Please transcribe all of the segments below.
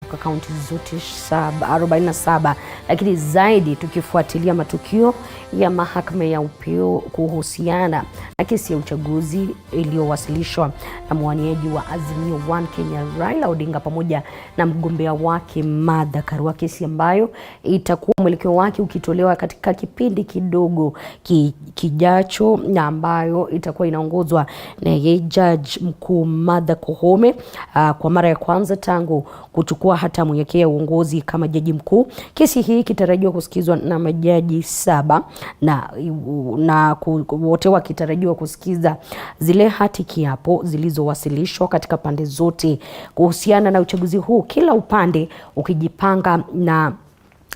kwa kaunti zote 47, lakini zaidi tukifuatilia matukio ya mahakama ya upeo kuhusiana na kesi ya uchaguzi iliyowasilishwa na mwaniaji wa Azimio One Kenya Raila Odinga pamoja na mgombea wake Martha Karua, kesi ambayo itakuwa mwelekeo wake ukitolewa katika kipindi kidogo kijacho, na ambayo itakuwa inaongozwa na Judge Mkuu Martha Koome kwa mara ya kwanza tangu kuchukua hatamu yake ya uongozi kama jaji mkuu. Kesi hii kitarajiwa kusikizwa na majaji 7 na wote wakitarajiwa kusikiza zile hati kiapo zilizowasilishwa katika pande zote kuhusiana na uchaguzi huu, kila upande ukijipanga na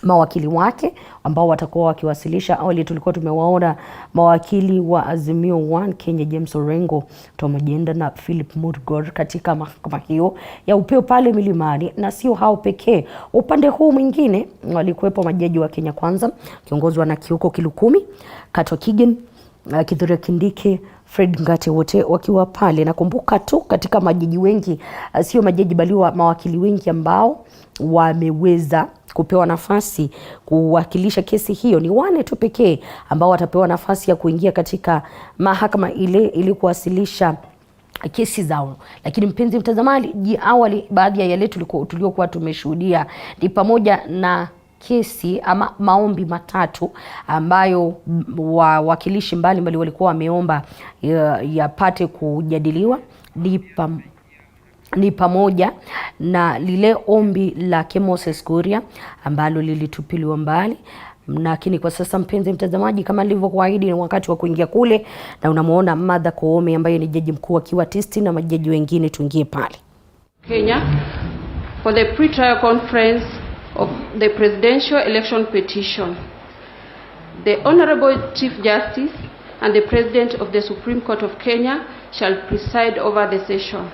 mawakili wake ambao watakuwa wakiwasilisha. Awali tulikuwa tumewaona mawakili wa Azimio One Kenya James Orengo, Tom Agenda na Philip Murgor katika mahakama hiyo ya upeo pale Milimani, na sio hao pekee. Upande huu mwingine walikuwepo majaji wa Kenya Kwanza kiongozwa na Kioko Kilukumi, Kato Kigen, Kithure Kindike, Fred Ngate, wote wakiwa pale. Nakumbuka tu katika majaji wengi, sio majaji bali mawakili wengi ambao wameweza kupewa nafasi kuwakilisha kesi hiyo ni 4 tu pekee ambao watapewa nafasi ya kuingia katika mahakama ile ili kuwasilisha kesi zao. Lakini mpenzi mtazamaji, awali baadhi ya yale tuliokuwa tumeshuhudia ni pamoja na kesi ama maombi matatu ambayo wawakilishi mbalimbali walikuwa wameomba yapate kujadiliwa. Ni pamoja na lile ombi la Moses Kuria ambalo lilitupiliwa mbali. Lakini kwa sasa mpenzi mtazamaji, kama nilivyokuahidi, ni wakati wa kuingia kule, na unamuona Martha Koome ambaye ni jaji mkuu akiwa tisti na majaji wengine. Tuingie pale. Kenya for the pre-trial conference of the presidential election petition. The Honorable Chief Justice and the President of the Supreme Court of Kenya shall preside over the session.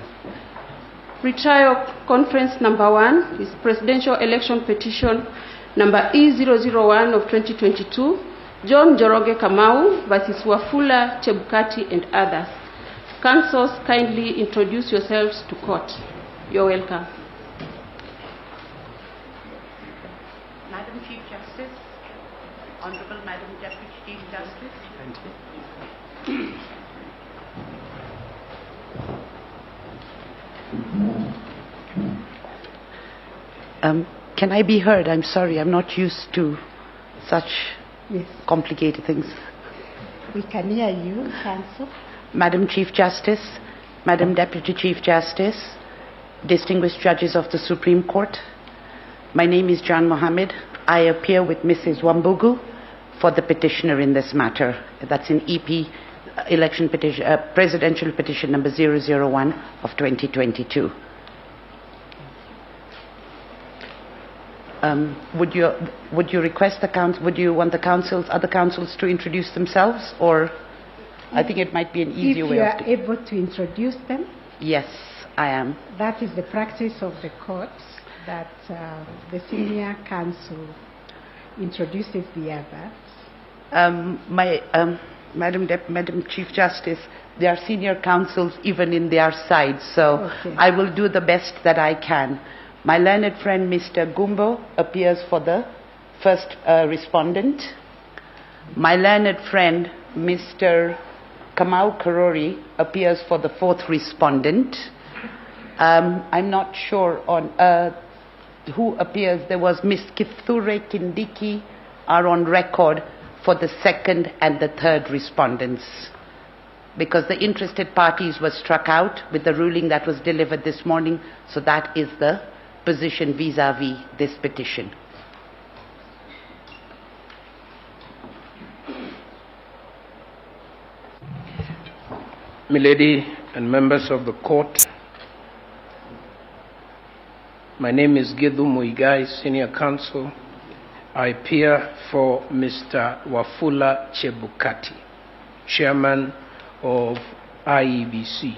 Pre-trial conference number 1 is presidential election petition number E001 of 2022, John Njoroge Kamau versus Wafula Chebukati and others. Counsels, kindly introduce yourselves to court. You're welcome. Madam Chief Justice, Honorable Madam Deputy Chief Justice. Thank you. Can I be heard? I'm sorry, I'm not used to such complicated things. We can hear you, Counsel. Madam Chief Justice, Madam Deputy Chief Justice, distinguished judges of the Supreme Court, my name is Jan Mohammed. I appear with Mrs. Wambugu for the petitioner in this matter. That's in EP election petition, presidential petition number 001 of 2022. Would you request the council? Would you want the other councils to introduce themselves, or I think it might be an easier way. If you are able to introduce them. Yes, I am. That is the practice of the courts, that the senior counsel introduces the others. Madam Chief Justice, there are senior counsels even in their side, so okay. I will do the best that I can. My learned friend Mr. Gumbo appears for the first respondent. My learned friend Mr. Kamau Karori appears for the fourth respondent. I'm not sure on who appears. There was Miss Kithure Kindiki are on record for the second and the third respondents, because the interested parties were struck out with the ruling that was delivered this morning. So that is the position vis-a-vis this petition. Milady and members of the court, my name is Gedhu Muigai, Senior Counsel. I appear for Mr. Wafula Chebukati, Chairman of IEBC.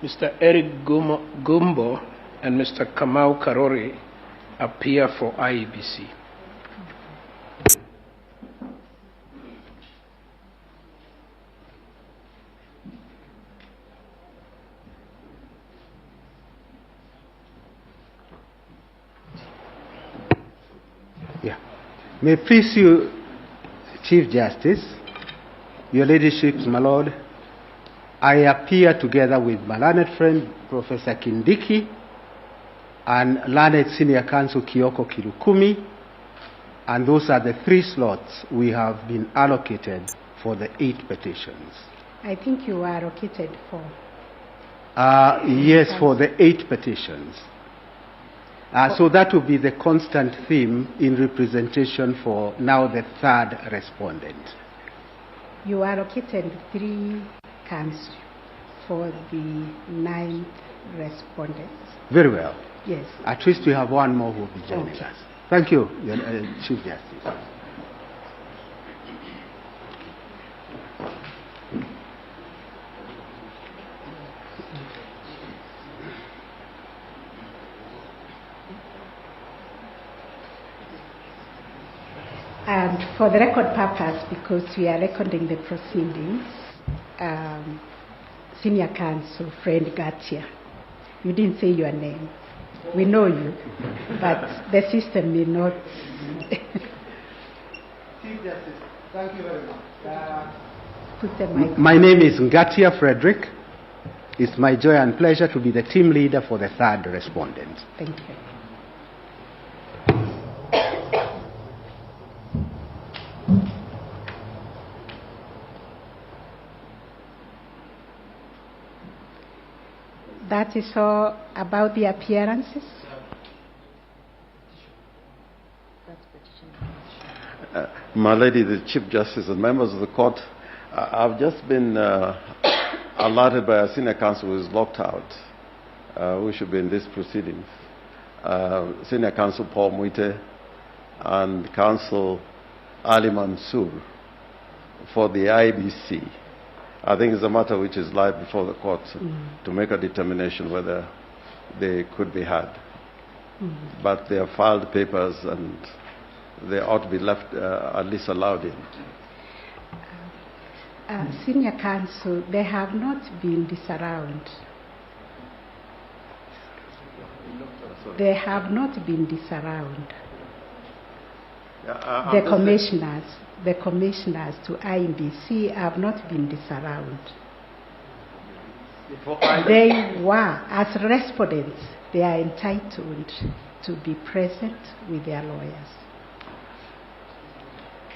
Mr. Eric Gumbo and Mr. Kamau Karori appear for IEBC. May it please you, Chief Justice, your Ladyships, my Lord, I appear together with my learned friend, Professor Kindiki, and learned Senior Counsel Kioko Kirukumi, and those are the 3 slots we have been allocated for the 8 petitions. I think you were allocated for. Yes, for the 8 petitions. So that will be the constant theme in representation for now the 3rd respondent. You allocated 3 counsel for the 9th respondents. Very well. Yes. At least we have 1 more who will be joining us. Thank you, Chief Justice. And for the record purpose, because we are recording the proceedings, Senior Counsel Friend Gatia, you didn't say your name. We know you, but the system may not. Chief Justice, thank you very much. Put the mic. My name is Ngatia Frederick. It's my joy and pleasure to be the team leader for the 3rd respondent. Thank you. That is all about the appearances. My Lady, the Chief Justice and members of the court, I've just been alerted by a senior counsel who is locked out, who should be in these proceedings. Senior Counsel Paul Muite and Counsel Ali Mansour for the IEBC. I think it's a matter which is live before the court to make a determination whether they could be had. But they have filed papers and they ought to be left at least allowed in. Senior Counsel, they have not been disallowed. They have not been disallowed. The commissioners to IEBC have not been disallowed. They were, as respondents, they are entitled to be present with their lawyers.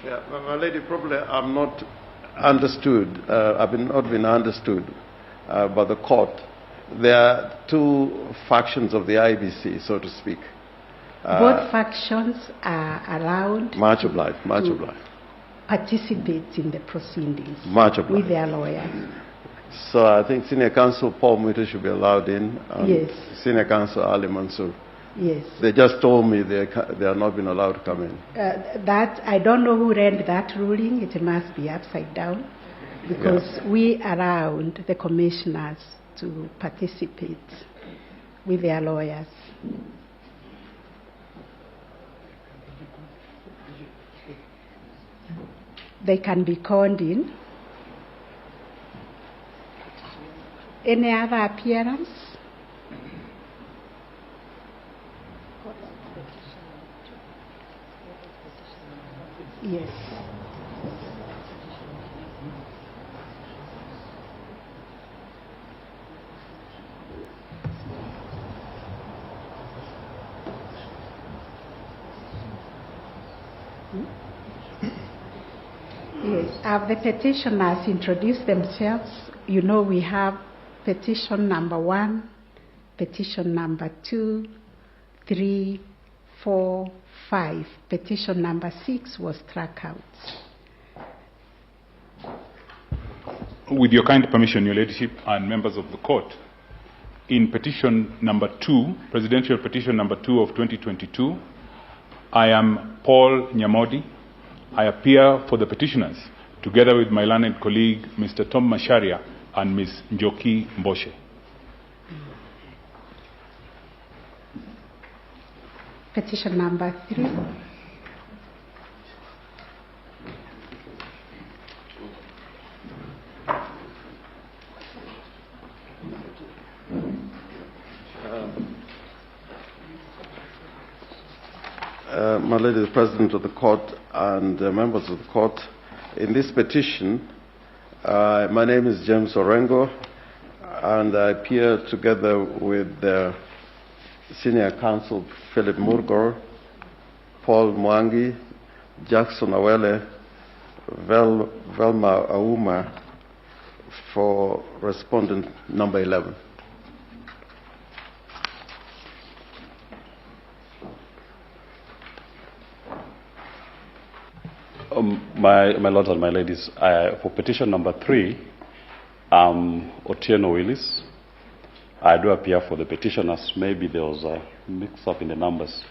Yeah, my Lady, probably I'm not understood. I've not been understood by the court. There are 2 factions of the IEBC, so to speak. Both factions are allowed Much obliged, much obliged. Participate in the proceedings Much obliged. with their lawyers. So I think Senior Counsel Paul Muite should be allowed in. And Yes. Senior Counsel Ali Mansour. Yes. They just told me they are not been allowed to come in. That I don't know who read that ruling. It must be upside down, because we allowed the commissioners to participate with their lawyers. They can be called in. Any other appearance? Yes. Yes. Have the petitioners introduced themselves? You know, we have petition number 1, petition number 2, 3, 4, 5. Petition number 6 was struck out. With your kind permission, Your Ladyship and members of the court, in petition number 2, presidential petition number 2 of 2022, I am Paul Nyamodi. I appear for the petitioners together with my learned colleague, Mr. Tom Masharia and Ms. Njoki Mboshe. Petition number 3. My Lady, the President of the Court and members of the Court, in this petition, my name is James Orengo, and I appear together with the Senior Counsel Philip Murgor, Paul Mwangi, Jackson Awele, Velma Auma, for respondent number 11. My lords and my ladies, for petition number 3, Otieno Willis, I do appear for the petitioners. Maybe there was a mix-up in the numbers.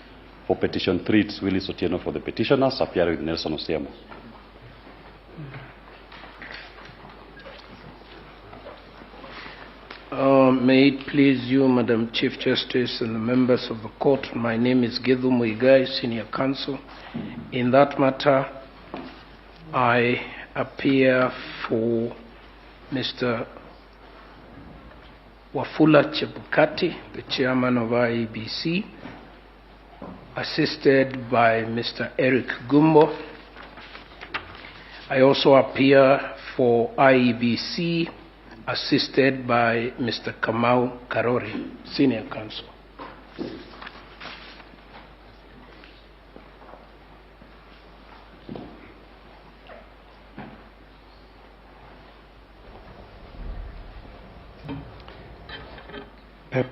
For petition 3, it's Willis Otieno for the petitioners, appearing with Nelson Osiemo. May it please you, Madam Chief Justice and the members of the court, my name is Gedhu Muigai, Senior Counsel. In that matter, I appear for Mr. Wafula Chebukati, the chairman of IEBC, assisted by Mr. Eric Gumbo. I also appear for IEBC, assisted by Mr. Kamau Karori, Senior Counsel.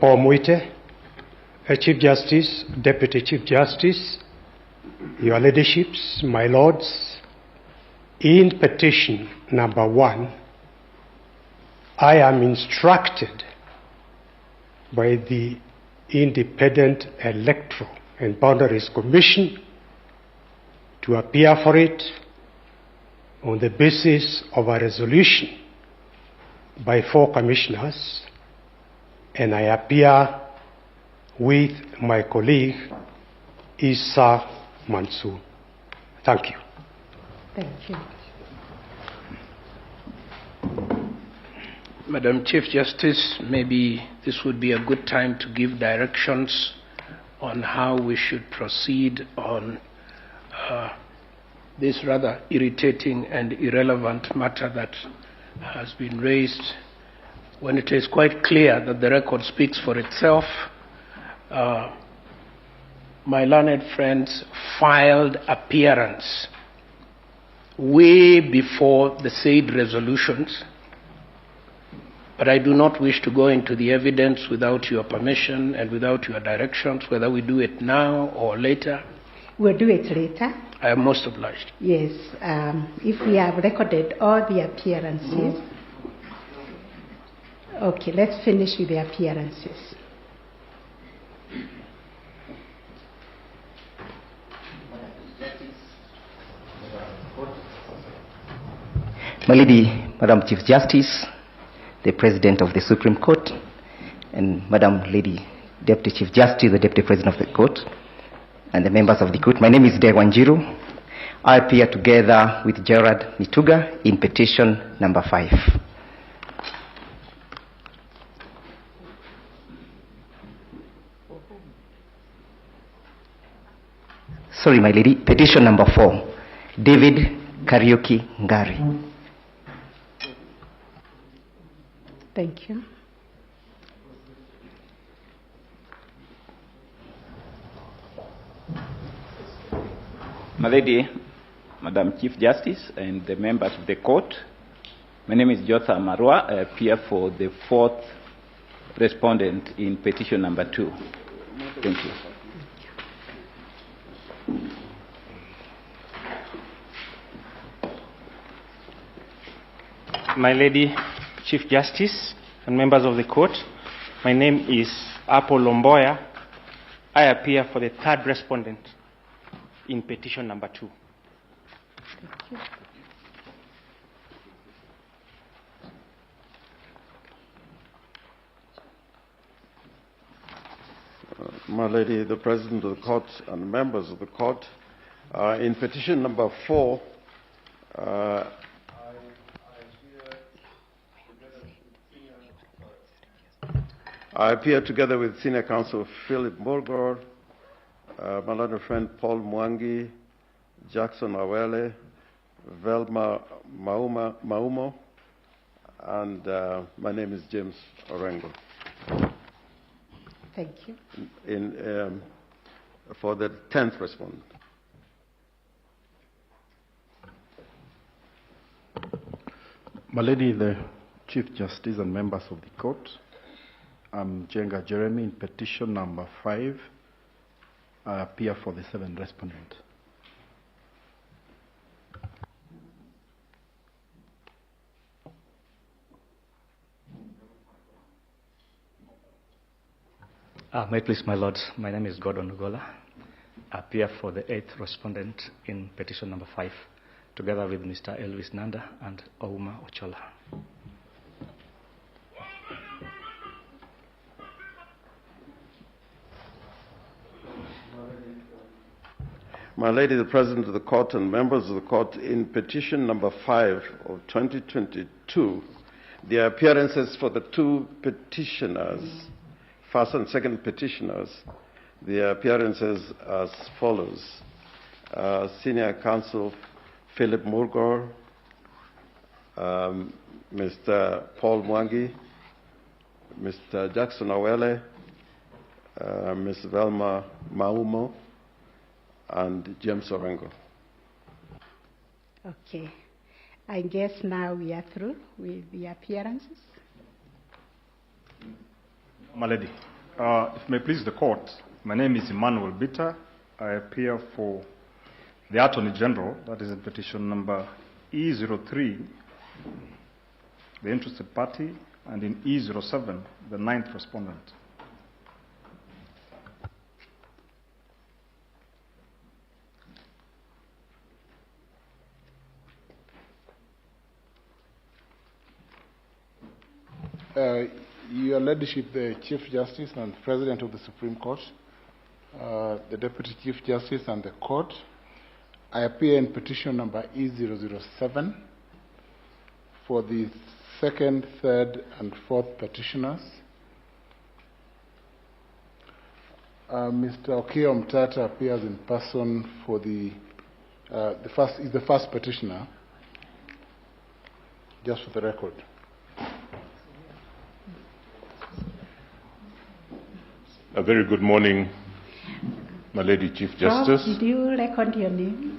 Paul Muite, Chief Justice, Deputy Chief Justice, Your Ladyship, my Lords, in petition number 1, I am instructed by the Independent Electoral and Boundaries Commission to appear for it on the basis of a resolution by 4 commissioners, and I appear with my colleague Isa Mansour. Thank you. Thank you. Madam Chief Justice, maybe this would be a good time to give directions on how we should proceed on this rather irritating and irrelevant matter that has been raised, when it is quite clear that the record speaks for itself. My learned friends filed appearance way before the said resolutions, but I do not wish to go into the evidence without your permission and without your directions, whether we do it now or later. We'll do it later. I am most obliged. Yes, if we have recorded all the appearances. Okay, let's finish with the appearances. My Lady, Madam Chief Justice, the President of the Supreme Court, and Madam Lady Deputy Chief Justice, the Deputy President of the Court, and the members of the court. My name is Dewanjiru. I appear together with Gerard Nituga in petition number 5. Sorry, my lady, petition number 4, David Kariuki Ngari. Thank you. My Lady, Madam Chief Justice, and the members of the court, my name is Jotha Marwa. I appear for the 4th respondent in petition number 2. Thank you. My Lady, Chief Justice, and members of the court, my name is Apple Lomboya. I appear for the 3rd respondent in petition number 2. Thank you. My Lady, the President of the Court and members of the Court, in petition number 4, I appear together with Senior Counsel Philip Morgor, my learned friend Paul Mwangi, Jackson Awele, Velma Maumo, and my name is James Orengo. Thank you. For the 10th respondent. My Lady, the Chief Justice and members of the court, I'm Jenga Jeremy in petition number 5. I appear for the 7th respondent. May it please my lords, my name is Gordon Ugola. I appear for the 8th respondent in petition number 5, together with Mr. Elvis Nanda and Ouma Ochola. My Lady, the President of the Court and members of the Court, in petition number 5 of 2022, the appearances for the 2 petitioners, first and second petitioners, the appearances as follows. Senior Counsel Philip Murgor, Mr. Paul Mwangi, Mr. Jackson Awele, Ms. Velma Maumo, and James Orengo. Okay. I guess now we are through with the appearances. My Lady, if it may please the court, my name is Emmanuel Bitter. I appear for the Attorney General, that is in petition number E03, the interested party, and in E07, the 9th respondent. Your Ladyship, the Chief Justice and President of the Supreme Court, the Deputy Chief Justice and the Court, I appear in petition number E007 for the 2nd, 3rd, and 4th petitioners. Mr. Okio Mtata appears in person for the first petitioner, just for the record. A very good morning, my Lady Chief Justice. Did you record your name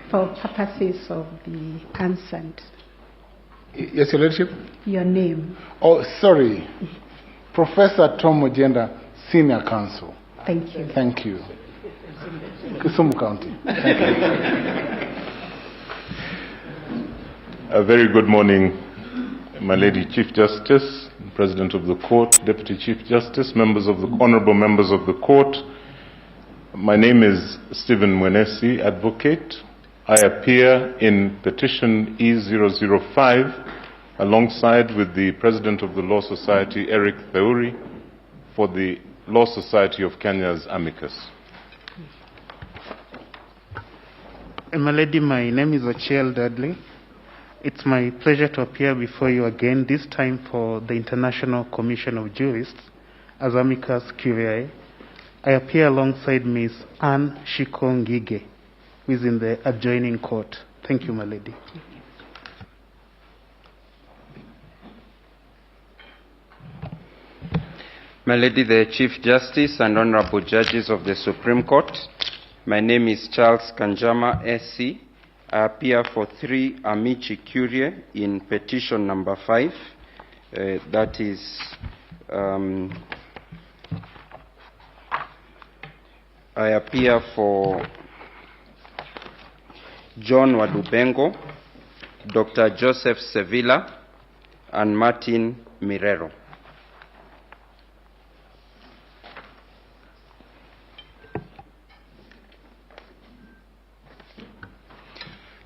for purposes of the consent? Yes, Your Ladyship? Your name. Oh, sorry. Professor Tom Ojenda, Senior Counsel. Thank you. Thank you. Kisumu County. Thank you. A very good morning, my Lady Chief Justice, President of the Court, Deputy Chief Justice, honorable members of the Court. My name is Stephen Mwenesi, Advocate. I appear in petition E005 alongside with the President of the Law Society, Eric Theuri, for the Law Society of Kenya's amicus. My Lady, my name is Ochiel Dudley. It's my pleasure to appear before you again, this time for the International Commission of Jurists as amicus curiae. I appear alongside Ms. Anne Shikongige, who is in the adjoining court. Thank you, my Lady. My Lady, the Chief Justice and Honorable Judges of the Supreme Court, my name is Charles Kanjama, SC. I appear for 3 Amici curiae in petition number 5. That is I appear for John Wadubengo, Dr. Joseph Sevilla, and Martin Mirero.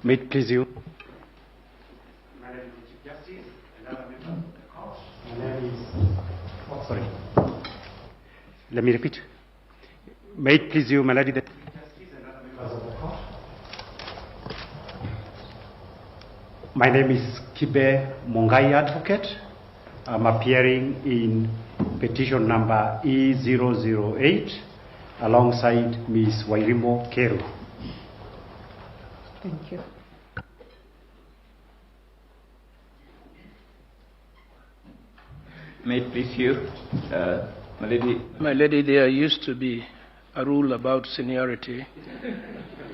May it please you. Madam Chief Justice, another member of the court. My name is... sorry. Let me repeat. May it please you, my Lady, the Chief Justice and other members of the court. My name is Kibe Mongai Advocate. I'm appearing in petition number E008 alongside Ms. Wairimo Kero. Thank you. May it please you, my lady. My lady, there used to be a rule about seniority.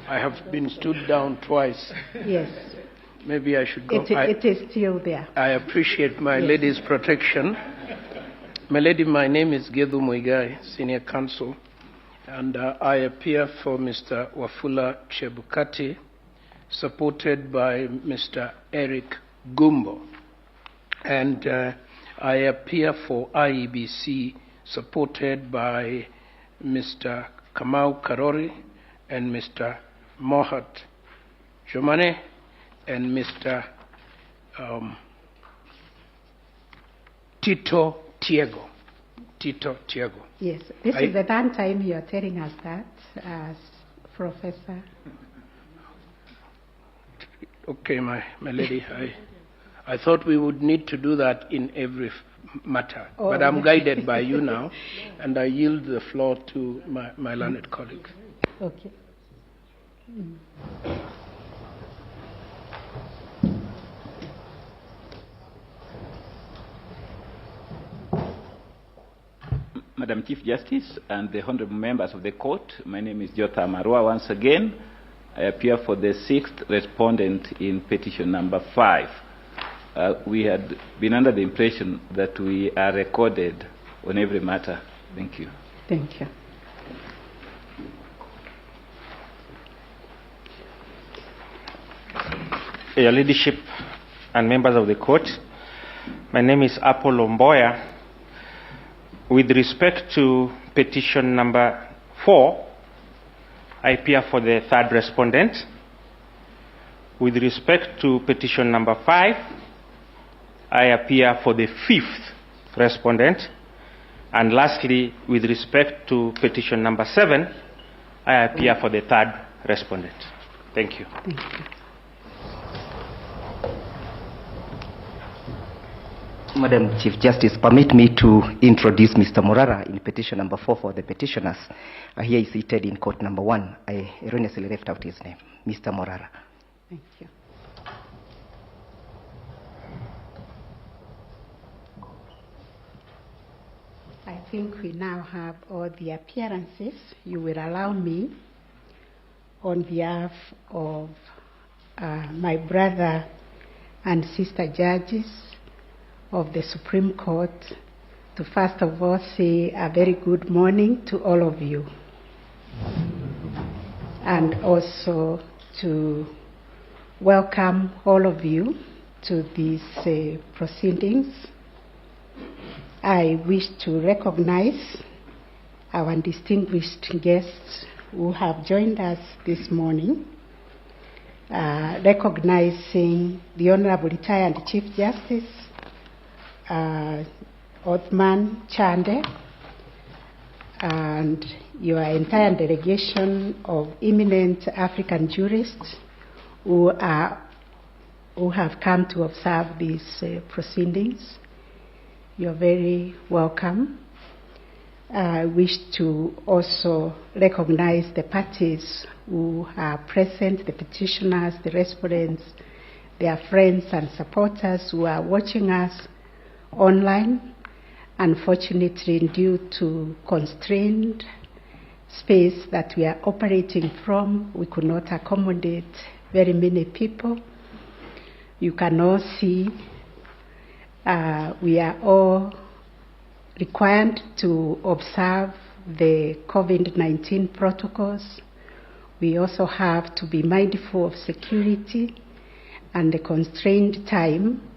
I have been stood down twice. Yes. Maybe I should go. It is still there. I appreciate my Yes. lady's protection. My lady, my name is Gedhu Muigai, Senior Counsel, and I appear for Mr. Wafula Chebukati, supported by Mr. Eric Gumbo. And I appear for IEBC, supported by Mr. Kamau Karori and Mr. Mohat Jomane and Mr. Tito Tiago. Yes, this is the third time you are telling us that, as Professor. Okay, my lady, I thought we would need to do that in every matter, but I'm guided by you now, and I yield the floor to my learned colleague. Okay. Madam Chief Justice and the honorable members of the court, my name is Jotha Marua once again. I appear for the sixth respondent in petition number 5. We had been under the impression that we are recorded on every matter. Thank you. Thank you. Your Ladyship and members of the court, my name is Apollo Mboya. With respect to petition number 4, I appear for the third respondent. With respect to petition number 5, I appear for the 5th respondent. And lastly, with respect to petition number 7, I appear for the 3rd respondent. Thank you. Thank you. Madam Chief Justice, permit me to introduce Mr. Morara in petition number 4 for the petitioners. Here is seated in court number 1. I erroneously left out his name. Mr. Morara. Thank you. I think we now have all the appearances. You will allow me, on behalf of my brother and sister judges of the Supreme Court, to first of all say a very good morning to all of you, and also to welcome all of you to these proceedings. I wish to recognize our distinguished guests who have joined us this morning, recognizing the Honorable Retired Chief Justice Othman Chande and your entire delegation of eminent African jurists who have come to observe these proceedings. You're very welcome. I wish to also recognize the parties who are present, the petitioners, the respondents, their friends and supporters who are watching us online. Unfortunately, due to constrained space that we are operating from, we could not accommodate very many people. You can all see we are all required to observe the COVID-19 protocols. We also have to be mindful of security and the constrained time,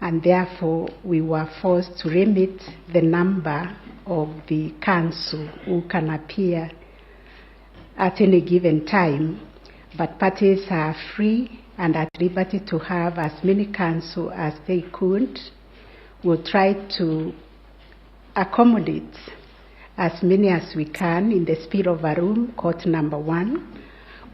and therefore we were forced to limit the number of the counsel who can appear at any given time. But parties are free and at liberty to have as many counsel as they could. We'll try to accommodate as many as we can in the speed of a room, court number 1,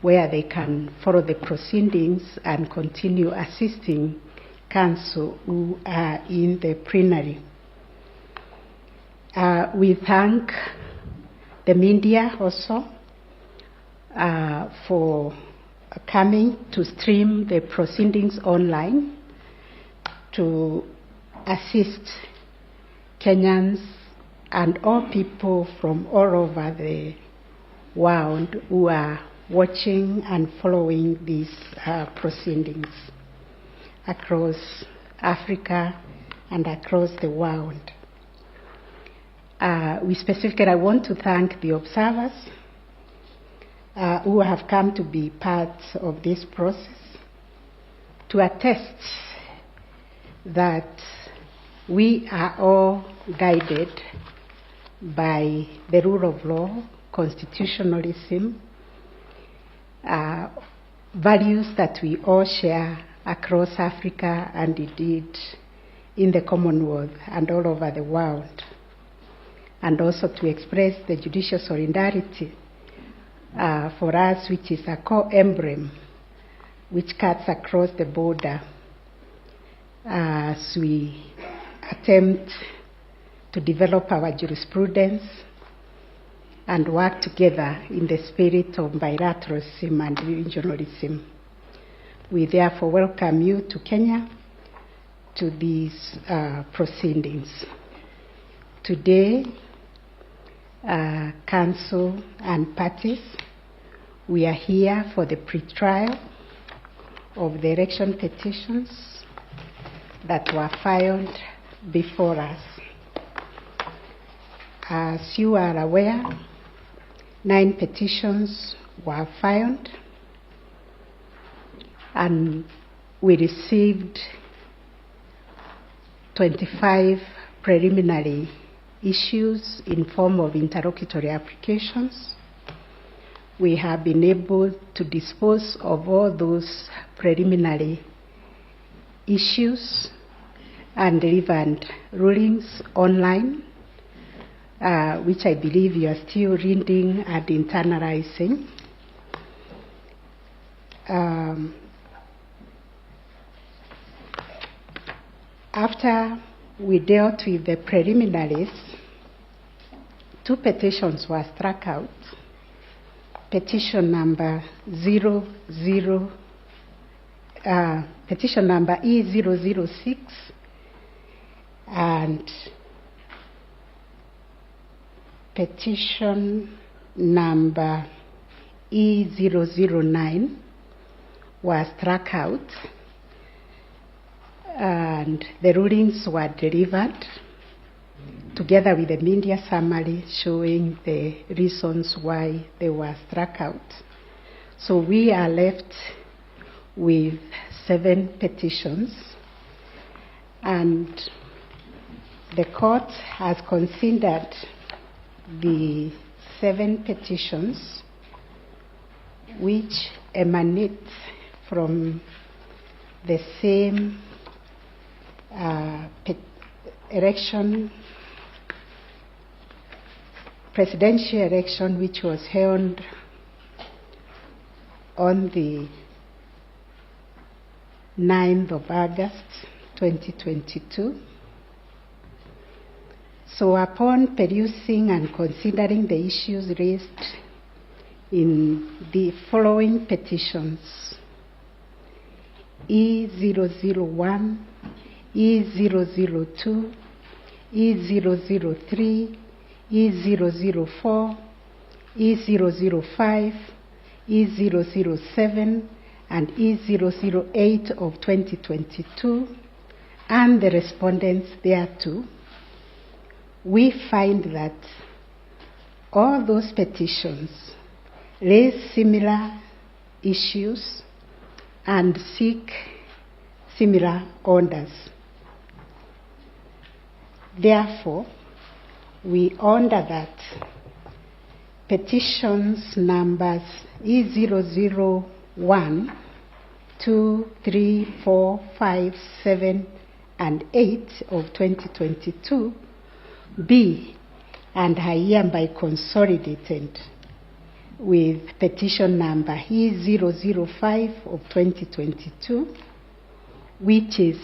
where they can follow the proceedings and continue assisting counsel who are in the plenary. We thank the media also for coming to stream the proceedings online to assist Kenyans and all people from all over the world who are watching and following these proceedings across Africa and across the world. I want to thank the observers who have come to be part of this process to attest that we are all guided by the rule of law, constitutionalism, values that we all share across Africa and indeed in the Commonwealth and all over the world, and also to express the judicial solidarity for us, which is a core emblem which cuts across the border as we attempt to develop our jurisprudence and work together in the spirit of bilateralism and regionalism. We therefore welcome you to Kenya to these proceedings. Today, Counsel and parties, we are here for the pre-trial of the election petitions that were filed before us. As you are aware, 9 petitions were filed, and we received 25 preliminary issues in form of interlocutory applications. We have been able to dispose of all those preliminary issues and delivered rulings online, which I believe you are still reading and internalizing. After we dealt with the preliminaries, 2 petitions were struck out. Petition number E006 and petition number E009 were struck out, and the rulings were delivered together with the media summary showing the reasons why they were struck out. So we are left with 7 petitions, and the court has considered the 7 petitions which emanate from the same presidential election which was held on the 9th of August 2022. So upon perusing and considering the issues raised in the following petitions, E001, E002, E003, E004, E005, E007, and E008 of 2022, and the respondents thereto, we find that all those petitions raise similar issues and seek similar orders. Therefore, we order that petitions numbers E001, 2, 3, 4, 5, 7, and 8 of 2022 be and are hereby consolidated with petition number E005 of 2022, which is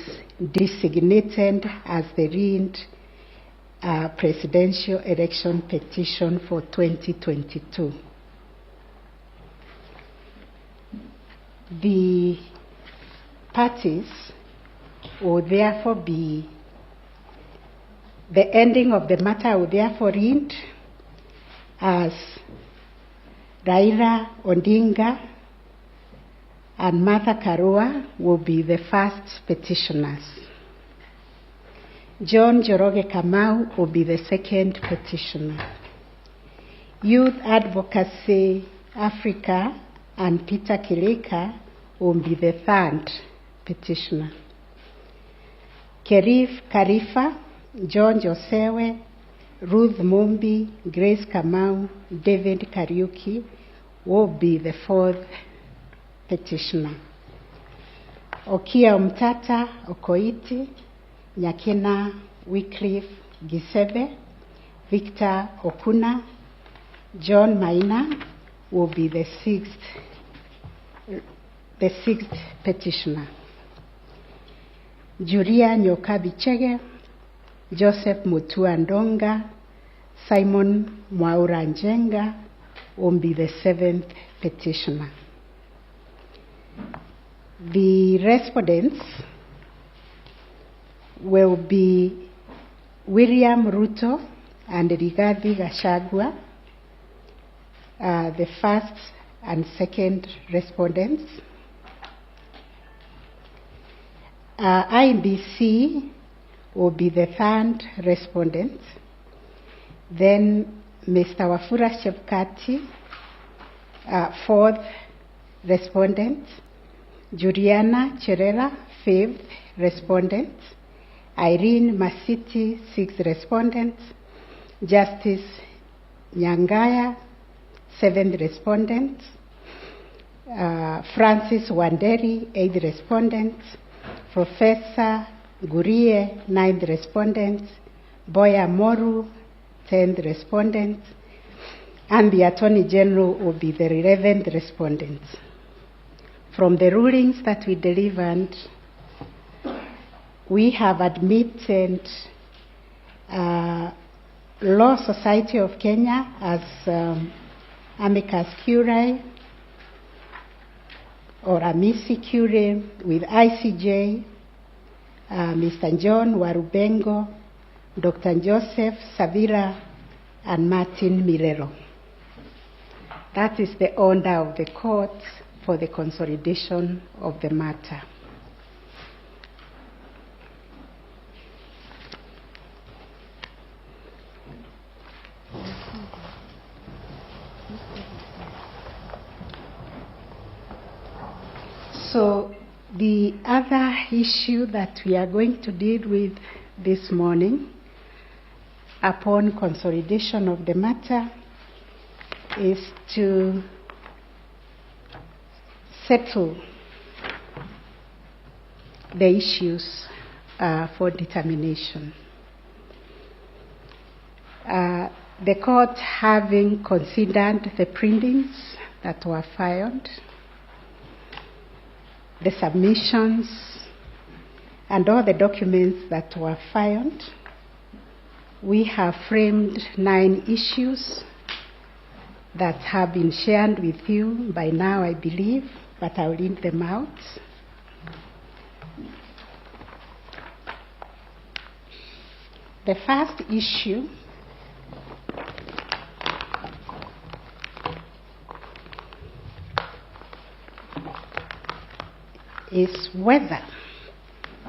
designated as the read presidential election petition for 2022. The parties will therefore be, the ending of the matter will therefore read as Raila Odinga and Martha Karua will be the first petitioners. John Joroge Kamau will be the second petitioner. Youth Advocacy Africa and Peter Kilika will be the third petitioner. Kerif Karifa, John Josewe, Ruth Mumbi, Grace Kamau, David Kariuki will be the fourth petitioner. Okia Umtata Okoiti, Nyakina Wycliffe Gisebe, Victor Okuna, John Maina will be the sixth petitioner. Julia Nyokabichege, Joseph Mutua Ndonga, Simon Mwaura Njenga will be the seventh petitioner. The respondents will be William Ruto and Rigathi Gachagua, the first and second respondents. IEBC will be the third respondent. Then Mr. Wafula Chebukati, fourth respondent. Juliana Cherera, fifth respondent. Irene Masiti, sixth respondent. Justice Nyangaya, seventh respondent. Francis Wanderi, eighth respondent. Professor Gurie, ninth respondent. Boya Moru, 10th respondent. And the Attorney General will be the 11th respondent. From the rulings that we delivered, we have admitted Law Society of Kenya as amicus curiae or Amici curiae with ICJ, Mr. John Warubengo, Dr. Joseph Savira, and Martin Milero. That is the order of the court for the consolidation of the matter. So the other issue that we are going to deal with this morning upon consolidation of the matter is to settle the issues for determination. The court, having considered the pleadings that were filed, the submissions, and all the documents that were filed, we have framed 9 issues that have been shared with you by now, I believe, but I'll read them out. The first issue is whether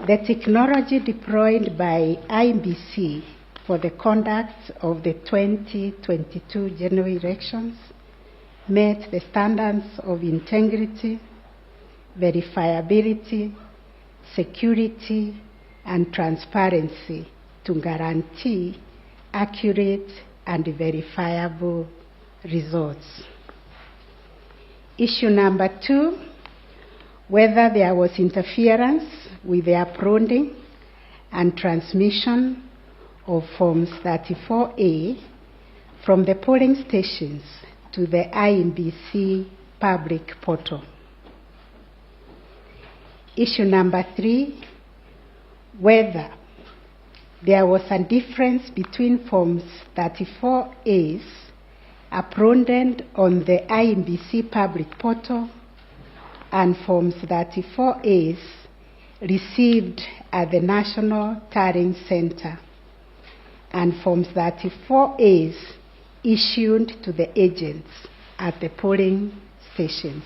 the technology deployed by IEBC for the conduct of the 2022 general elections met the standards of integrity, verifiability, security, and transparency to guarantee accurate and verifiable results. Issue number 2, whether there was interference with the uploading and transmission of Forms 34A from the polling stations to the IEBC public portal. Issue number 3, whether there was a difference between Forms 34As uploaded on the IEBC public portal and Forms 34As received at the National Tallying Center, and Forms 34As issued to the agents at the polling stations.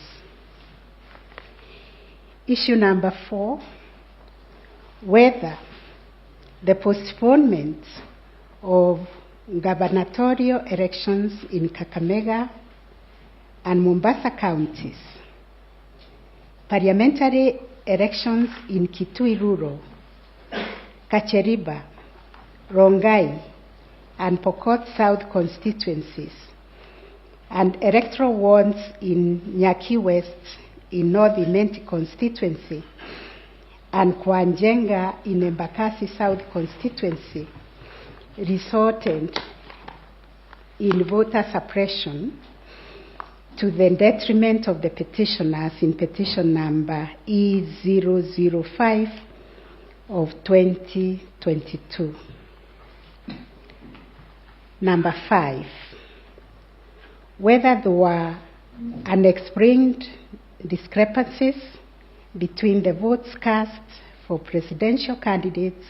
Issue number 4, whether the postponement of gubernatorial elections in Kakamega and Mombasa counties, parliamentary elections in Kitui Rural, Kacheriba, Rongai, and Pokot South constituencies, and electoral wards in Nyaki West in North Imenti constituency, and Kwanjenga in Embakasi South constituency, resulted in voter suppression to the detriment of the petitioners in petition number E005 of 2022. Number 5, whether there were unexplained discrepancies between the votes cast for presidential candidates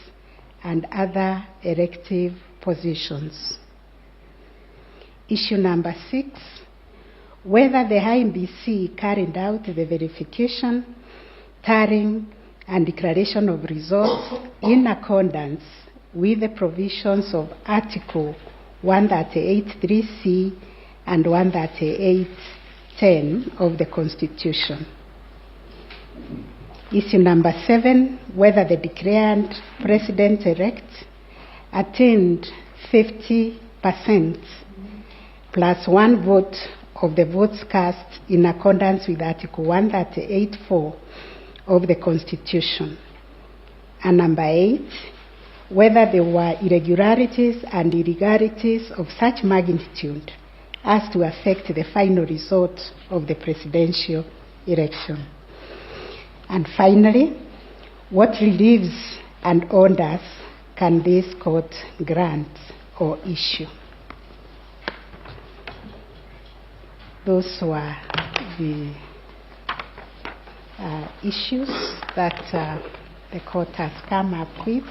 and other elective positions. Issue number 6, whether the IEBC carried out the verification, tallying, and declaration of results in accordance with the provisions of Article 138(3)(c) and 138(10) of the Constitution. Issue number 7, whether the declared president-elect attained 50% plus 1 vote of the votes cast in accordance with Article 138(4) of the Constitution. And number 8, whether there were irregularities and illegalities of such magnitude as to affect the final result of the presidential election. And finally, what reliefs and orders can this court grant or issue? Those were the issues that the court has come up with.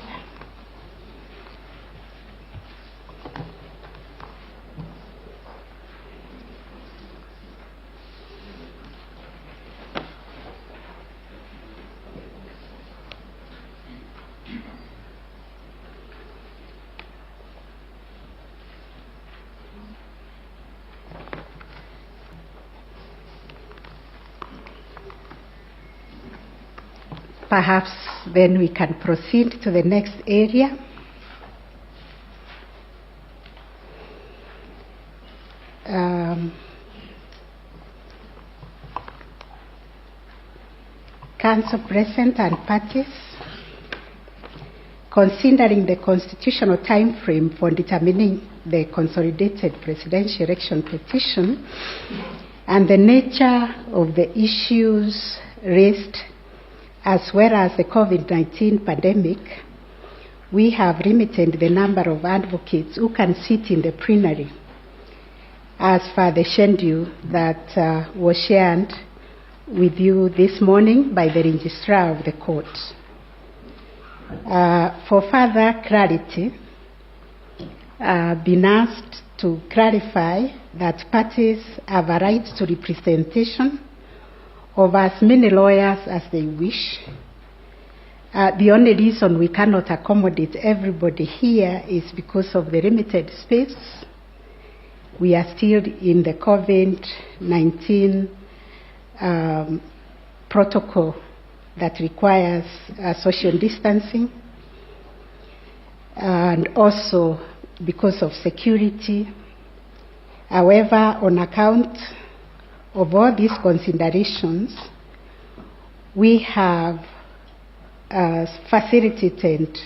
Perhaps then we can proceed to the next area. Counsel present and parties, considering the constitutional time frame for determining the consolidated presidential election petition and the nature of the issues raised, as well as the COVID-19 pandemic, we have limited the number of advocates who can sit in the plenary as per the schedule that was shared with you this morning by the registrar of the court. For further clarity, been asked to clarify that parties have a right to representation of as many lawyers as they wish. The only reason we cannot accommodate everybody here is because of the limited space. We are still in the COVID-19 protocol that requires social distancing, and also because of security. However, on account of all these considerations, we have facilitated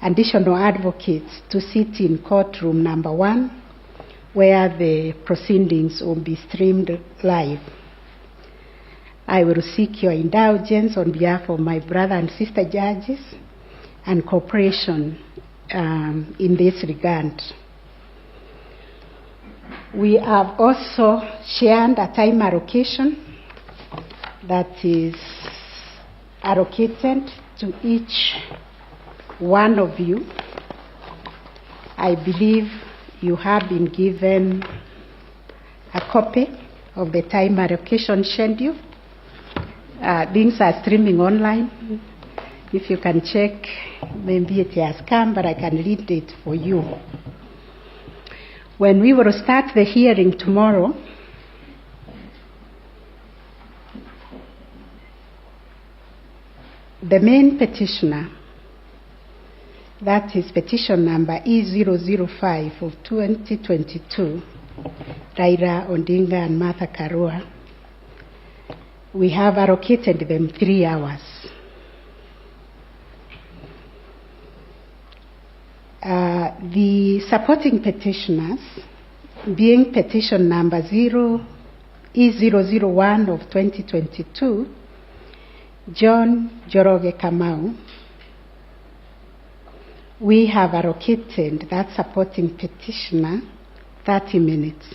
additional advocates to sit in courtroom number 1, where the proceedings will be streamed live. I will seek your indulgence on behalf of my brother and sister judges and cooperation in this regard. We have also shared a time allocation that is allocated to each one of you. I believe you have been given a copy of the time allocation schedule. Things are streaming online. If you can check, maybe it has come, but I can read it for you. When we will start the hearing tomorrow, the main petitioner, that is petition number E005 of 2022, Raila Odinga and Martha Karua, we have allocated them 3 hours. The supporting petitioners, being petition number E001 of 2022, John Joroge Kamau, we have allocated that supporting petitioner 30 minutes.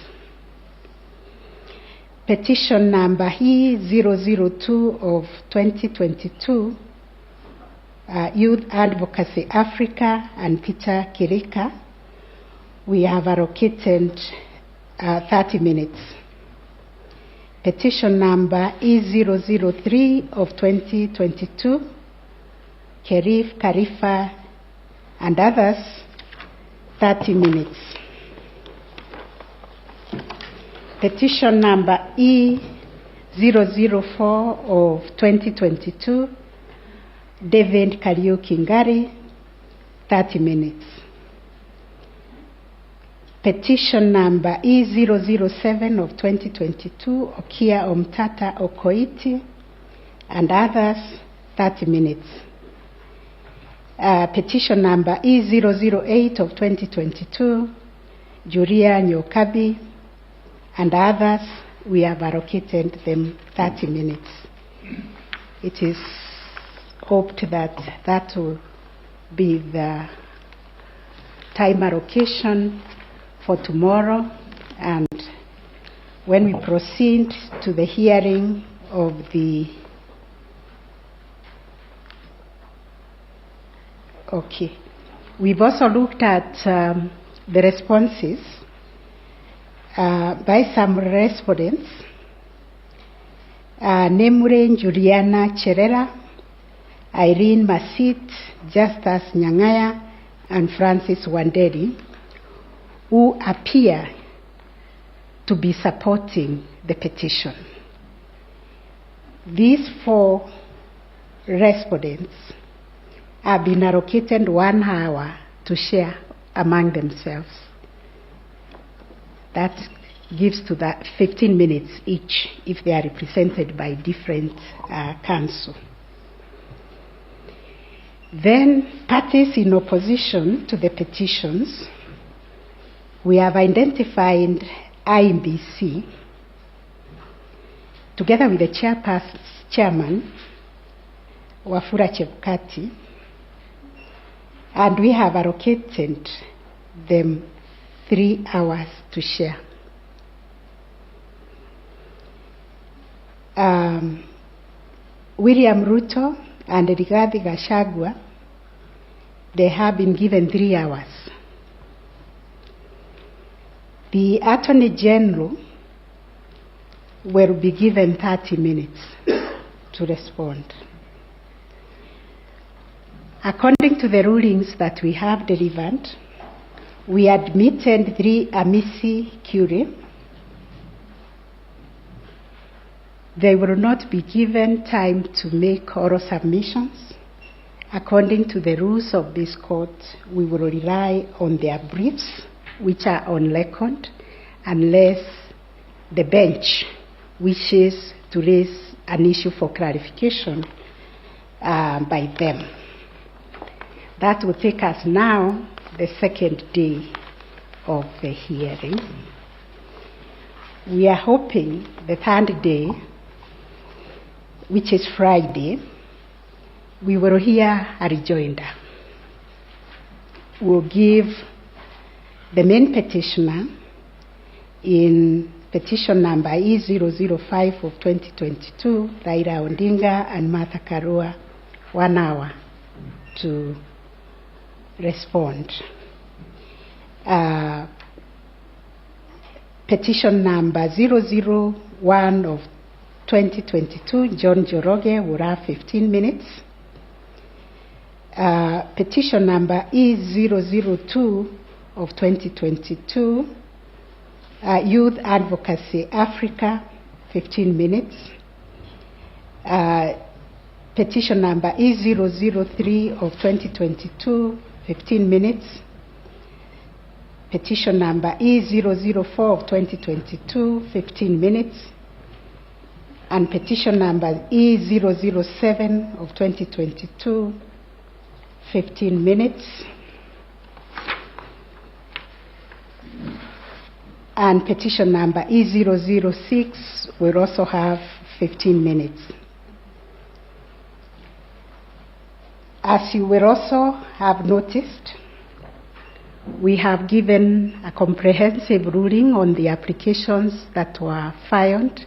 Petition number E002 of 2022, Youth Advocacy Africa and Peter Kirika, we have allocated 30 minutes. Petition number E003 of 2022, Kerif Karifa and others, 30 minutes. Petition number E004 of 2022, David Kariuki Ngari, 30 minutes. Petition number E007 of 2022, Okia Omtata Okoiti and others, 30 minutes. Petition number E008 of 2022, Juria Nyokabi and others, we have allocated them 30 minutes. It is hoped that that will be the time allocation for tomorrow, and when we proceed to the hearing of the we've also looked at the responses by some respondents, namely Juliana Cherera, Irene Masit, Justus Nyangaya, and Francis Wanderi, who appear to be supporting the petition. These 4 respondents have been allocated 1 hour to share among themselves. That gives to that 15 minutes each if they are represented by different counsel. Then parties in opposition to the petitions, we have identified IEBC together with the chairman, Wafula Chebukati, and we have allocated them 3 hours to share. William Ruto and Rigathi Gachagua, they have been given 3 hours. The Attorney General will be given 30 minutes to respond. According to the rulings that we have delivered, we admitted 3 Amici curiae. They will not be given time to make oral submissions. According to the rules of this court, we will rely on their briefs, which are on record, unless the bench wishes to raise an issue for clarification by them. That will take us now the 2nd day of the hearing. We are hoping the 3rd day, which is Friday, we will hear a rejoinder. will give the main petitioner in petition number E005 of 2022, Raila Odinga and Martha Karua, 1 hour to respond. Petition number 001 of 2022, John Joroge, will have 15 minutes. Petition number E002 of 2022, Youth Advocacy Africa, 15 minutes. Petition number E003 of 2022, 15 minutes. Petition number E004 of 2022, 15 minutes. And petition number E007 of 2022, 15 minutes. And petition number E006 will also have 15 minutes. As you will also have noticed, we have given a comprehensive ruling on the applications that were filed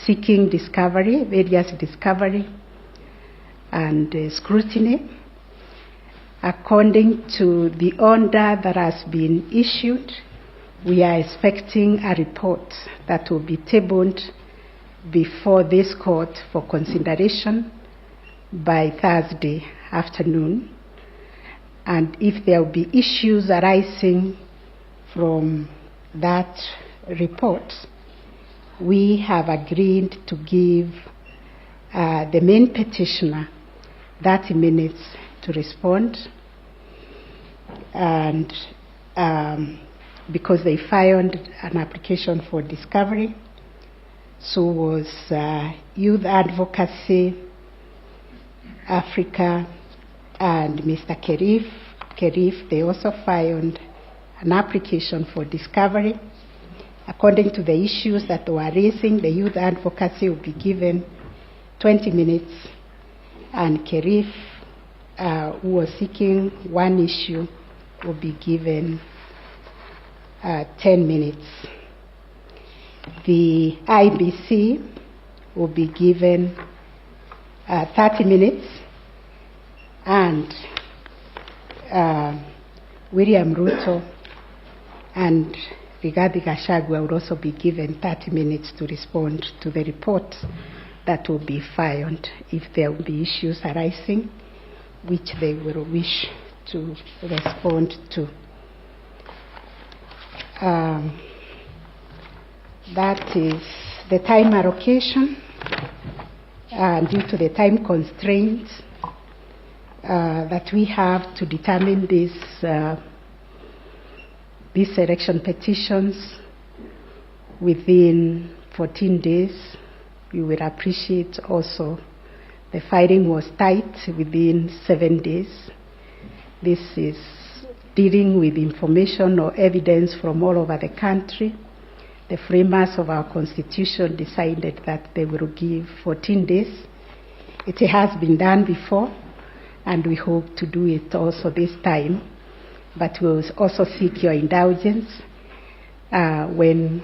seeking discovery, various discovery and scrutiny. According to the order that has been issued, we are expecting a report that will be tabled before this court for consideration by Thursday afternoon. And if there will be issues arising from that report, we have agreed to give the main petitioner 30 minutes to respond. And because they filed an application for discovery, so was Youth Advocacy Africa and Mr. Kerif, they also filed an application for discovery. According to the issues that they were raising, the Youth Advocacy will be given 20 minutes, and Kerif, who was seeking one issue, will be given 10 minutes. The IEBC will be given 30 minutes, and William Ruto and Rigathi Gachagua will also be given 30 minutes to respond to the report that will be filed if there will be issues arising which they will wish to respond to. That is the time allocation. Due to the time constraints that we have to determine these election petitions within 14 days, you will appreciate also the filing was tight within 7 days. This is dealing with information or evidence from all over the country. The framers of our Constitution decided that they will give 14 days. It has been done before, and we hope to do it also this time. But we will also seek your indulgence when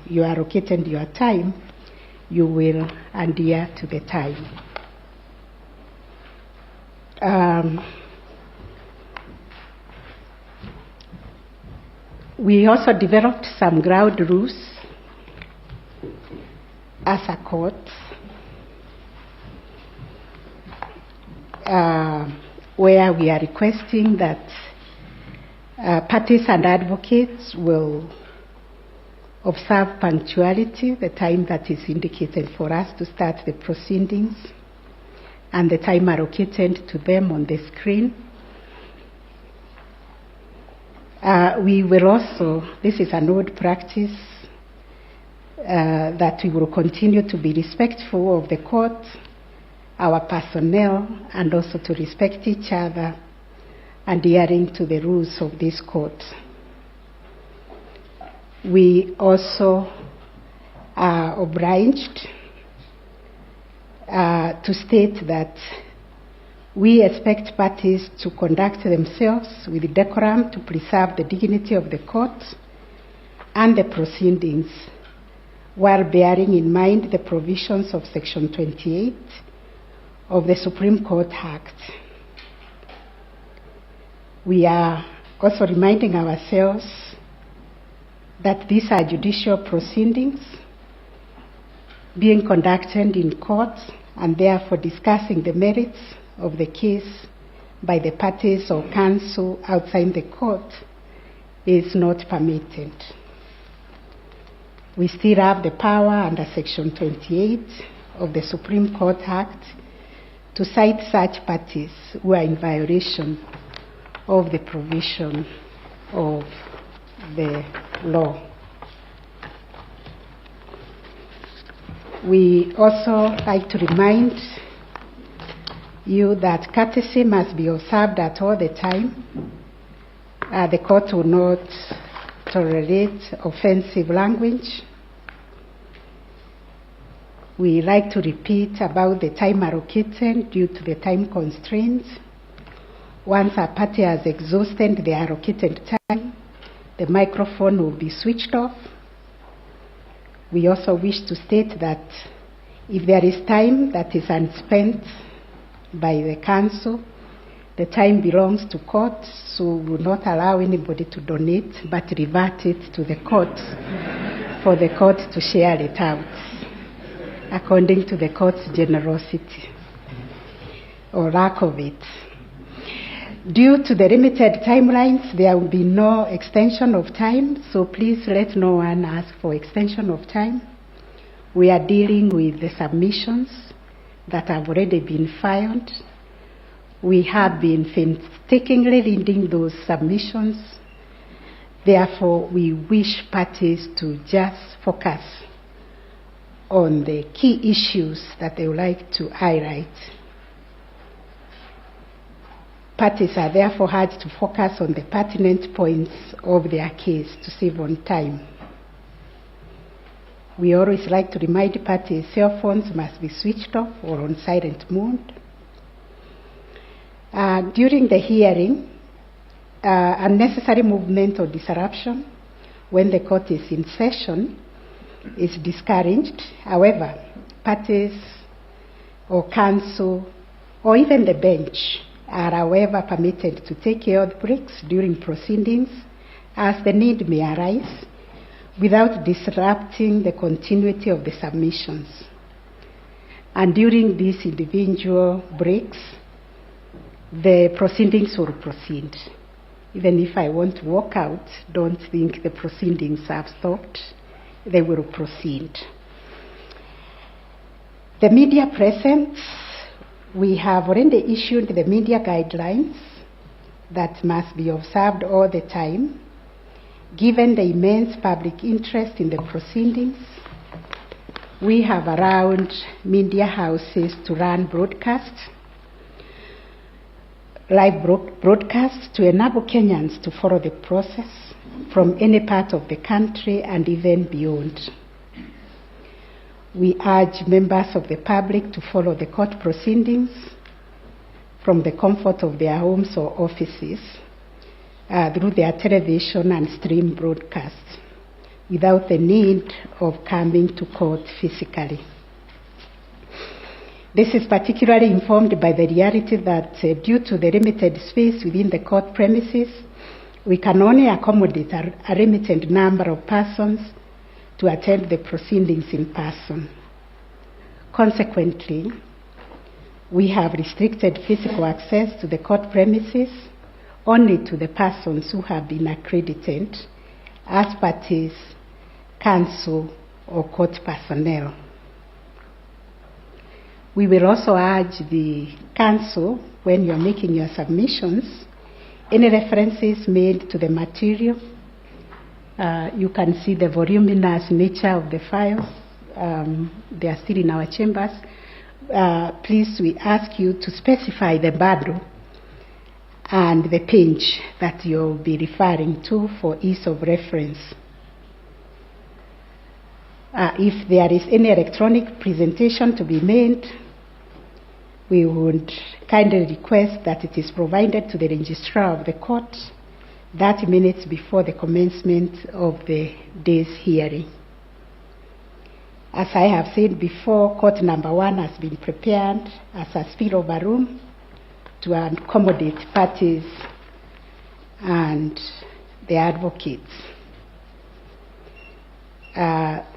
you are allocated your time, you will adhere to the time. We also developed some ground rules as a court where we are requesting that parties and advocates will observe punctuality, the time that is indicated for us to start the proceedings, and the time allocated to them on the screen. We will also, this is an old practice, that we will continue to be respectful of the court, our personnel, and also to respect each other, adhering to the rules of this court. We also are obliged to state that We expect parties to conduct themselves with decorum to preserve the dignity of the court and the proceedings, while bearing in mind the provisions of Section 28 of the Supreme Court Act. We are also reminding ourselves that these are judicial proceedings being conducted in court, and therefore discussing the merits of the case by the parties or counsel outside the court is not permitted. We still have the power under Section 28 of the Supreme Court Act to cite such parties who are in violation of the provision of the law. We also like to remind you that courtesy must be observed at all the time. The court will not tolerate offensive language. We like to repeat about the time allocated due to the time constraints. Once a party has exhausted the allocated time, the microphone will be switched off. We also wish to state that if there is time that is unspent by the counsel, the time belongs to court, so we will not allow anybody to donate, but revert it to the court for the court to share it out according to the court's generosity or lack of it. Due to the limited timelines, there will be no extension of time, so please let no one ask for extension of time. We are dealing with the submissions that have already been filed. We have been painstakingly reading those submissions. Therefore, we wish parties to just focus on the key issues that they would like to highlight. Parties are therefore urged to focus on the pertinent points of their case to save on time. We always like to remind parties cell phones must be switched off or on silent mode. During the hearing, unnecessary movement or disruption when the court is in session is discouraged. However, parties or counsel or even the bench are however permitted to take care of breaks during proceedings as the need may arise without disrupting the continuity of the submissions. And during these individual breaks, the proceedings will proceed. Even if I want to walk out, don't think the proceedings have stopped. They will proceed. The media presence, we have already issued the media guidelines that must be observed all the time. Given the immense public interest in the proceedings, we have allowed media houses to run broadcasts, live broadcasts to enable Kenyans to follow the process from any part of the country and even beyond. We urge members of the public to follow the court proceedings from the comfort of their homes or offices through their television and stream broadcasts without the need of coming to court physically. This is particularly informed by the reality that due to the limited space within the court premises, we can only accommodate a limited number of persons to attend the proceedings in person. Consequently, we have restricted physical access to the court premises only to the persons who have been accredited as parties, counsel, or court personnel. We will also urge the counsel, when you're making your submissions, any references made to the material. You can see the voluminous nature of the files. They are still in our chambers. Please, we ask you to specify the bundle and the page that you'll be referring to for ease of reference. If there is any electronic presentation to be made, we would kindly request that it is provided to the registrar of the court 30 minutes before the commencement of the day's hearing. As I have said before, court number 1 has been prepared as a spillover room to accommodate parties and the advocates.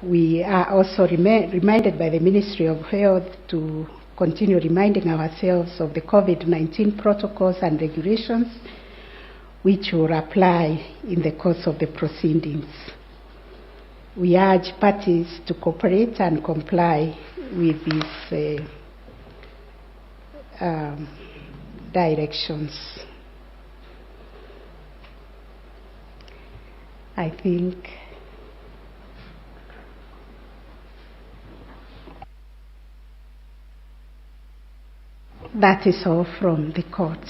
We are also reminded by the Ministry of Health to continue reminding ourselves of the COVID-19 protocols and regulations which will apply in the course of the proceedings. We urge parties to cooperate and comply with these directions. I think that is all from the court.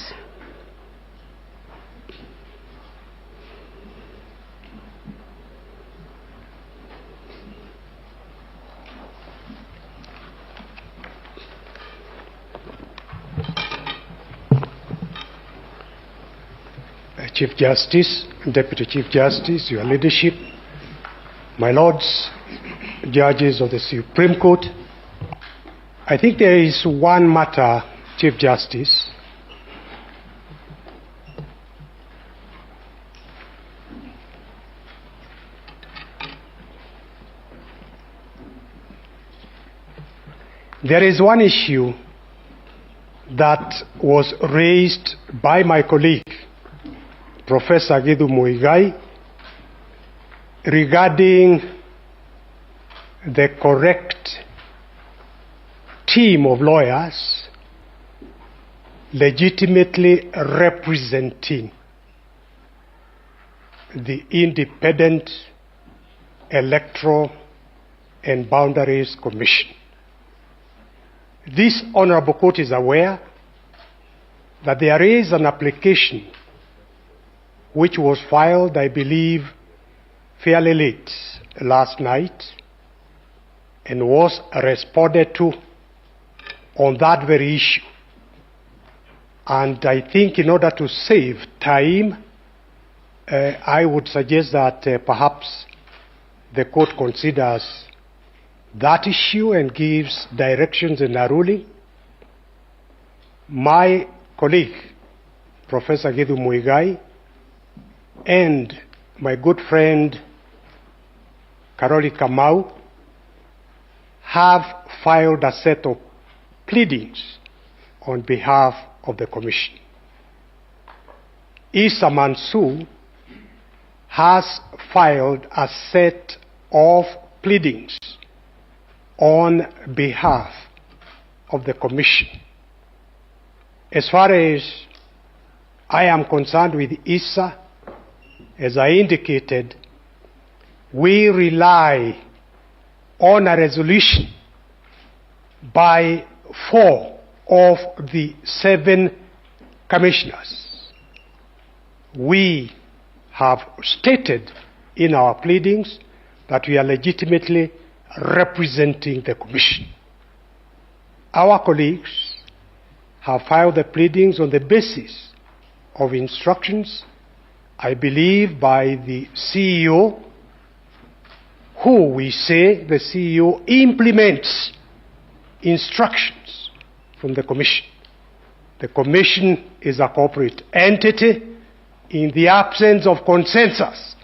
Chief Justice, Deputy Chief Justice, Your Leadership, my lords, judges of the Supreme Court, I think there is one matter, Chief Justice, there is one issue that was raised by my colleague, Professor Githu Muigai, regarding the correct team of lawyers legitimately representing the Independent Electoral and Boundaries Commission. This Honorable Court is aware that there is an application which was filed, I believe, fairly late last night and was responded to on that very issue. And I think in order to save time, I would suggest that perhaps the court considers that issue and gives directions in a ruling. My colleague, Professor Githu Muigai, and my good friend Karoli Kamau have filed a set of pleadings on behalf of the Commission. Issa Mansour has filed a set of pleadings on behalf of the Commission. As far as I am concerned with Issa, as I indicated, we rely on a resolution by 4 of the 7 commissioners. We have stated in our pleadings that we are legitimately representing the Commission. Our colleagues have filed the pleadings on the basis of instructions, I believe, by the CEO, who we say the CEO implements instructions from the Commission. The Commission is a corporate entity. In the absence of consensus,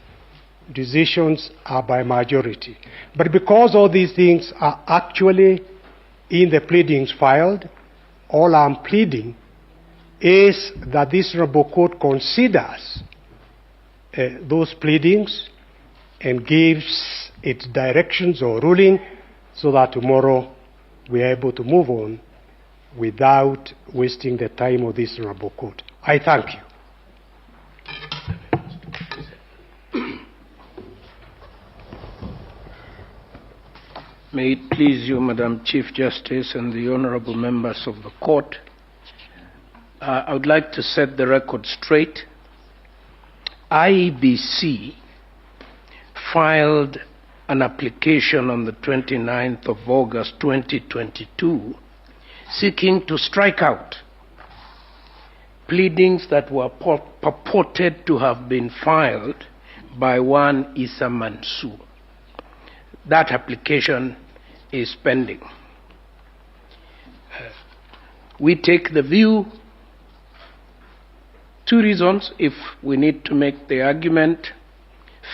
decisions are by majority. But because all these things are actually in the pleadings filed, all I'm pleading is that this Honorable Court considers those pleadings and gives its directions or ruling so that tomorrow we are able to move on without wasting the time of this Honorable Court. I thank you. May it please you, Madam Chief Justice and the honorable members of the court, I would like to set the record straight. IEBC filed an application on the 29th of August 2022 seeking to strike out pleadings that were purported to have been filed by one Issa Mansour. That application is pending. We take the view, two reasons if we need to make the argument.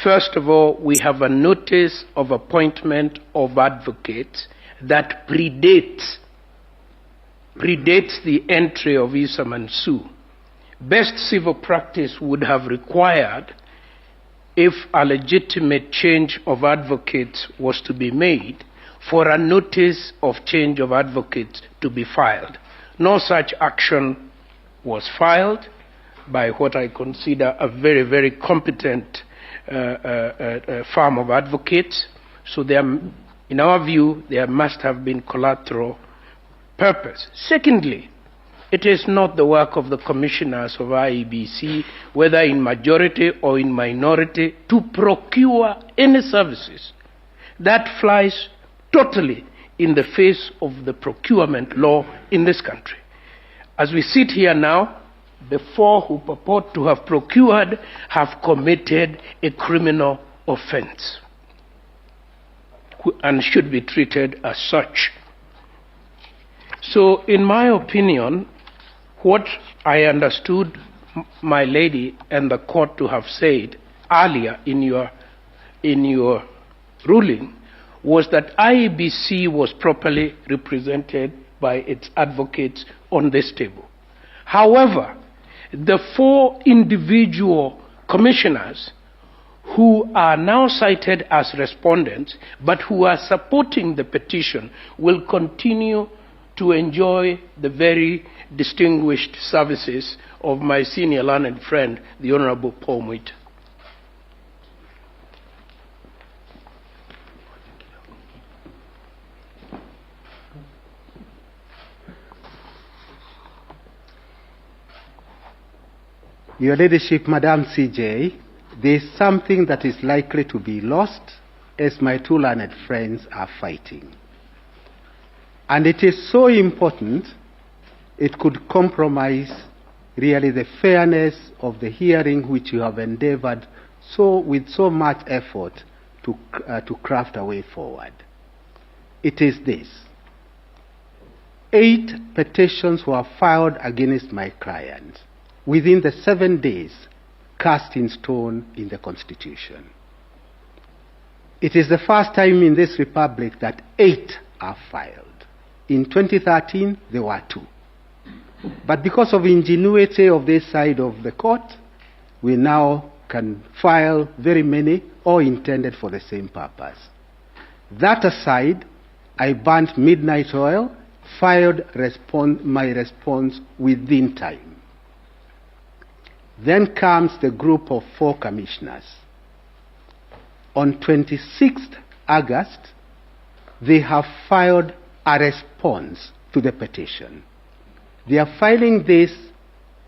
First of all, we have a notice of appointment of advocates that predates the entry of Issa Mansour. Best civil practice would have required, if a legitimate change of advocates was to be made, for a notice of change of advocates to be filed. No such action was filed by what I consider a very, very competent firm of advocates. So in our view, there must have been collateral purpose. Secondly, it is not the work of the commissioners of IEBC, whether in majority or in minority, to procure any services. That flies totally in the face of the procurement law in this country. As we sit here now, the four who purport to have procured have committed a criminal offense and should be treated as such. So, in my opinion, what I understood my lady and the court to have said earlier in your ruling was that IEBC was properly represented by its advocates on this table. However, the four individual commissioners who are now cited as respondents but who are supporting the petition will continue to enjoy the very distinguished services of my senior learned friend, the Honorable Paul Mwita. Your Ladyship, Madam CJ, there is something that is likely to be lost as my two learned friends are fighting. And it is so important, it could compromise really the fairness of the hearing which you have endeavored with so much effort to craft a way forward. It is this. 8 petitions were filed against my client within the 7 days cast in stone in the Constitution. It is the first time in this republic that 8 are filed. In 2013, there were 2. But because of ingenuity of this side of the court, we now can file very many, all intended for the same purpose. That aside, I burnt midnight oil, filed my response within time. Then comes the group of 4 commissioners. On 26th August, they have filed a response to the petition. They are filing this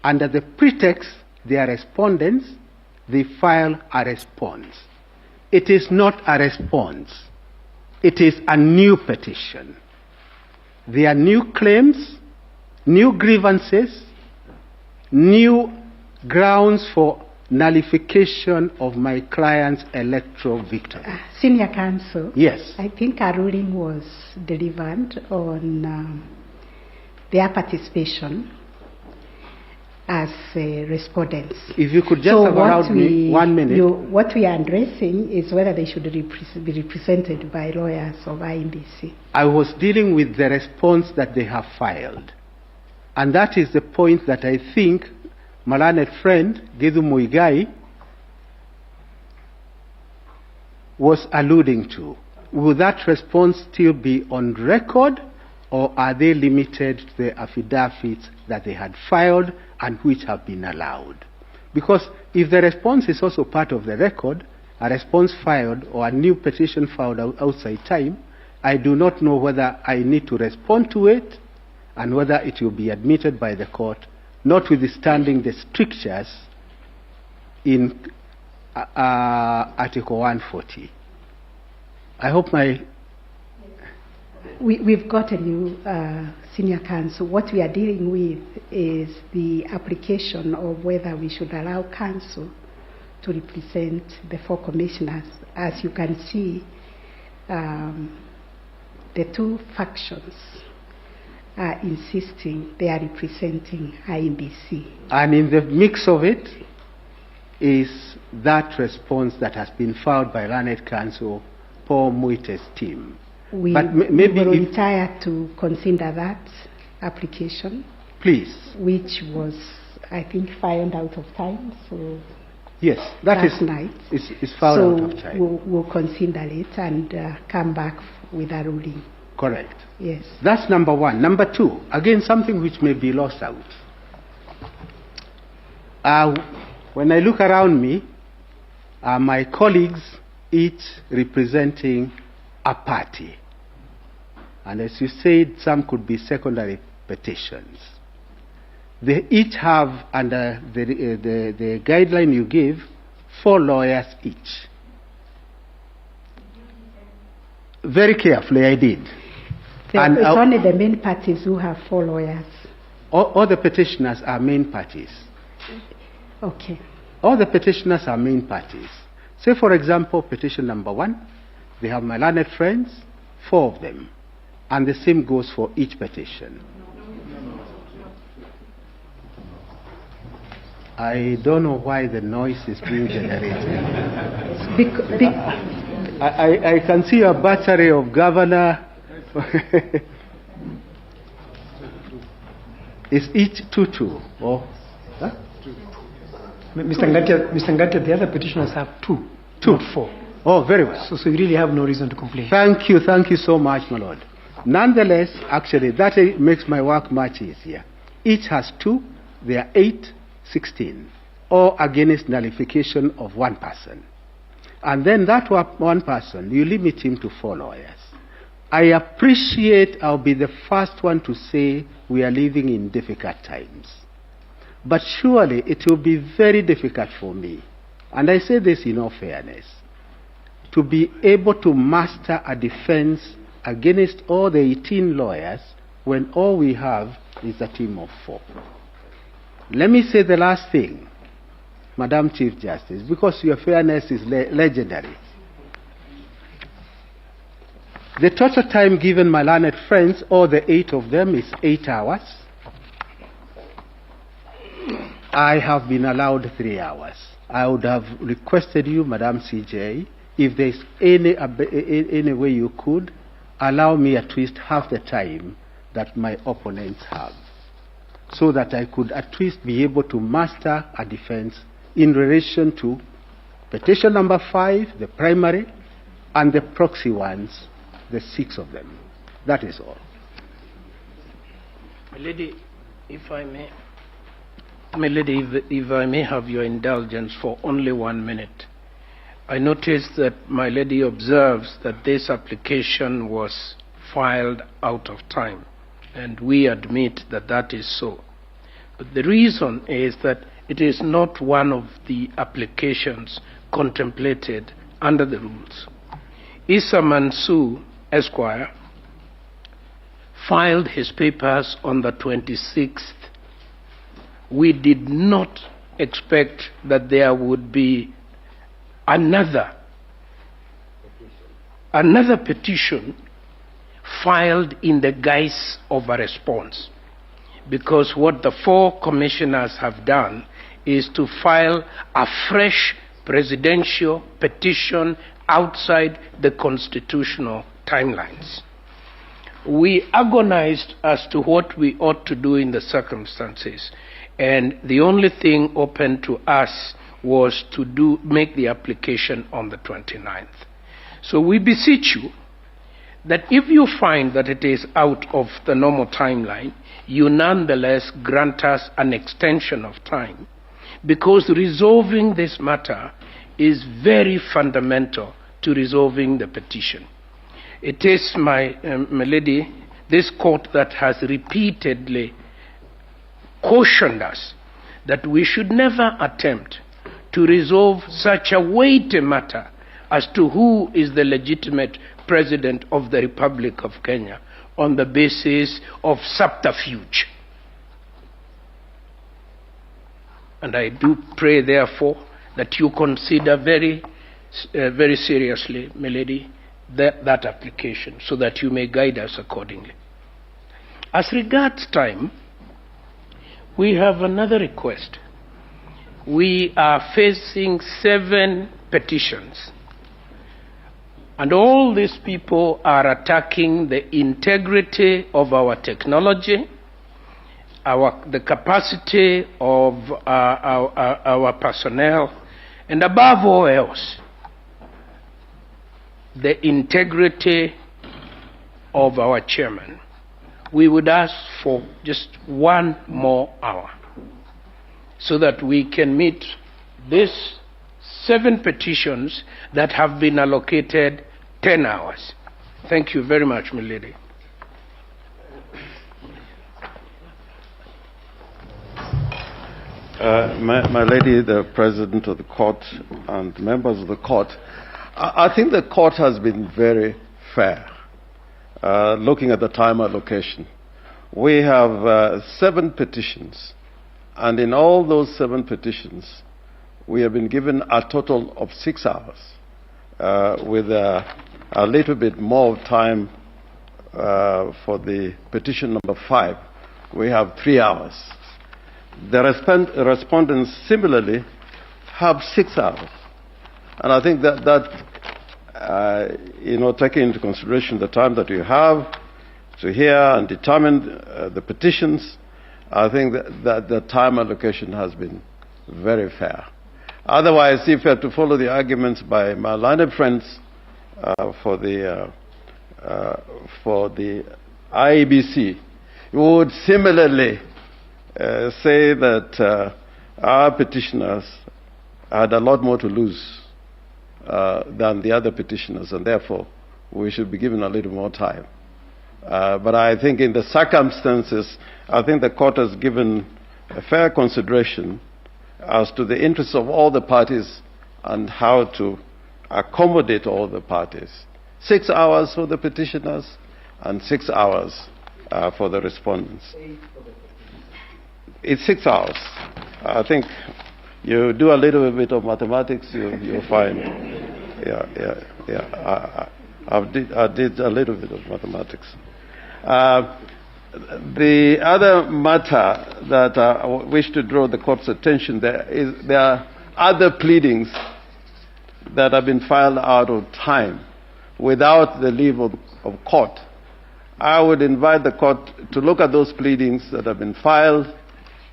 under the pretext they are respondents. They file a response. It is not a response. It is a new petition. There are new claims, new grievances, new grounds for nullification of my client's electoral victory. Senior Counsel. Yes. I think a ruling was delivered on their participation as respondents. If you could just allow me 1 minute. What we are addressing is whether they should be represented by lawyers of IEBC. I was dealing with the response that they have filed. And that is the point that I think my learned friend, Gizu Muigai, was alluding to. Will that response still be on record, or are they limited to the affidavits that they had filed and which have been allowed? Because if the response is also part of the record, a response filed or a new petition filed outside time, I do not know whether I need to respond to it and whether it will be admitted by the court, notwithstanding the strictures in Article 140. I hope my... We've got a new senior counsel. What we are dealing with is the application of whether we should allow counsel to represent the 4 commissioners. As you can see, the 2 factions are insisting they are representing IEBC. And in the mix of it is that response that has been filed by learned counsel Paul Muite's team. We maybe volunteer to consider that application. Please. Which was, I think, filed out of time. So yes, that last night. Is filed out of time. We'll consider it and come back with a ruling. Correct. Yes. That's number 1. Number 2, again, something which may be lost out. When I look around me, my colleagues each representing a party. And as you said, some could be secondary petitions. They each have, under the guideline you give, 4 lawyers each. Very carefully, I did. And it's only the main parties who have 4 lawyers. All the petitioners are main parties. Okay. All the petitioners are main parties. Say, for example, petition number 1, they have my learned friends, 4 of them. And the same goes for each petition. I don't know why the noise is being generated. I can see a battery of governor. Is each 2-2? Or, huh? Mr. Ngatia, the other petitioners have 2, not 4. Oh, very well. So you really have no reason to complain. Thank you so much, my lord. Nonetheless, actually, that makes my work much easier. Each has 2, they are 8, 16, or against nullification of 1 person. And then that 1 person, you limit him to 4 lawyers. I appreciate, I'll be the first one to say we are living in difficult times. But surely it will be very difficult for me, and I say this in all fairness, to be able to master a defense against all the 18 lawyers when all we have is a team of 4. Let me say the last thing, Madam Chief Justice, because your fairness is legendary. The total time given my learned friends, all the 8 of them, is 8 hours. I have been allowed 3 hours. I would have requested you, Madam CJ, if there's any way you could, allow me at least half the time that my opponents have, so that I could at least be able to master a defense in relation to petition number 5, the primary, and the proxy ones, the 6 of them. That is all. My lady, if I may. My lady, if I may have your indulgence for only 1 minute. I noticed that my lady observes that this application was filed out of time, and we admit that that is so. But the reason is that it is not one of the applications contemplated under the rules. Issa Mansour, Esquire, filed his papers on the 26th. We did not expect that there would be another petition filed in the guise of a response, because what the 4 commissioners have done is to file a fresh presidential petition outside the constitutional timelines. We agonized as to what we ought to do in the circumstances, and the only thing open to us was to make the application on the 29th. So we beseech you that if you find that it is out of the normal timeline, you nonetheless grant us an extension of time, because resolving this matter is very fundamental to resolving the petition. It is, my lady, this court that has repeatedly cautioned us that we should never attempt to resolve such a weighty matter as to who is the legitimate president of the Republic of Kenya on the basis of subterfuge. And I do pray, therefore, that you consider very seriously, my lady, that application, so that you may guide us accordingly. As regards time, we have another request. We are facing 7 petitions, and all these people are attacking the integrity of our technology, the capacity of our personnel, and above all else, the integrity of our chairman. We would ask for just 1 more hour so that we can meet these 7 petitions that have been allocated 10 hours. Thank you very much, my lady. My lady, the President of the Court and members of the Court, I think the Court has been very fair. Looking at the time allocation, we have 7 petitions, and in all those 7 petitions, we have been given a total of 6 hours, with a little bit more time for the petition number 5. We have 3 hours. The respondents similarly have 6 hours, and I think that taking into consideration the time that you have to hear and determine the petitions, I think that the time allocation has been very fair. Otherwise, if you have to follow the arguments by my learned friends for the IEBC, you would similarly say that our petitioners had a lot more to lose than the other petitioners, and therefore we should be given a little more time. But I think in the circumstances, I think the Court has given a fair consideration as to the interests of all the parties and how to accommodate all the parties. 6 hours for the petitioners and 6 hours for the respondents. It's 6 hours. I think you do a little bit of mathematics, you'll find. I did a little bit of mathematics. The other matter that I wish to draw the Court's attention there are other pleadings that have been filed out of time without the leave of court. I would invite the Court to look at those pleadings that have been filed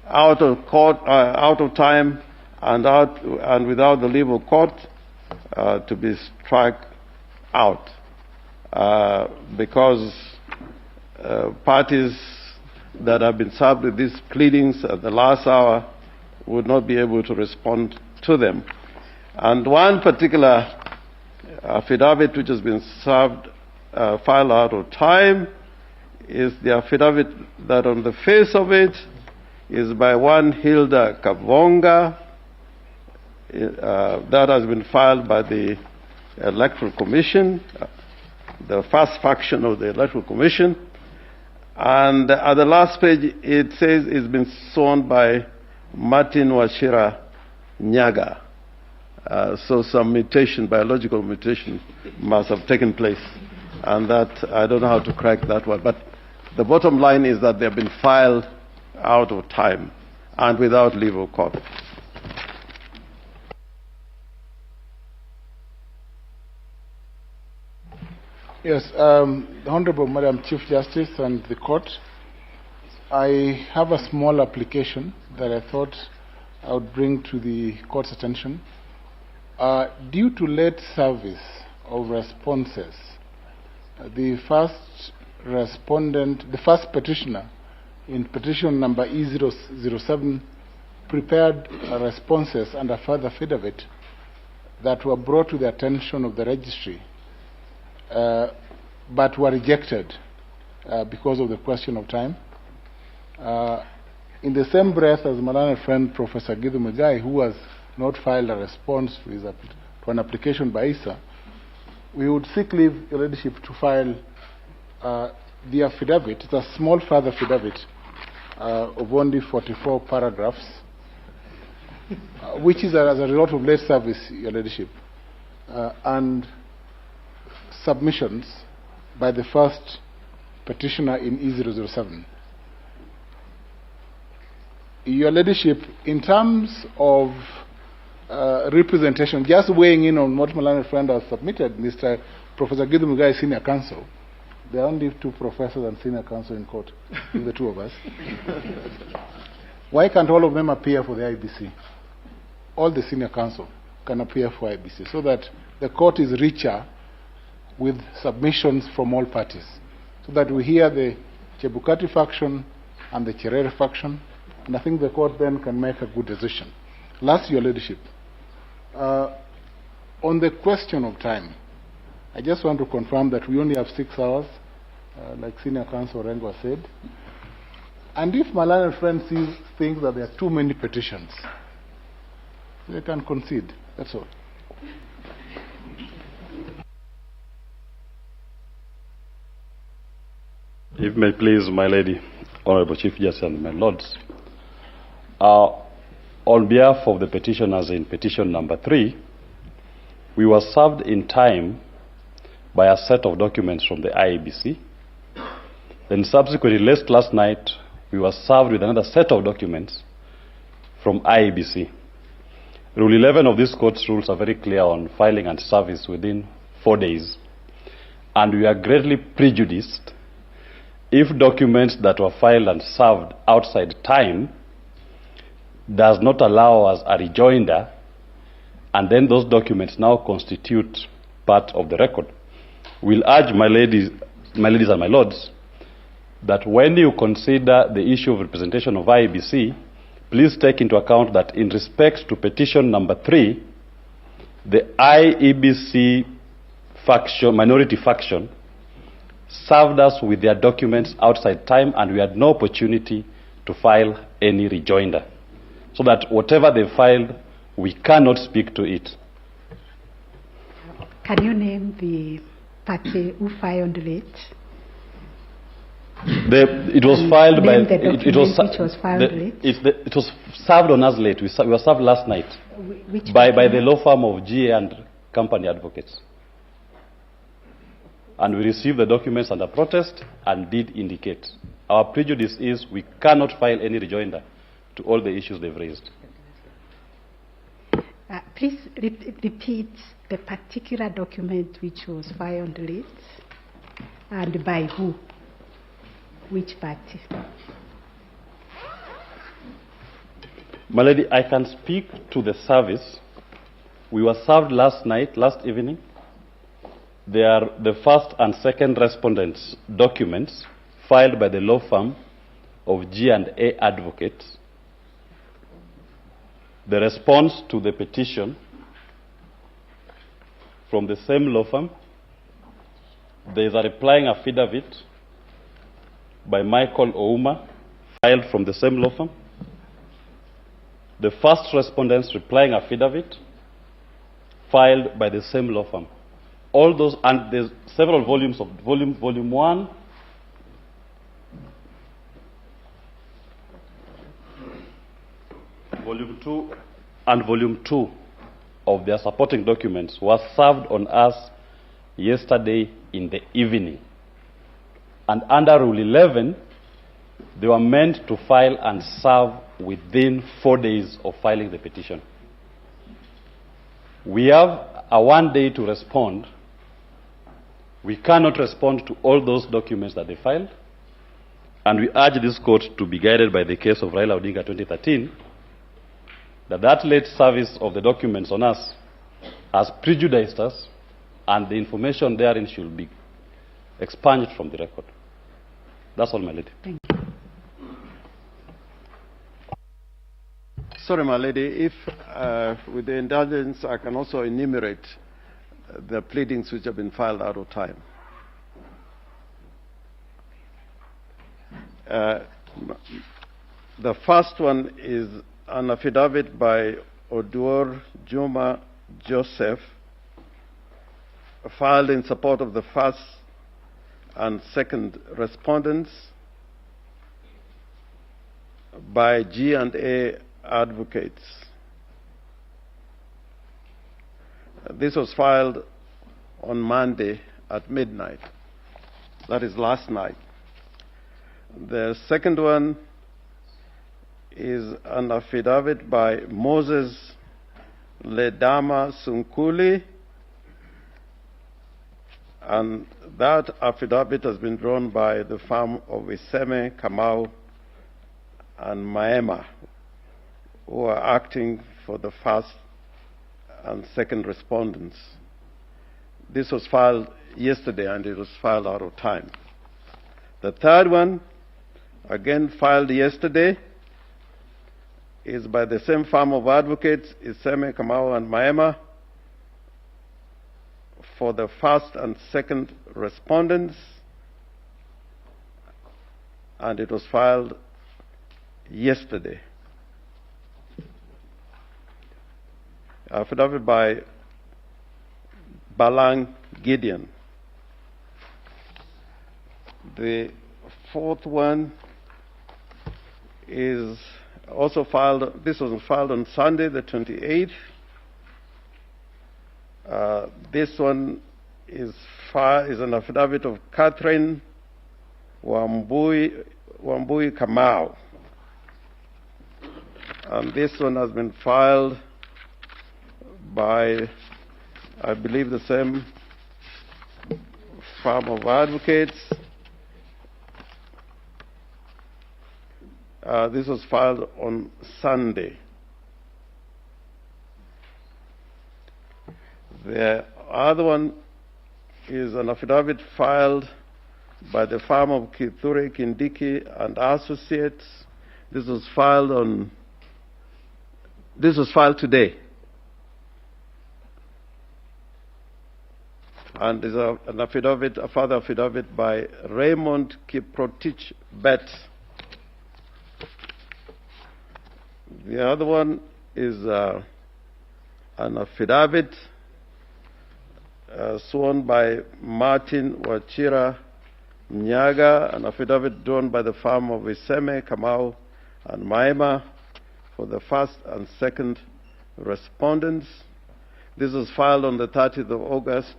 out of court, out of time, and without the leave of court, to be struck out, because parties that have been served with these pleadings at the last hour would not be able to respond to them. And one particular affidavit which has been served, filed out of time, is the affidavit that on the face of it is by one Hilda Kavonga. That has been filed by the Electoral Commission, the first faction of the Electoral Commission. And at the last page, it says it's been sworn by Martin Wachira Nyaga. So some mutation, biological mutation, must have taken place. And that, I don't know how to crack that one. But the bottom line is that they've been filed out of time and without leave of court. Yes, the Honorable Madam Chief Justice and the Court, I have a small application that I thought I would bring to the Court's attention. Due to late service of responses, the first respondent, the first petitioner in petition number E007 prepared responses and a further affidavit that were brought to the attention of the registry, but were rejected because of the question of time. In the same breath as my learned friend Professor Githu Muigai, who has not filed a response to to an application by ISA, we would seek leave, Your Ladyship, to file the affidavit. It's a small further affidavit of only 44 paragraphs, which is as a result of late service, Your Ladyship, and submissions by the first petitioner in E007. Your Ladyship, in terms of representation, just weighing in on what my learned friend has submitted, Mr. Professor Gideon Mugai, Senior Counsel. There are only 2 professors and Senior Counsel in court, the 2 of us. Why can't all of them appear for the IEBC? All the Senior Counsel can appear for IEBC, so that the court is richer with submissions from all parties, so that we hear the Chebukati faction and the Cherere faction, and I think the court then can make a good decision. Last, Your Ladyship, on the question of time, I just want to confirm that we only have 6 hours, like Senior Counsel Rengo said. And if my learned friend thinks that there are too many petitions, they can concede. That's all. If may please, my lady, Honorable Chief Justice and my lords, on behalf of the petitioners in petition number 3, we were served in time by a set of documents from the IEBC. Then subsequently, last night, we were served with another set of documents from IEBC. Rule 11 of this court's rules are very clear on filing and service within 4 days. And we are greatly prejudiced if documents that were filed and served outside time does not allow us a rejoinder, and then those documents now constitute part of the record. We'll urge my ladies and my lords that when you consider the issue of representation of IEBC, please take into account that in respect to petition number 3, the IEBC faction, minority faction, served us with their documents outside time, and we had no opportunity to file any rejoinder. So that whatever they filed, we cannot speak to it. Can you name the party who filed late? It was filed by... It was served on us late. We were served last night by the law firm of GA and Company Advocates. And we received the documents under protest and did indicate. Our prejudice is we cannot file any rejoinder to all the issues they've raised. Please repeat the particular document which was filed late and by who, which party. My lady, I can speak to the service. We were served last night, last evening. They are the first and second respondents' documents filed by the law firm of G&A Advocates. The response to the petition from the same law firm. There is a replying affidavit by Michael Ouma, filed from the same law firm. The first respondent's replying affidavit, filed by the same law firm. All those, and there's several volumes of volume 1, volume 2, and volume 2 of their supporting documents was served on us yesterday in the evening. And under Rule 11, they were meant to file and serve within 4 days of filing the petition. We have a 1 day to respond. We cannot respond to all those documents that they filed. And we urge this court to be guided by the case of Raila Odinga 2013, that late service of the documents on us has prejudiced us, and the information therein should be expunged from the record. That's all, my lady. Thank you. Sorry, my lady, if with the indulgence I can also enumerate the pleadings which have been filed out of time. The first one is an affidavit by Oduor Juma Joseph filed in support of the first and second respondents by G&A advocates. This was filed on Monday at midnight. That is last night. The second one is an affidavit by Moses Ledama Sunkuli, and that affidavit has been drawn by the firm of Iseme, Kamau, and Maema, who are acting for the first and second respondents. This was filed yesterday, and it was filed out of time. The third one, again filed yesterday, is by the same firm of advocates, Iseme, Kamau, and Maema, for the first and second respondents, and it was filed yesterday. Affidavit by Balang Gideon. The fourth one is also filed, this was filed on Sunday the 28th. This one is an affidavit of Catherine Wambui Kamau. And this one has been filed by, I believe, the same firm of advocates. This was filed on Sunday. The other one is an affidavit filed by the firm of Kithure Kindiki and Associates. This was filed today. And is an affidavit, a further affidavit by Raymond Kiprotich Bet. The other one is an affidavit sworn by Martin Wachira Nyaga, an affidavit drawn by the firm of Iseme, Kamau, and Maema for the first and second respondents. This was filed on the 30th of August.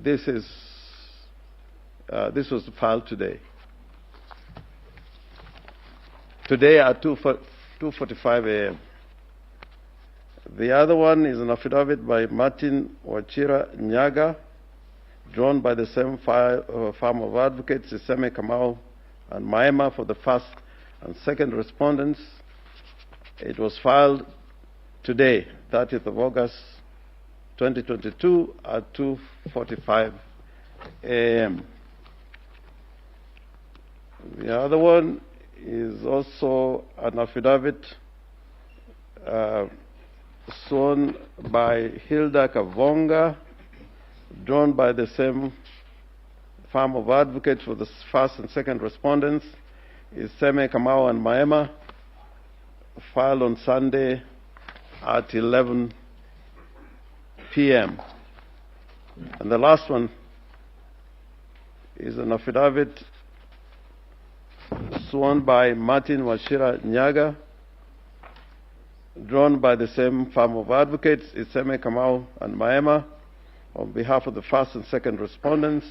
This was filed today. Today at 2:45 a.m. The other one is an affidavit by Martin Wachira Nyaga, drawn by the same firm of advocates, Iseme, Kamau, and Maema for the first and second respondents. It was filed today, 30th of August, 2022 at 2:45 a.m. The other one is also an affidavit sworn by Hilda Kavonga, drawn by the same firm of advocates for the first and second respondents, Iseme, Kamau, and Maema, filed on Sunday at 11 p.m. And the last one is an affidavit sworn by Martin Wachira Nyaga, drawn by the same firm of advocates, Iseme, Kamau, and Maema, on behalf of the first and second respondents.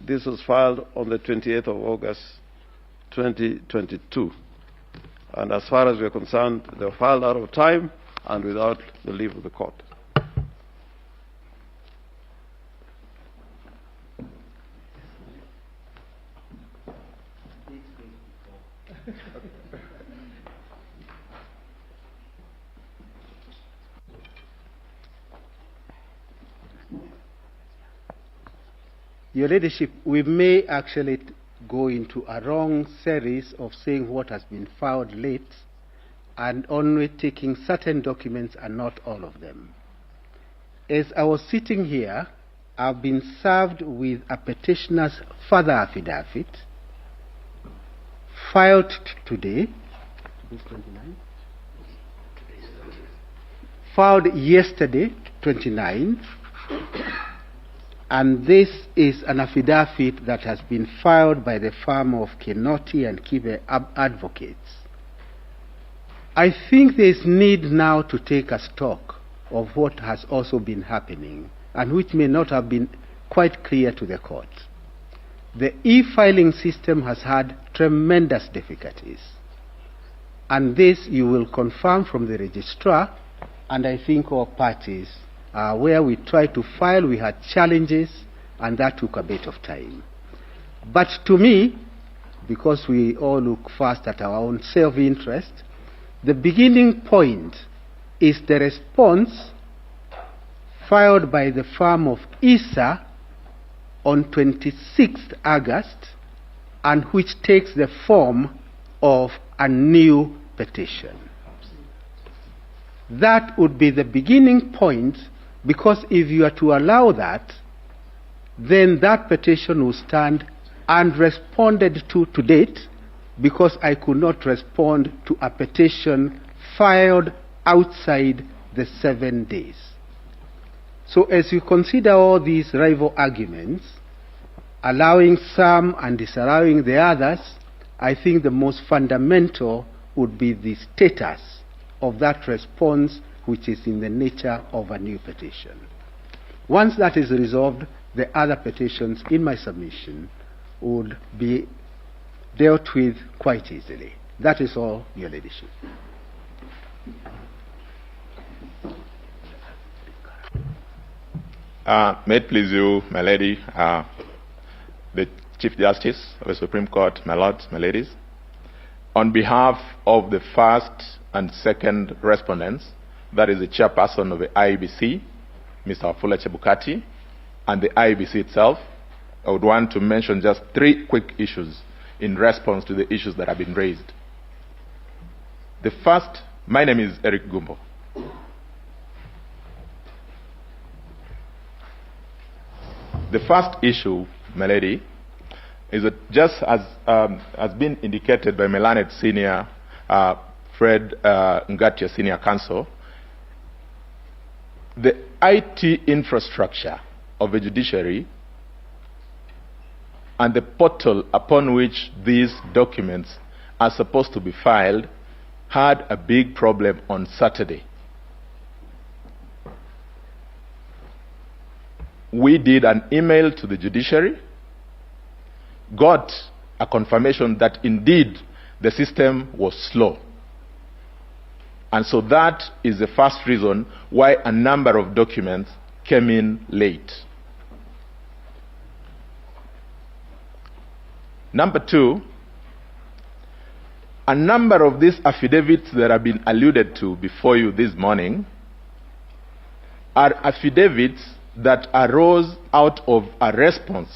This was filed on the 28th of August, 2022. And as far as we are concerned, they were filed out of time and without the leave of the court. Your Ladyship, we may actually go into a wrong series of saying what has been filed late and only taking certain documents and not all of them. As I was sitting here, I've been served with a petitioner's further affidavit filed today, filed yesterday, 29th, And this is an affidavit that has been filed by the firm of Kenoti and Kibe Advocates. I think there is need now to take a stock of what has also been happening and which may not have been quite clear to the court. The e-filing system has had tremendous difficulties, and this you will confirm from the registrar, and I think all parties where we tried to file, we had challenges, and that took a bit of time. But to me, because we all look first at our own self-interest, the beginning point is the response filed by the firm of ISA on 26th August, and which takes the form of a new petition. That would be the beginning point, because if you are to allow that, then that petition will stand unresponded to date, because I could not respond to a petition filed outside the 7 days. So as you consider all these rival arguments, allowing some and disallowing the others, I think the most fundamental would be the status of that response, which is in the nature of a new petition. Once that is resolved, the other petitions in my submission would be dealt with quite easily. That is all, Your Ladyship. May it please you, my lady, the Chief Justice of the Supreme Court, my lords, my ladies, on behalf of the first and second respondents, that is the chairperson of the IEBC, Mr. Afula Chebukati, and the IEBC itself, I would want to mention just 3 quick issues in response to the issues that have been raised. The first, my name is Eric Gumbo. The first issue, my lady, is that just as has been indicated by Melanet Senior, Fred Ngatia Senior Counsel, the IT infrastructure of the judiciary and the portal upon which these documents are supposed to be filed had a big problem on Saturday. We did an email to the judiciary, got a confirmation that indeed the system was slow. And so that is the first reason why a number of documents came in late. Number 2, a number of these affidavits that have been alluded to before you this morning are affidavits that arose out of a response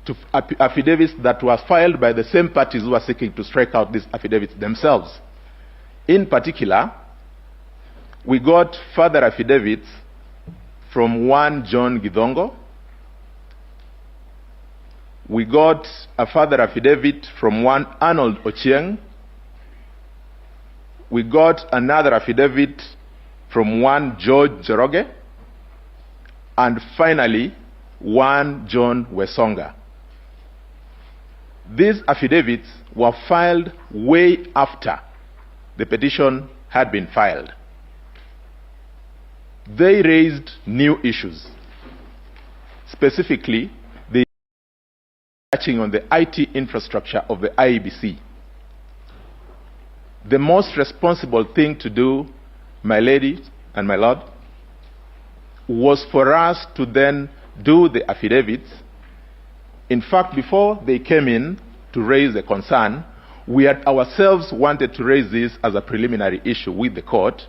to affidavits that were filed by the same parties who are seeking to strike out these affidavits themselves. In particular, we got further affidavits from one John Gidongo. We got a further affidavit from one Arnold Ochieng. We got another affidavit from one George Joroge. And finally, one John Wesonga. These affidavits were filed way after the petition had been filed. They raised new issues. Specifically, they were touching on the IT infrastructure of the IEBC. The most responsible thing to do, my lady and my lord, was for us to then do the affidavits. In fact, before they came in to raise the concern, we had ourselves wanted to raise this as a preliminary issue with the court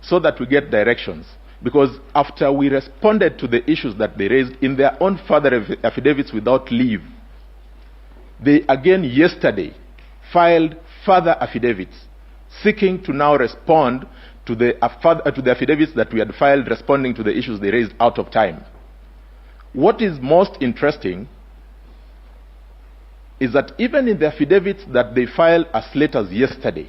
so that we get directions. Because after we responded to the issues that they raised in their own further affidavits without leave, they again yesterday filed further affidavits seeking to now respond to the affidavits that we had filed responding to the issues they raised out of time. What is most interesting is that even in the affidavits that they filed as late as yesterday,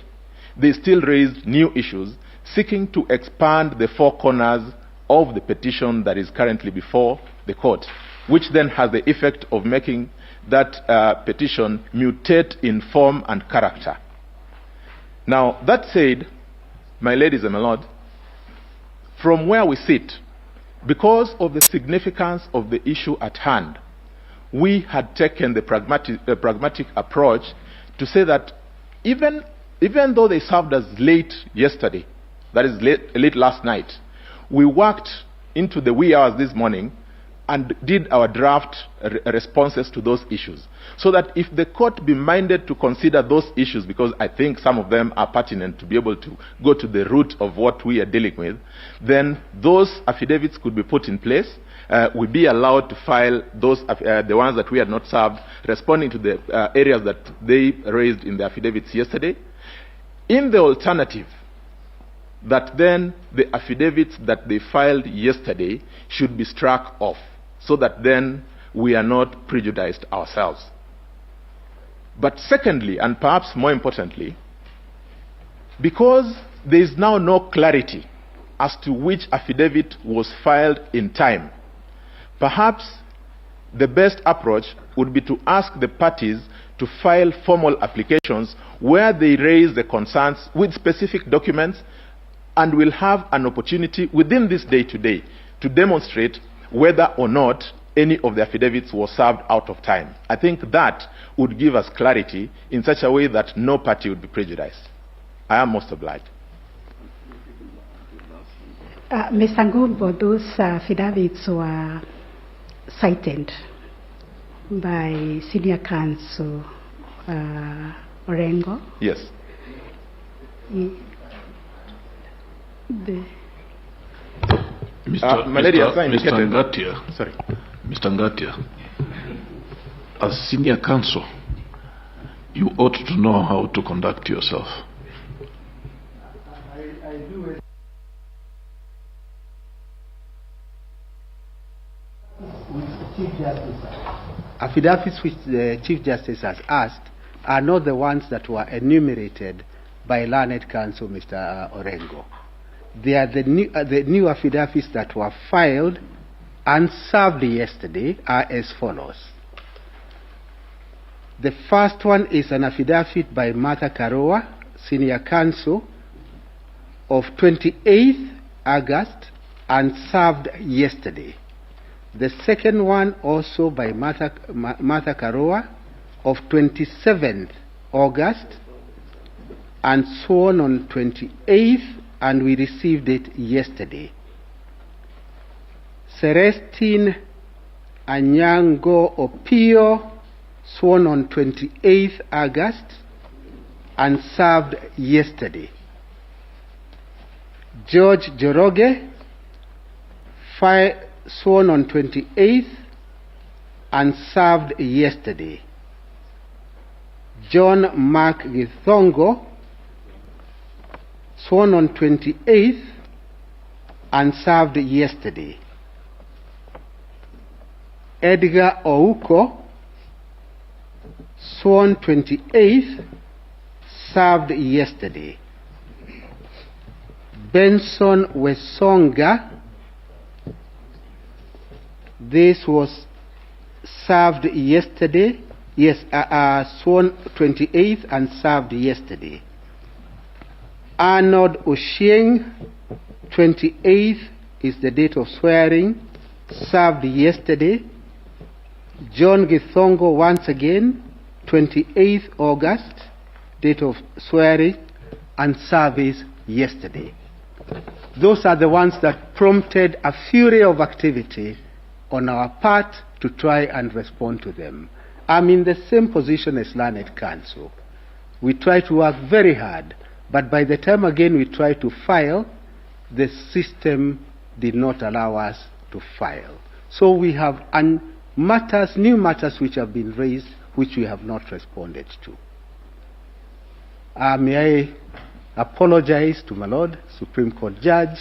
they still raised new issues seeking to expand the four corners of the petition that is currently before the court, which then has the effect of making that petition mutate in form and character. Now, that said, my ladies and my lord, from where we sit, because of the significance of the issue at hand, we had taken the pragmatic approach to say that even though they served us late yesterday, that is late last night, we worked into the wee hours this morning and did our draft responses to those issues, so that if the court be minded to consider those issues, because I think some of them are pertinent to be able to go to the root of what we are dealing with, then those affidavits could be put in place. We'll be allowed to file those, the ones that we had not served, responding to the areas that they raised in the affidavits yesterday. In the alternative, that then the affidavits that they filed yesterday should be struck off, so that then we are not prejudiced ourselves. But secondly, and perhaps more importantly, because there is now no clarity as to which affidavit was filed in time, perhaps the best approach would be to ask the parties to file formal applications where they raise the concerns with specific documents, and will have an opportunity within this day today to demonstrate whether or not any of the affidavits was served out of time. I think that would give us clarity in such a way that no party would be prejudiced. I am most obliged. Mr. Ngumbo, those affidavits were cited by Senior Counsel Orengo. Yes. Mr. Ngatia, as senior counsel, you ought to know how to conduct yourself. Affidavits which the Chief Justice has asked are not the ones that were enumerated by learned counsel Mr. Orengo. They are the new affidavits that were filed and served yesterday are as follows. The first one is an affidavit by Martha Karoa, Senior Counsel, of 28th August and served yesterday. The second one also by Martha Karoa of 27th August and sworn on 28th, and we received it yesterday. Celestine Anyango Opio, sworn on 28th August and served yesterday. George Joroge, sworn on 28th and served yesterday. John Mark Githongo, sworn on 28th and served yesterday. Edgar Ouko, sworn 28th, served yesterday. Benson Wesonga, this was served yesterday. Yes, sworn 28th and served yesterday. Arnold Oshieng, 28th is the date of swearing, served yesterday. John Githongo, once again, 28th August, date of swearing and service yesterday. Those are the ones that prompted a fury of activity on our part to try and respond to them. I'm in the same position as learned counsel. We try to work very hard, but by the time again we try to file, the system did not allow us to file. So we have new matters which have been raised, which we have not responded to. May I apologize to my Lord, Supreme Court Judge,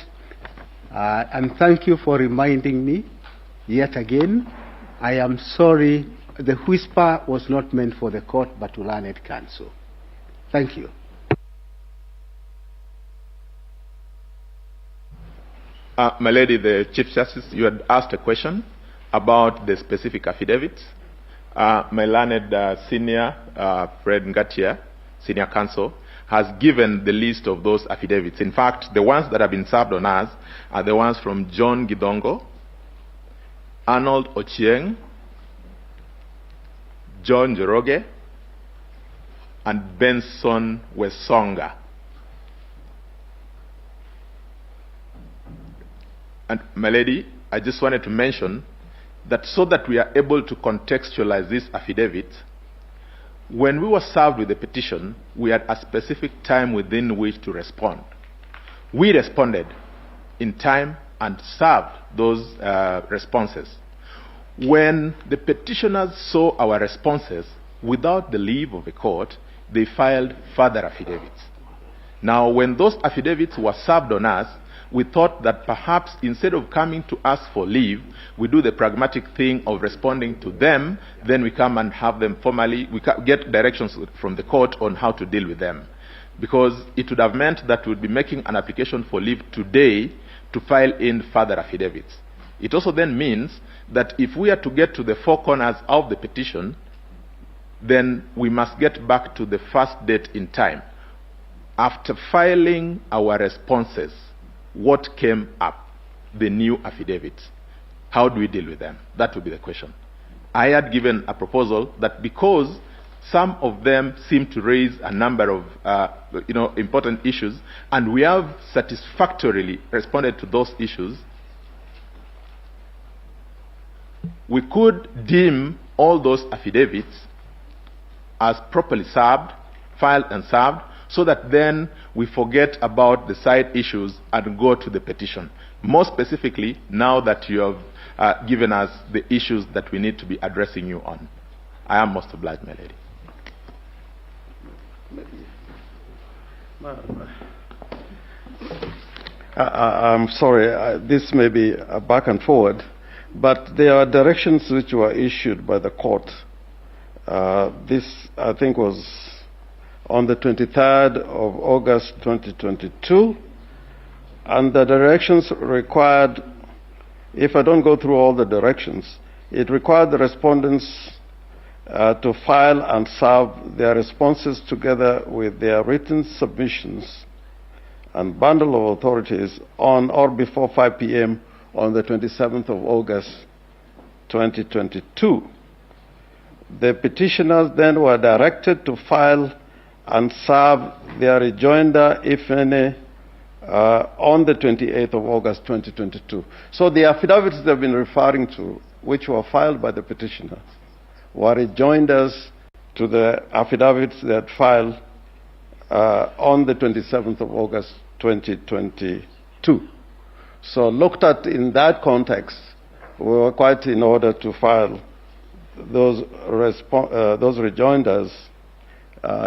and thank you for reminding me yet again. I am sorry, the whisper was not meant for the court, but to learned counsel. Thank you. My lady, the Chief Justice, you had asked a question about the specific affidavits. My learned senior, Fred Ngatia, senior counsel, has given the list of those affidavits. In fact, the ones that have been served on us are the ones from John Gidongo, Arnold Ochieng, John Joroge, and Benson Wesonga. And my lady, I just wanted to mention that so that we are able to contextualize this affidavit, when we were served with the petition, we had a specific time within which to respond. We responded in time and served those responses. When the petitioners saw our responses, without the leave of the court, they filed further affidavits. Now, when those affidavits were served on us, we thought that perhaps instead of coming to us for leave, we do the pragmatic thing of responding to them, then we come and have them formally, we get directions from the court on how to deal with them. Because it would have meant that we would be making an application for leave today to file in further affidavits. It also then means that if we are to get to the four corners of the petition, then we must get back to the first date in time. After filing our responses, what came up? The new affidavits. How do we deal with them? That would be the question. I had given a proposal that because some of them seem to raise a number of important issues, and we have satisfactorily responded to those issues, we could deem all those affidavits as properly served, filed and served, so that then we forget about the side issues and go to the petition. More specifically, now that you have given us the issues that we need to be addressing you on. I am most obliged, my lady. I'm sorry, this may be a back and forward, but there are directions which were issued by the court. This, I think, was on the 23rd of August 2022, and the directions required, if I don't go through all the directions, it required the respondents to file and serve their responses together with their written submissions and bundle of authorities on or before 5 p.m. on the 27th of August 2022. The petitioners then were directed to file and serve their rejoinder, if any, on the 28th of August 2022. So the affidavits they've been referring to, which were filed by the petitioners, were rejoinders to the affidavits they had filed on the 27th of August 2022. So looked at in that context, we were quite in order to file those rejoinders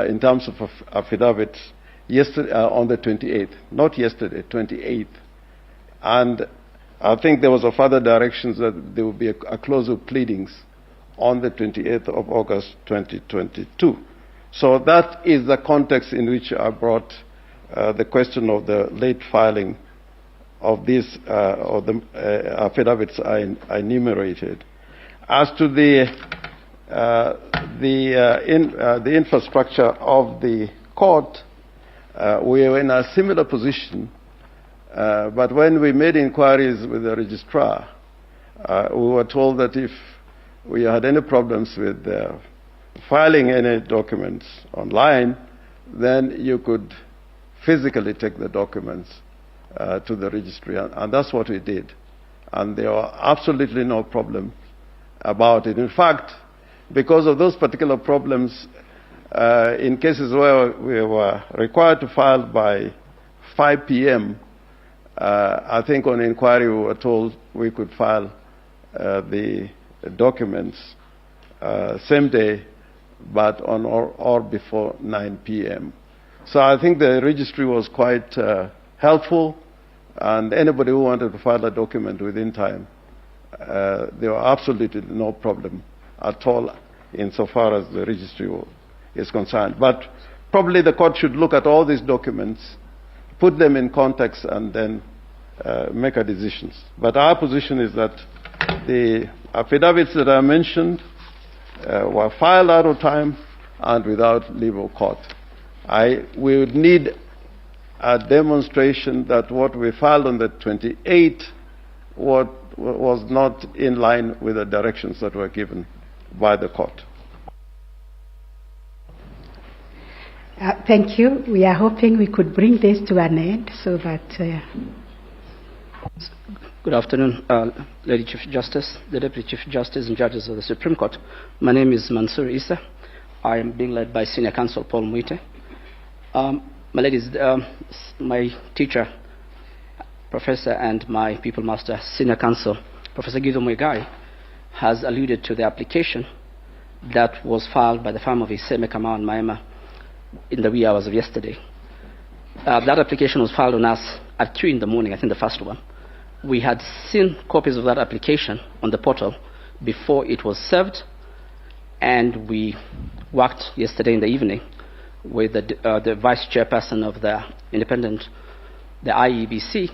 in terms of affidavits yesterday, on the 28th, not yesterday, 28th. And I think there was a further directions that there will be a close of pleadings on the 28th of August 2022. So that is the context in which I brought the question of the late filing of these of the affidavits I enumerated. As to the infrastructure of the court, we were in a similar position, but when we made inquiries with the registrar, we were told that if we had any problems with filing any documents online, then you could physically take the documents to the registry, and that's what we did. And there were absolutely no problem about it. In fact, because of those particular problems, in cases where we were required to file by 5 p.m., I think on inquiry we were told we could file the documents same day, but on or before 9 p.m. So I think the registry was quite helpful, and anybody who wanted to file a document within time, there were absolutely no problem at all insofar as the registry is concerned. But probably the court should look at all these documents, put them in context, and then make a decision. But our position is that the affidavits that I mentioned were filed out of time and without leave of court. We would need a demonstration that what we filed on the 28th was not in line with the directions that were given by the court. Thank you. We are hoping we could bring this to an end so that... Good afternoon, Lady Chief Justice, the Deputy Chief Justice and Judges of the Supreme Court. My name is Mansour Issa. I am being led by Senior Counsel Paul Muite. My ladies, my teacher, Professor, and my People Master, Senior Counsel, Professor Guido Muigai, has alluded to the application that was filed by the firm of Iseme Kamau and Maema in the wee hours of yesterday. That application was filed on us at 3 in the morning, I think the first one. We had seen copies of that application on the portal before it was served, and we worked yesterday in the evening with the vice chairperson of the the IEBC,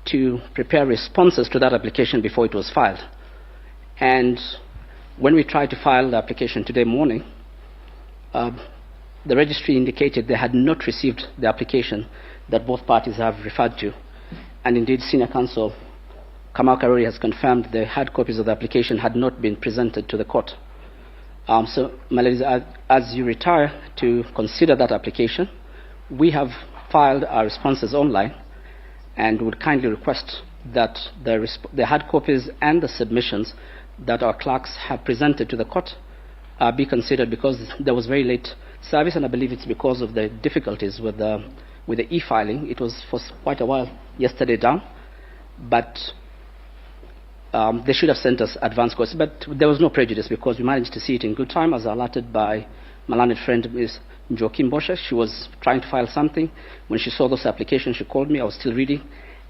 to prepare responses to that application before it was filed. And when we tried to file the application today morning, the registry indicated they had not received the application that both parties have referred to. And indeed, Senior Counsel Kamau Karori has confirmed the hard copies of the application had not been presented to the court. So, my ladies, as you retire to consider that application, we have filed our responses online and would kindly request that the hard copies and the submissions that our clerks have presented to the court be considered, because there was very late service, and I believe it's because of the difficulties with the e-filing. It was for quite a while yesterday down, but they should have sent us advance copies. But there was no prejudice, because we managed to see it in good time, as alerted by my learned friend, Ms. Joaquin Bosche. She was trying to file something. When she saw those applications, she called me. I was still reading,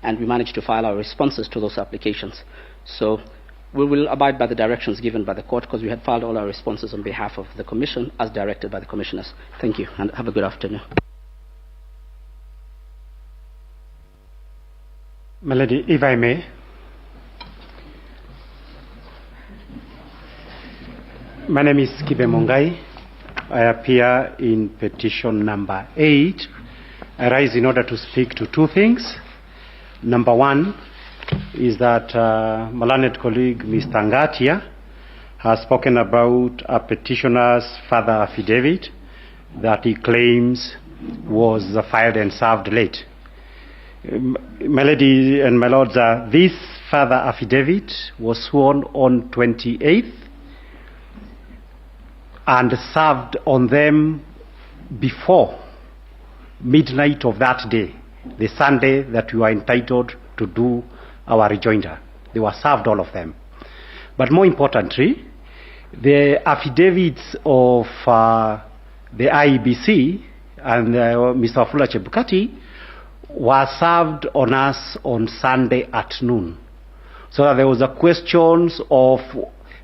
and we managed to file our responses to those applications. So we will abide by the directions given by the court, because we had filed all our responses on behalf of the Commission as directed by the Commissioners. Thank you, and have a good afternoon. My lady, if I may. My name is Kibe Mongai. I appear in petition number 8. I rise in order to speak to two things. Number one is that my learned colleague, Mr. Ngatia, has spoken about a petitioner's further affidavit that he claims was filed and served late. My lady and my lords, this further affidavit was sworn on 28th and served on them before midnight of that day, the Sunday that we were entitled to do our rejoinder. They were served, all of them. But more importantly, the affidavits of the IEBC and Mr. Wafula Chebukati were served on us on Sunday at noon. So that there was a question of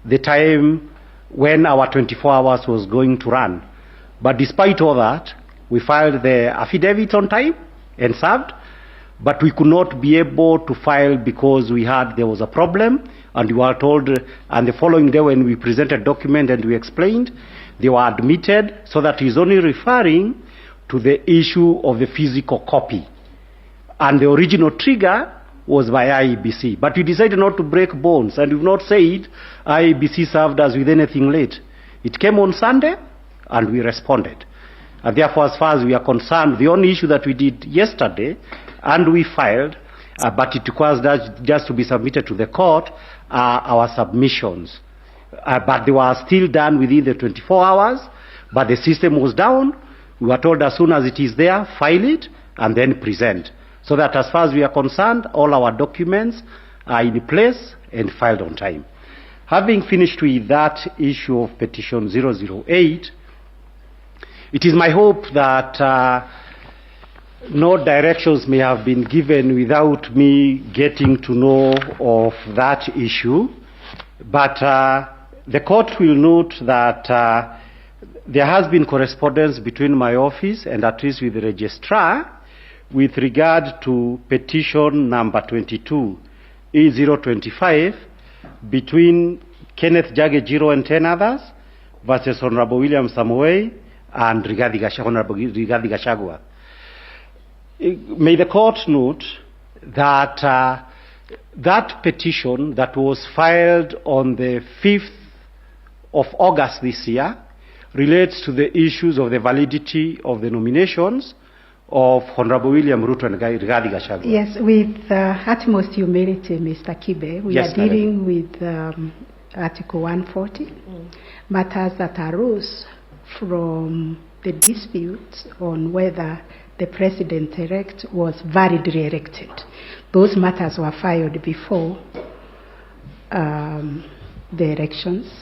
the time when our 24 hours was going to run. But despite all that, we filed the affidavits on time and served, but we could not be able to file because there was a problem, and we were told, and the following day when we presented document and we explained, they were admitted, so that he's only referring to the issue of the physical copy. And the original trigger was by IEBC. But we decided not to break bones, and we've not said IEBC served us with anything late. It came on Sunday, and we responded. And therefore, as far as we are concerned, the only issue that we did yesterday, and we filed, but it requires that just to be submitted to the court, are our submissions. But they were still done within the 24 hours, but the system was down. We were told as soon as it is there, file it, and then present. So that as far as we are concerned, all our documents are in place and filed on time. Having finished with that issue of petition 008, it is my hope that no directions may have been given without me getting to know of that issue. But the court will note that there has been correspondence between my office and at least with the registrar with regard to petition number 22, E025, between Kenneth Jage Jiro and 10 others, versus Honorable William Samoei and Honorable Rigathi Gachagua. May the court note that that petition that was filed on the 5th of August this year relates to the issues of the validity of the nominations of Honorable William Ruto and Rigathi Gachagua. Yes, with utmost humility, Mr. Kibe, we are dealing with Article 140, matters that arose from the dispute on whether the president-elect was validly elected. Those matters were filed before the elections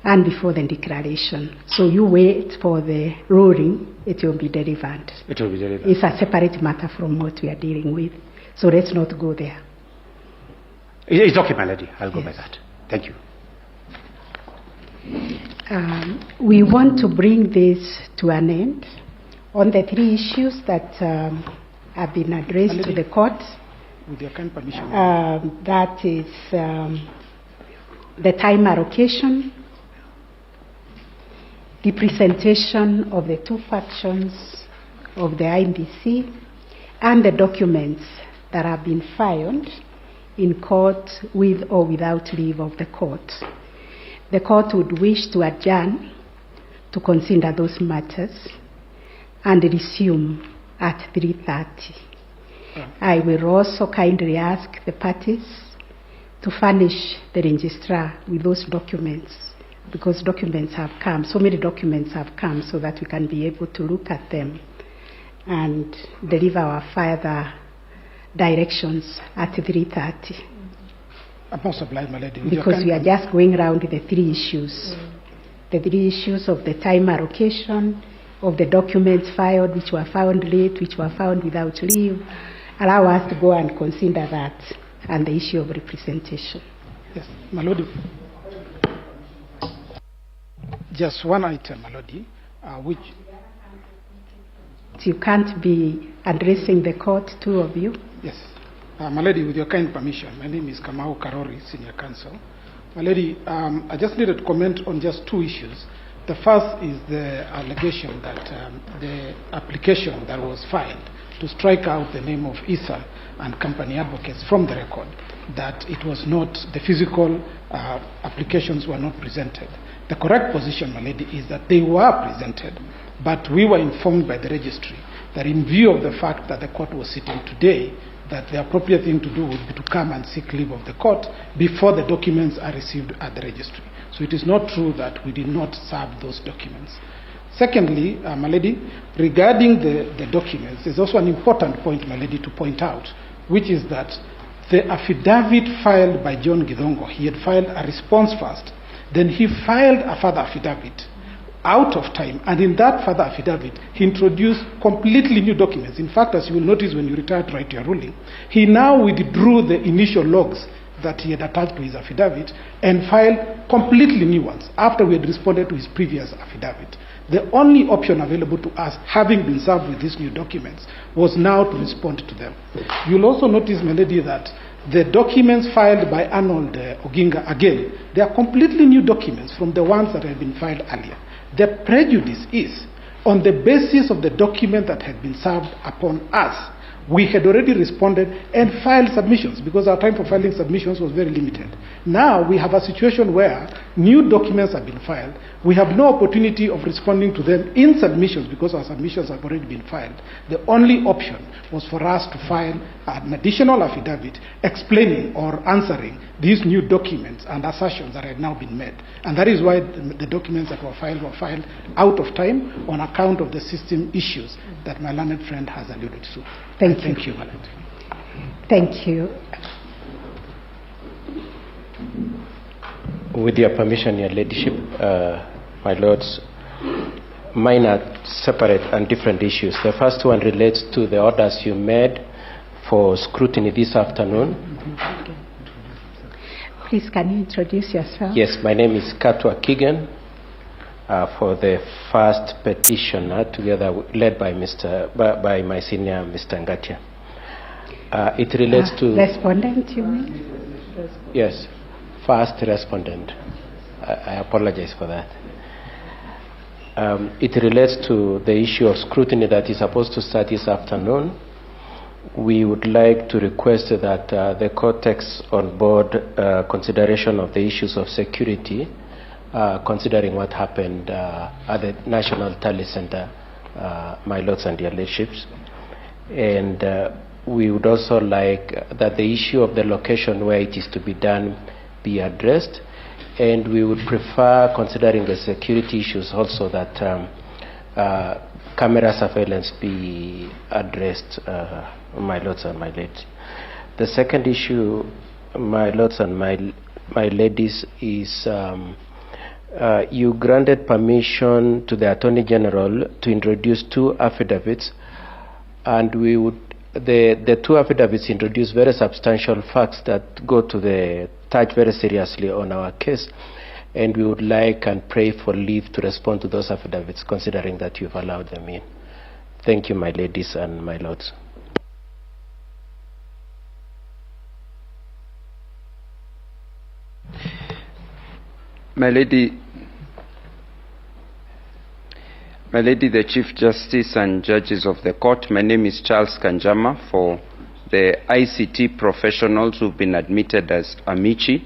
and before the declaration. So you wait for the ruling, it will be delivered. It will be delivered. It's a separate matter from what we are dealing with. So let's not go there. It's okay, my lady. I'll go by that. Thank you. We want to bring this to an end on the 3 issues that have been addressed to the court. With your kind permission. That is the time allocation, the presentation of the 2 factions of the IEBC, and the documents that have been filed in court with or without leave of the court. The court would wish to adjourn to consider those matters and resume at 3:30. I will also kindly ask the parties to furnish the registrar with those documents, because documents have come, so many documents have come, so that we can be able to look at them and deliver our further directions at 3:30. I'm not obliged, my lady. Because we are just going around the 3 issues. The 3 issues of the time allocation, of the documents filed, which were found late, which were found without leave. Allow us to go and consider that, and the issue of representation. Yes, my lady. Just one item, my lady, which... You can't be addressing the court, 2 of you. Yes. My lady, with your kind permission, my name is Kamau Karori, Senior Counsel. My lady, I just needed to comment on just 2 issues. The first is the allegation that the application that was filed to strike out the name of ISA and company advocates from the record, that it was not, the physical applications were not presented. The correct position, my lady, is that they were presented, but we were informed by the registry that in view of the fact that the court was sitting today, that the appropriate thing to do would be to come and seek leave of the court before the documents are received at the registry. So it is not true that we did not serve those documents. Secondly, my lady, regarding the documents, there's also an important point, my lady, to point out, which is that the affidavit filed by John Githongo, he had filed a response first, then he filed a further affidavit out of time, and in that further affidavit, he introduced completely new documents. In fact, as you will notice when you retire to write your ruling, he now withdrew the initial logs that he had attached to his affidavit and filed completely new ones after we had responded to his previous affidavit. The only option available to us, having been served with these new documents, was now to respond to them. You'll also notice, my lady, that the documents filed by Arnold Oginga, again, they are completely new documents from the ones that had been filed earlier. The prejudice is, on the basis of the document that had been served upon us, we had already responded and filed submissions because our time for filing submissions was very limited. Now we have a situation where new documents have been filed. We have no opportunity of responding to them in submissions because our submissions have already been filed. The only option was for us to file an additional affidavit explaining or answering these new documents and assertions that had now been made. And that is why the documents that were filed out of time on account of the system issues that my learned friend has alluded to. Thank you, Madam. Thank you. With your permission, your ladyship, my lords, mine are separate and different issues. The first one relates to the orders you made for scrutiny this afternoon. Please, can you introduce yourself? Yes, my name is Katwa Kigan. for the first petitioner, led by by my senior, Mr. Ngatia. It relates to respondent, you mean? Yes, first respondent. I apologize for that. It relates to the issue of scrutiny that is supposed to start this afternoon. We would like to request that the court takes on board consideration of the issues of security, considering what happened at the National Tally Center, my lords and your lordships. And we would also like that the issue of the location where it is to be done be addressed. And we would prefer, considering the security issues also, that camera surveillance be addressed, my lords and my ladies. The second issue, my lords and my ladies, is you granted permission to the Attorney General to introduce 2 affidavits, and we would the 2 affidavits introduce very substantial facts that touch very seriously on our case, and we would like and pray for leave to respond to those affidavits, considering that you've allowed them in. Thank you, my ladies and my lords. My Lady, the Chief Justice and judges of the court, my name is Charles Kanjama for the ICT professionals who've been admitted as Amici.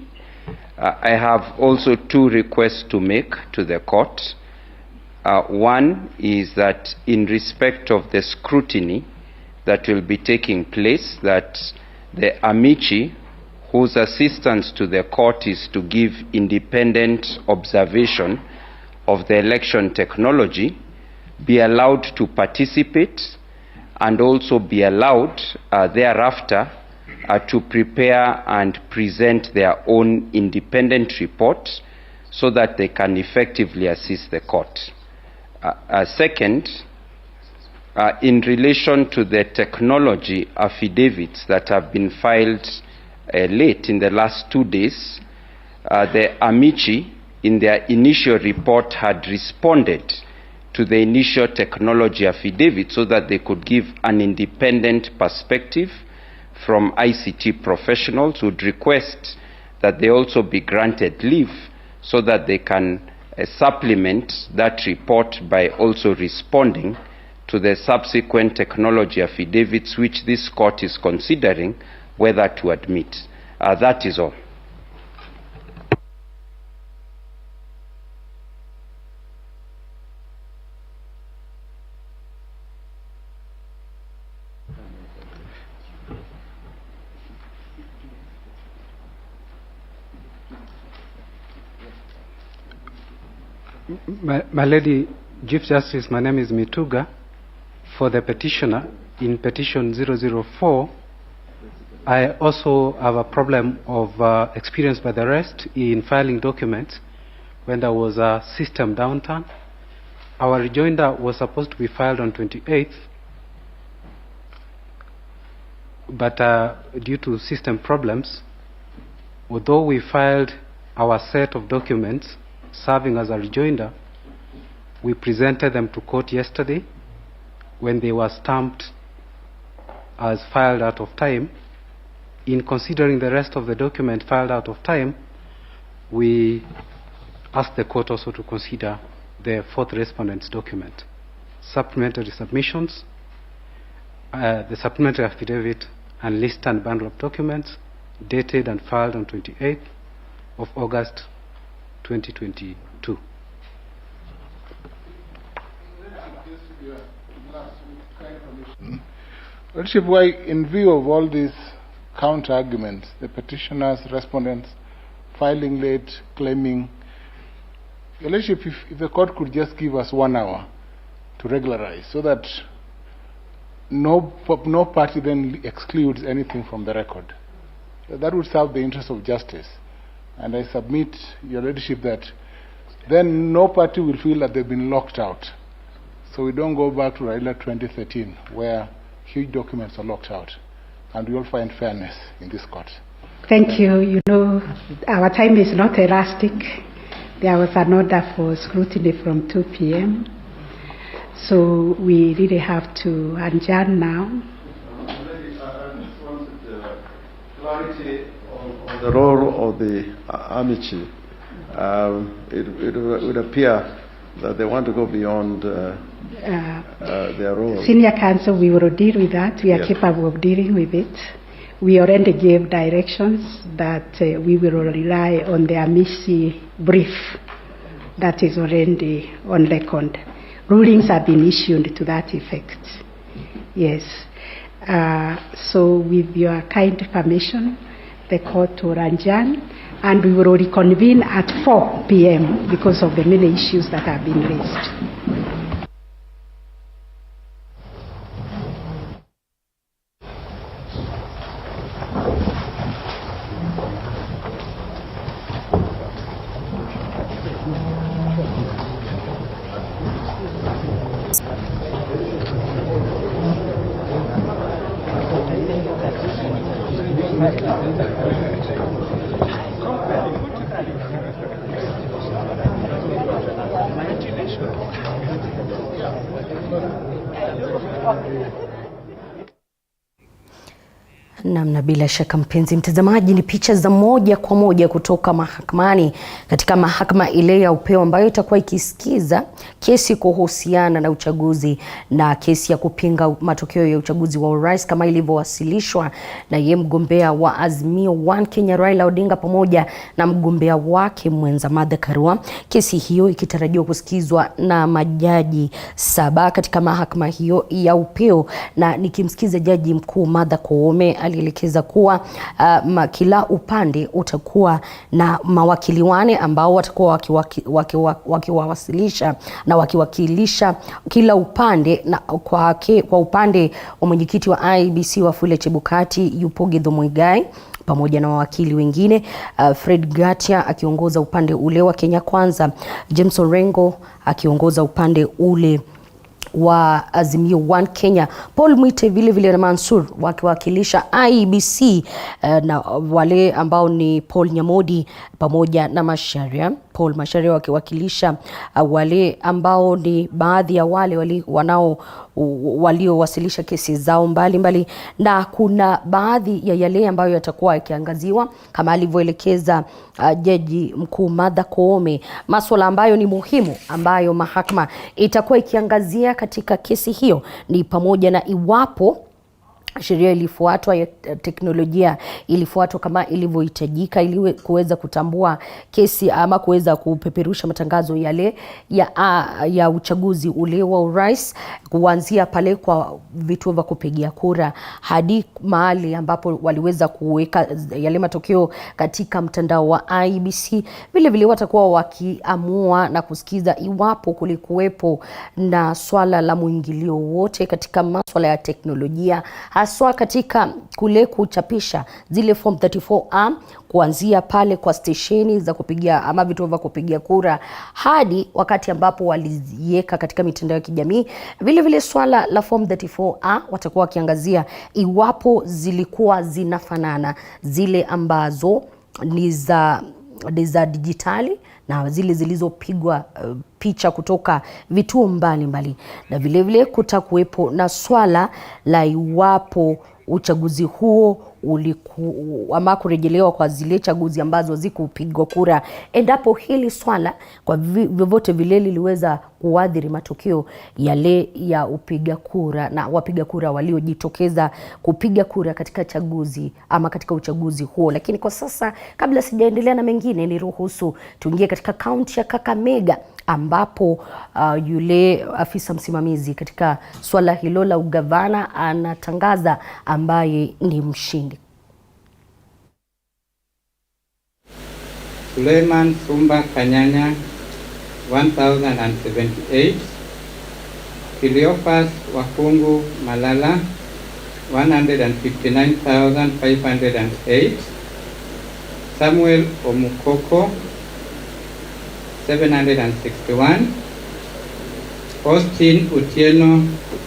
I have also 2 requests to make to the court. One is that in respect of the scrutiny that will be taking place, that the Amici, whose assistance to the court is to give independent observation of the election technology, be allowed to participate and also be allowed thereafter to prepare and present their own independent report so that they can effectively assist the court. Second, in relation to the technology affidavits that have been filed late in the last 2 days, the Amici in their initial report had responded to the initial technology affidavit so that they could give an independent perspective from ICT professionals, who would request that they also be granted leave so that they can supplement that report by also responding to the subsequent technology affidavits which this court is considering whether to admit. That is all. My Lady Chief Justice, my name is Mituga. For the petitioner, in petition 004, I also have a problem of experience by the rest in filing documents when there was a system downtime. Our rejoinder was supposed to be filed on 28th, but due to system problems, although we filed our set of documents serving as a rejoinder, we presented them to court yesterday when they were stamped as filed out of time. In considering the rest of the document filed out of time, we asked the court also to consider the 4th respondent's document, supplementary submissions, the supplementary affidavit, and list and bundle of documents dated and filed on 28th of August 2022. Lordship, why, in view of all these counter arguments, the petitioners, respondents, filing late, claiming, Your Lordship, if the court could just give us 1 hour to regularize so that no party then excludes anything from the record, that would serve the interest of justice. And I submit, Your Lordship, that then no party will feel that they've been locked out. So we don't go back to Raila 2013, where huge documents are locked out, and we all find fairness in this court. Thank you. You know, our time is not elastic. there was an order for scrutiny from 2 p.m. So we really have to adjourn now. I just wanted clarity on the role of the Amici. It would appear that they want to go beyond their role. Senior counsel, we will deal with that. We are capable of dealing with it. We already gave directions that we will rely on the Amici brief that is already on record. Rulings have been issued to that effect. Yes. So with your kind permission, the court will adjourn, and we will reconvene at 4 p.m. because of the many issues that have been raised. Namna bila shaka mpenzi mtazamaji, ni picha za moja kwa moja kutoka mahakamani katika mahakama ile ya upeo ambayo itakuwa ikisikiza kesi kuhusiana na uchaguzi na kesi ya kupinga matokeo ya uchaguzi wa urais kama ilivyowasilishwa na ye mgombea wa Azimio 1 Kenya Raila Odinga pamoja na mgombea wake mwenza Martha Karua. Kesi hiyo ikitarajiwa kusikizwa na majaji 7 katika mahakama hiyo ya upeo, na nikimsikiza jaji mkuu Martha Koome alielekeza kuwa kila upande utakuwa na mawakili 4 ambao watakuwa wakiwasilisha na wakiwakilisha kila upande, na kwa upande wa mwenyekiti wa IEBC Wafula Chebukati yupo Githu Muigai pamoja na mawakili wengine, Fred Gatia akiongoza upande ule wa Kenya Kwanza, James Orengo akiongoza upande ule wa Azimio 1 Kenya, Paul Mwite vile vile na Mansur wakiwakilisha IEBC, na wale ambao ni Paul Nyamodi pamoja na Masharia. Paul Masharia wakiwakilisha wale ambao ni baadhi ya wale waliowasilisha kesi zao mbalimbali, na kuna baadhi ya yale ambayo yatakuwa yakiangaziwa kama alivyoelekeza jaji mkuu Martha Koome, masuala ambayo ni muhimu ambayo mahakama itakuwa ikiangazia katika kesi hiyo ni pamoja na iwapo sheria ilifuatwa, ya teknolojia ilifuatwa kama ilivyohitajika ili kuweza kutambua kesi ama kuweza kupeperusha matangazo yale ya uchaguzi ule wa urais, kuanzia pale kwa vituo vya kupigia kura hadi mahali ambapo waliweza kuweka yale matokeo katika mtandao wa IEBC. Vile vile watakuwa wakiamua na kusikiza iwapo kulikuwepo na swala la muingilio wote katika masuala ya teknolojia, haswa katika kule kuchapisha zile form 34A kuanzia pale kwa stesheni za kupigia ama vituo vya kupigia kura hadi wakati ambapo waliziweka katika mitandao ya kijamii. Vile vile swala la form 34A watakuwa wakiangazia iwapo zilikuwa zinafanana, zile ambazo ni za dijitali na zile zilizopigwa picha kutoka vituo mbalimbali. Na vile vile kutakuwepo na swala la iwapo uchaguzi huo ama kurejelewa kwa zile chaguzi ambazo zikupigwa kura, endapo hili swala kwa vyovyote vile liliweza kuadhiri matokeo yale ya upiga kura na wapiga kura waliojitokeza kupiga kura katika chaguzi ama katika uchaguzi huo. Lakini kwa sasa, kabla sijaendelea na mengine, niruhusu tuingie katika kaunti ya Kakamega ambapo yule afisa msimamizi katika swala hilo la ugavana anatangaza ambaye ni mshindi. Suleiman Sumba Kanyanya 1078, Cleophas Wakungu Malala 159,508, Samuel Omukoko 761, Austin Utieno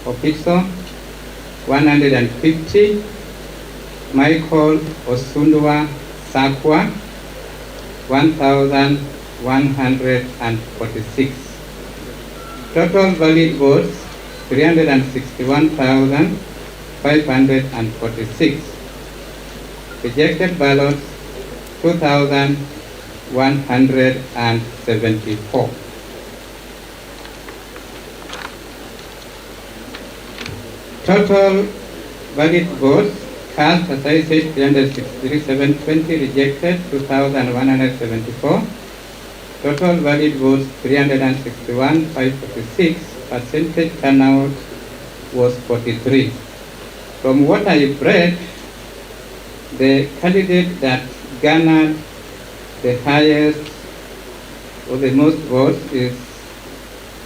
Opiso 150, Michael Osundwa Sakwa 1,100, 146. Total valid votes 361,546. Rejected ballots 2,174. Total valid votes cast, as I said, 363,720, rejected 2,174. Total valid votes 361,546. Percentage turnout was 43. From what I read, the candidate that garnered the highest or the most votes is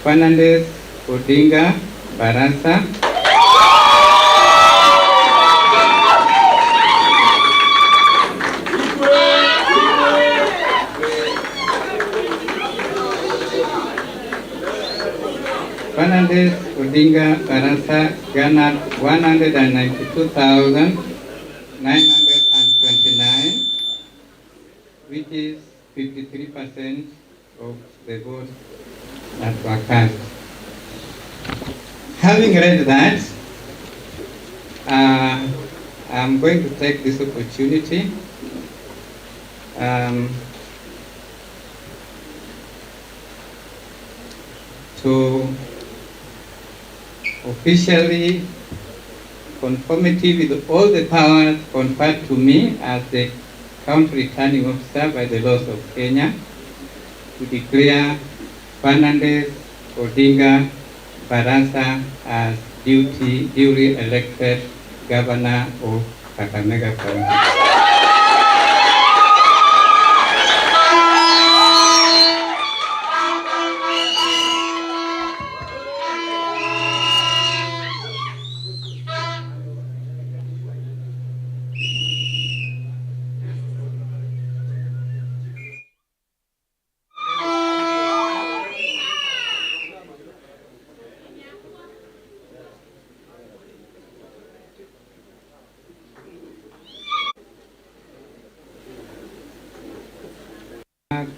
Fernandez Odinga Barasa. Fernandez Odinga Barasa garnered 192,929, which is 53% of the votes that were cast. Having read that, I'm going to take this opportunity to officially conformity with all the powers conferred to me as the county returning officer by the laws of Kenya to declare Fernandez Odinga Barasa as duly elected governor of Kakamega County.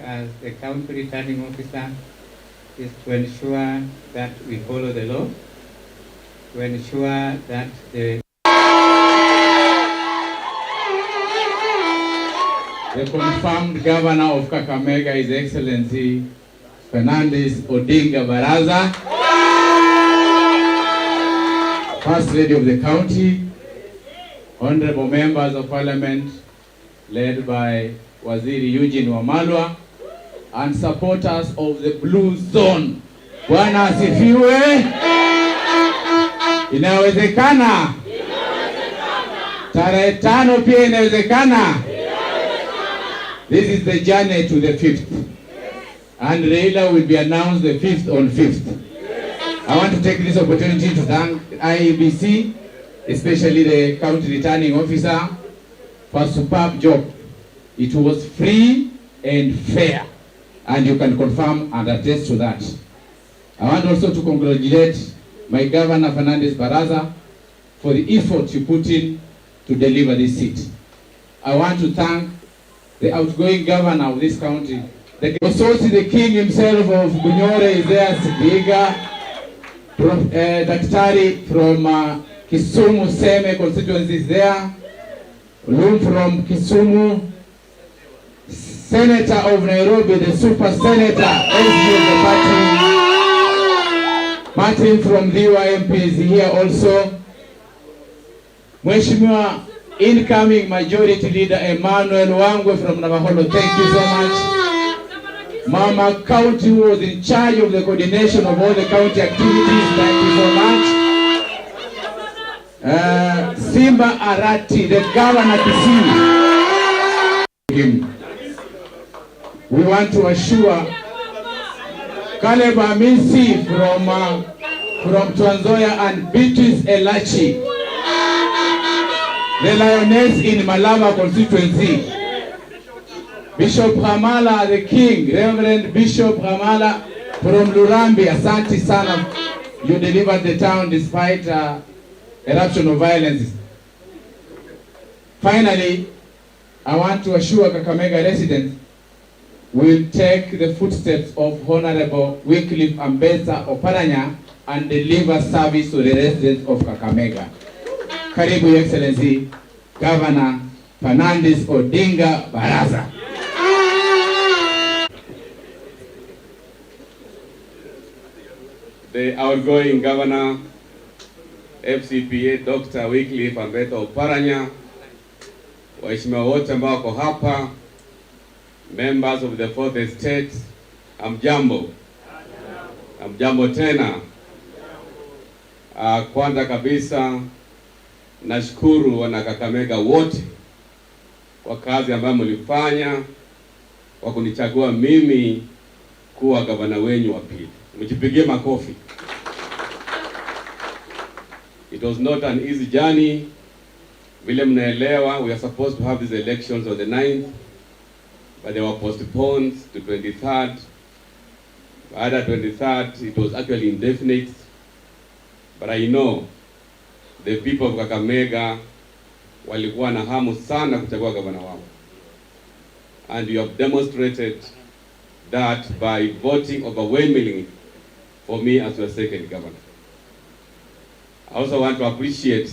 As the county returning officer is to ensure that we follow the law, to ensure that the confirmed governor of Kakamega, His Excellency Fernandez Odinga Barasa, First Lady of the county, honorable members of parliament led by Waziri Eugene Wamalwa, and supporters of the Blue Zone. Bwana asifiwe. Inawezekana. Tarehe 5 pia inawezekana. This is the journey to the 5th. And Raila will be announced the 5th on 5th. I want to take this opportunity to thank IEBC, especially the county returning officer, for a superb job. It was free and fair, and you can confirm and attest to that. I want also to congratulate my governor Fernandez Barasa for the effort you put in to deliver this seat. I want to thank the outgoing governor of this county. The king himself of Bunyore is there, Sidiga, Daktari from Kisumu Seme constituency is there, Lum from Kisumu, Senator of Nairobi, the super senator, SG of the party, Martin from the UIMP is here also. Mheshimiwa incoming majority leader Emmanuel Wangwe from Navaholo, thank you so much. Mama County who was in charge of the coordination of all the county activities, thank you so much. Simba Arati, the governor Kisii. We want to assure Caleb Amici from Tanzania and Beatrice Elachi, the lioness in Malaba constituency. Bishop Ramala, the king, Reverend Bishop Ramala from Lurambi, Asante Sana, you delivered the town despite eruption of violence. Finally, I want to assure Kakamega residents will take the footsteps of Honorable Wycliffe Ambetsa Oparanya and deliver service to the residents of Kakamega. Karibu, Your Excellency, Governor Fernandes Odinga Barasa. The outgoing Governor, FCPA, Dr. Wycliffe Ambetsa Oparanya, waheshimiwa wote ambao wako hapa, members of the fourth estate, amjambo. Amjambo tena. Kwanza kabisa nashukuru wana Kakamega wote kwa kazi ambayo mlifanya kwa kunichagua mimi kuwa gavana wenyu wa pili. Mjipigie makofi. It was not an easy journey. Vile mnaelewa, we are supposed to have these elections on the 9th, but they were postponed to 23rd. After 23rd, it was actually indefinite. But I know the people of Kakamega walikuwa na hamu sana kuchagua gavana wao. And you have demonstrated that by voting overwhelmingly for me as your second governor. I also want to appreciate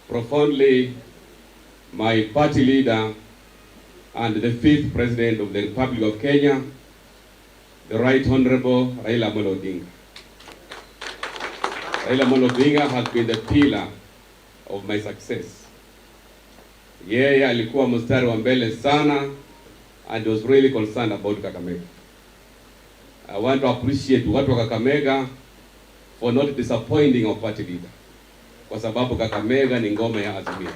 profoundly my party leader and the 5th President of the Republic of Kenya, the Right Honorable Raila Amolo Odinga. Raila Amolo Odinga has been the pillar of my success. Yeye alikuwa mstari wa mbele sana and was really concerned about Kakamega. I want to appreciate watu wa Kakamega for not disappointing our party leader, kwa sababu Kakamega ni ngome ya Azimio.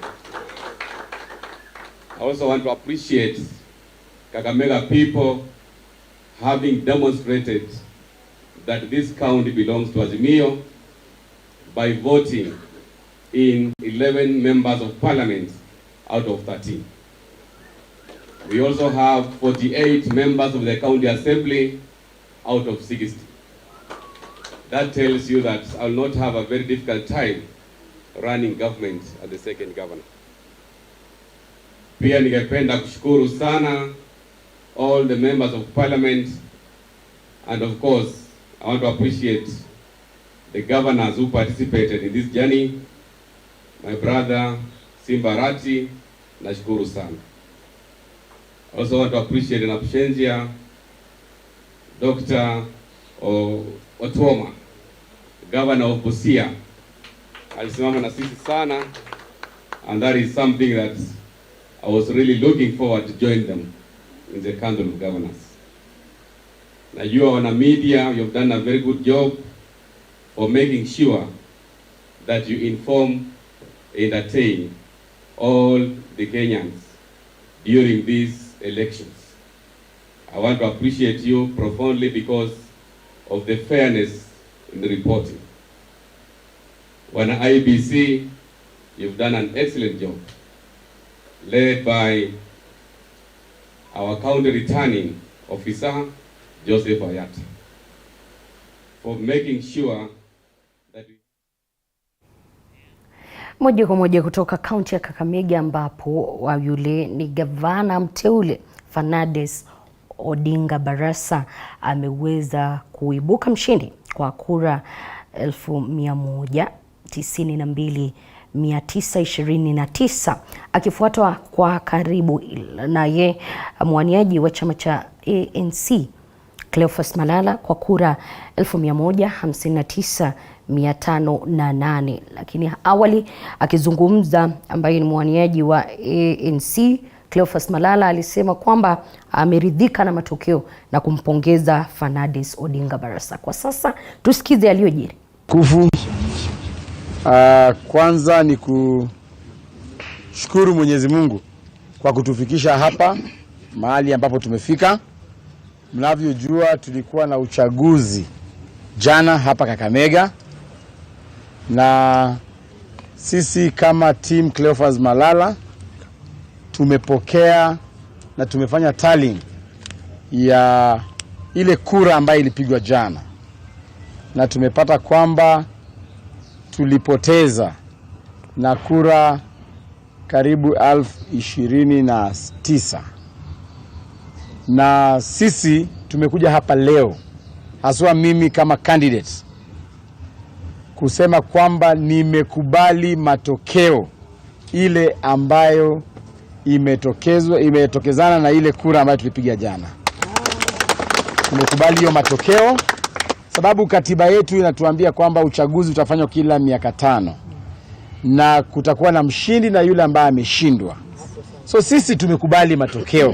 I also want to appreciate Kakamega people having demonstrated that this county belongs to Azimio by voting in 11 members of parliament out of 13. We also have 48 members of the county assembly out of 60. That tells you that I will not have a very difficult time running government as the second governor. Pia ningependa kushukuru sana all the members of parliament, and of course I want to appreciate the governors who participated in this journey. My brother Simbarati, nashukuru sana. I also want to appreciate an absentia Dr. Otuoma, governor of Busia. Alisimama na sisi sana, and that is something that I was really looking forward to join them in the Council of Governors. Now you are on a media, you have done a very good job for making sure that you inform, entertain all the Kenyans during these elections. I want to appreciate you profoundly because of the fairness in the reporting. When IEBC, you've done an excellent job, led by our county returning officer, Joseph Ayata, for making sure that moja kwa moja kutoka kaunti ya Kakamega ambapo yule ni gavana mteule Fernandes Odinga Barasa ameweza kuibuka mshindi kwa kura 192,929 akifuatwa kwa karibu naye mwaniaji wa chama cha ANC Cleophas Malala kwa kura 159,508. Lakini awali akizungumza ambaye ni mwaniaji wa ANC Cleophas Malala alisema kwamba ameridhika na matokeo na kumpongeza Fernandes Odinga Barasa. Kwa sasa tusikize yaliyojiri. Kwanza ni kushukuru Mwenyezi Mungu kwa kutufikisha hapa mahali ambapo tumefika. Mnavyojua tulikuwa na uchaguzi jana hapa Kakamega, na sisi kama team Cleophas Malala tumepokea na tumefanya tallying ya ile kura ambayo ilipigwa jana, na tumepata kwamba tulipoteza na kura karibu 29,000, na sisi tumekuja hapa leo haswa mimi kama candidate kusema kwamba nimekubali matokeo ile ambayo imetokezana na ile kura ambayo tulipiga jana. Nimekubali hiyo matokeo sababu katiba yetu inatuambia kwamba uchaguzi utafanywa kila miaka 5 na kutakuwa na mshindi na yule ambaye ameshindwa. So sisi tumekubali matokeo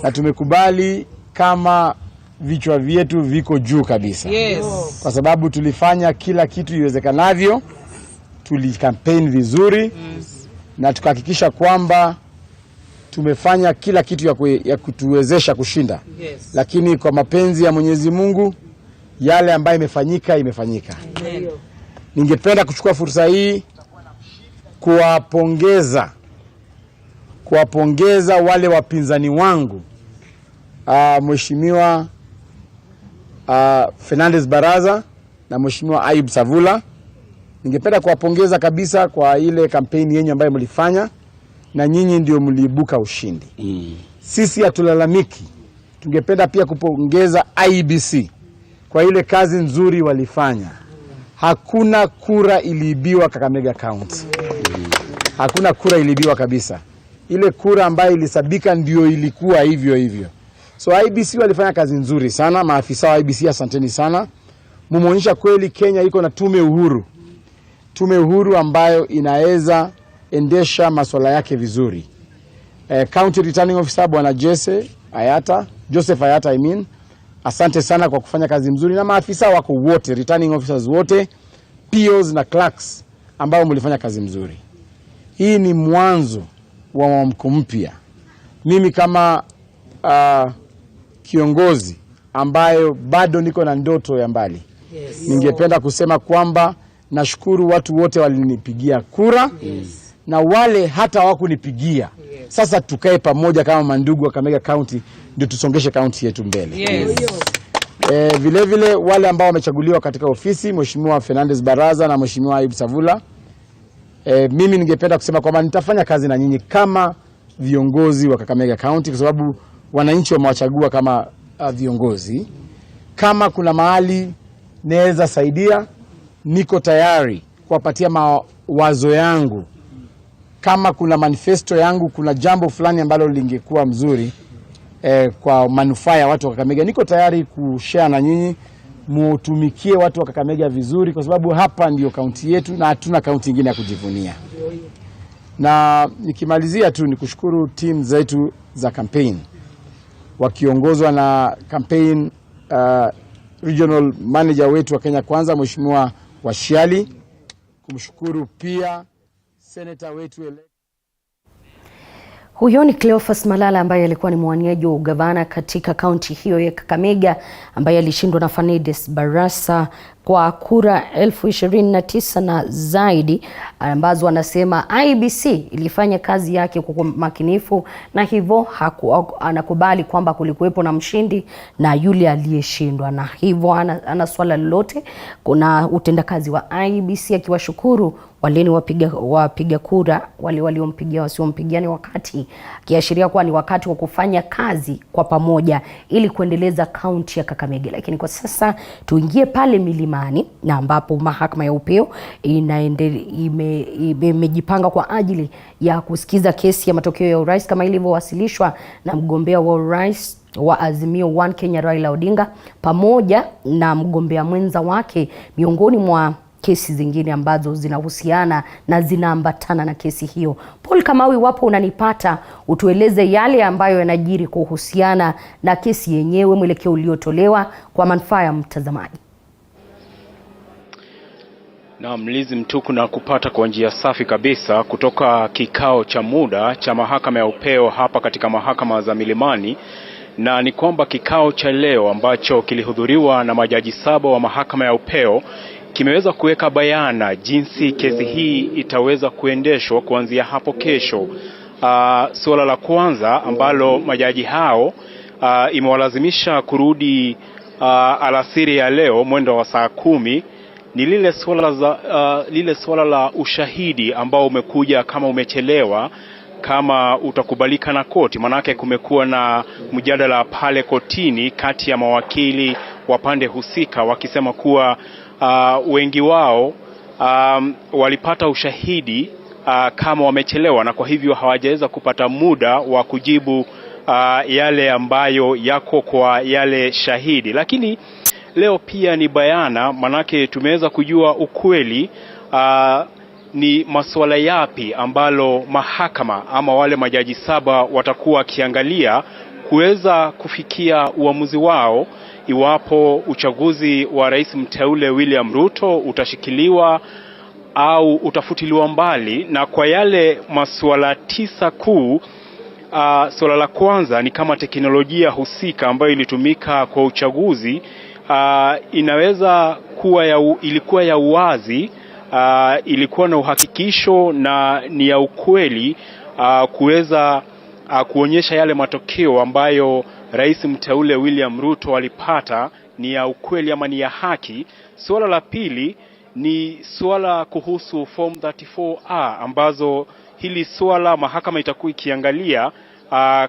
na tumekubali kama vichwa vyetu viko juu kabisa. Kwa sababu tulifanya kila kitu iwezekanavyo, tulikampeni vizuri na tukahakikisha kwamba tumefanya kila kitu ya kutuwezesha kushinda. Lakini kwa mapenzi ya Mwenyezi Mungu yale ambayo imefanyika. Ningependa kuchukua fursa hii kuwapongeza wale wapinzani wangu, Mheshimiwa Fernandez Baraza na Mheshimiwa Ayub Savula. Ningependa kuwapongeza kabisa kwa ile kampeni yenyu ambayo mlifanya na nyinyi ndio mliibuka ushindi. Sisi hatulalamiki. Tungependa pia kupongeza IEBC kwa ile kazi nzuri walifanya. Hakuna kura iliibiwa Kakamega County. Hakuna kura iliibiwa kabisa. Ile kura ambayo ilisabika ndio ilikuwa hivyo. So IEBC walifanya kazi nzuri sana. Maafisa wa IEBC asanteni sana. Mumeonyesha kweli Kenya iko na tume uhuru. Tume uhuru ambayo inaweza endesha masuala yake vizuri. County Returning Officer Bwana Joseph Ayata, asante sana kwa kufanya kazi mzuri na maafisa wako wote, returning officers wote, POs na clerks ambao mlifanya kazi mzuri. Hii ni mwanzo wa mwamko mpya. Mimi kama kiongozi ambayo bado niko na ndoto ya mbali. Ningependa kusema kwamba nashukuru watu wote walinipigia kura na wale hata hawakunipigia. Sasa tukae pamoja kama mandugu wa Kakamega County ndio tusongeshe county yetu mbele. Vile vile wale ambao wamechaguliwa katika ofisi, Mheshimiwa Fernandez Baraza na Mheshimiwa Ayub Savula, mimi ningependa kusema kwamba nitafanya kazi na nyinyi kama viongozi wa Kakamega County kwa sababu wananchi wamewachagua kama viongozi. Kama kuna mahali naweza saidia, niko tayari kuwapatia mawazo yangu. Kama kuna manifesto yangu, kuna jambo fulani ambalo lingekuwa mzuri kwa manufaa ya watu wa Kakamega, niko tayari kushare na nyinyi, mutumikie watu wa Kakamega vizuri kwa sababu hapa ndio kaunti yetu na hatuna kaunti nyingine ya kujivunia. Na nikimalizia tu nikushukuru team zetu za campaign wakiongozwa na campaign regional manager wetu wa Kenya Kwanza Mheshimiwa Washiali, kumshukuru pia senator wetu Huyo ni Cleophas Malala ambaye alikuwa ni mwaniaji wa ugavana katika kaunti hiyo ya Kakamega ambaye alishindwa na Fernandez Barasa kwa kura 29,000 na zaidi, ambazo anasema IEBC ilifanya kazi yake kwa makinifu na hivyo anakubali kwamba kulikuwepo na mshindi na yule aliyeshindwa, na hivyo ana swala lolote kuna utendakazi wa IEBC, akiwashukuru wale ni wapiga kura, wale waliompigia wasiompigia, ni wakati kiashiria kuwa ni wakati wa kufanya kazi kwa pamoja ili kuendeleza kaunti ya Kakamega. Lakini kwa sasa tuingie pale milimani na ambapo mahakama ya upeo imejipanga kwa ajili ya kusikiza kesi ya matokeo ya urais kama ilivyowasilishwa na mgombea wa urais wa Azimio 1 Kenya Raila Odinga pamoja na mgombea mwenza wake, miongoni mwa kesi zingine ambazo zinahusiana na zinaambatana na kesi hiyo. Paul Kamawi, wapo unanipata, utueleze yale ambayo yanajiri kuhusiana na kesi yenyewe, mwelekeo uliotolewa kwa manufaa ya mtazamaji. Na Mlizi Mtuku na kupata kwa njia safi kabisa kutoka kikao cha muda cha mahakama ya upeo hapa katika mahakama za Milimani, na ni kwamba kikao cha leo ambacho kilihudhuriwa na majaji 7 wa mahakama ya upeo kimeweza kuweka bayana jinsi kesi hii itaweza kuendeshwa kuanzia hapo kesho. Suala la kwanza ambalo majaji hao imewalazimisha kurudi alasiri ya leo mwendo wa saa 10 ni lile swala la ushahidi ambao umekuja kama umechelewa kama utakubalika na koti. Manake kumekuwa na mjadala pale kotini kati ya mawakili wa pande husika wakisema kuwa wengi wao walipata ushahidi kama wamechelewa, na kwa hivyo hawajaweza kupata muda wa kujibu yale ambayo yako kwa yale shahidi. Lakini leo pia ni bayana, manake tumeweza kujua ukweli ni masuala yapi ambalo mahakama ama wale majaji 7 watakuwa wakiangalia kuweza kufikia uamuzi wao iwapo uchaguzi wa rais mteule William Ruto utashikiliwa au utafutiliwa mbali. Na kwa yale masuala 9 kuu, swala la kwanza ni kama teknolojia husika ambayo ilitumika kwa uchaguzi inaweza kuwa ilikuwa ya uwazi, ilikuwa na uhakikisho na ni ya ukweli kuweza kuonyesha yale matokeo ambayo rais mteule William Ruto alipata ni ya ukweli ama ni ya haki. Swala la pili ni swala kuhusu form 34A ambazo hili swala mahakama itakuwa ikiangalia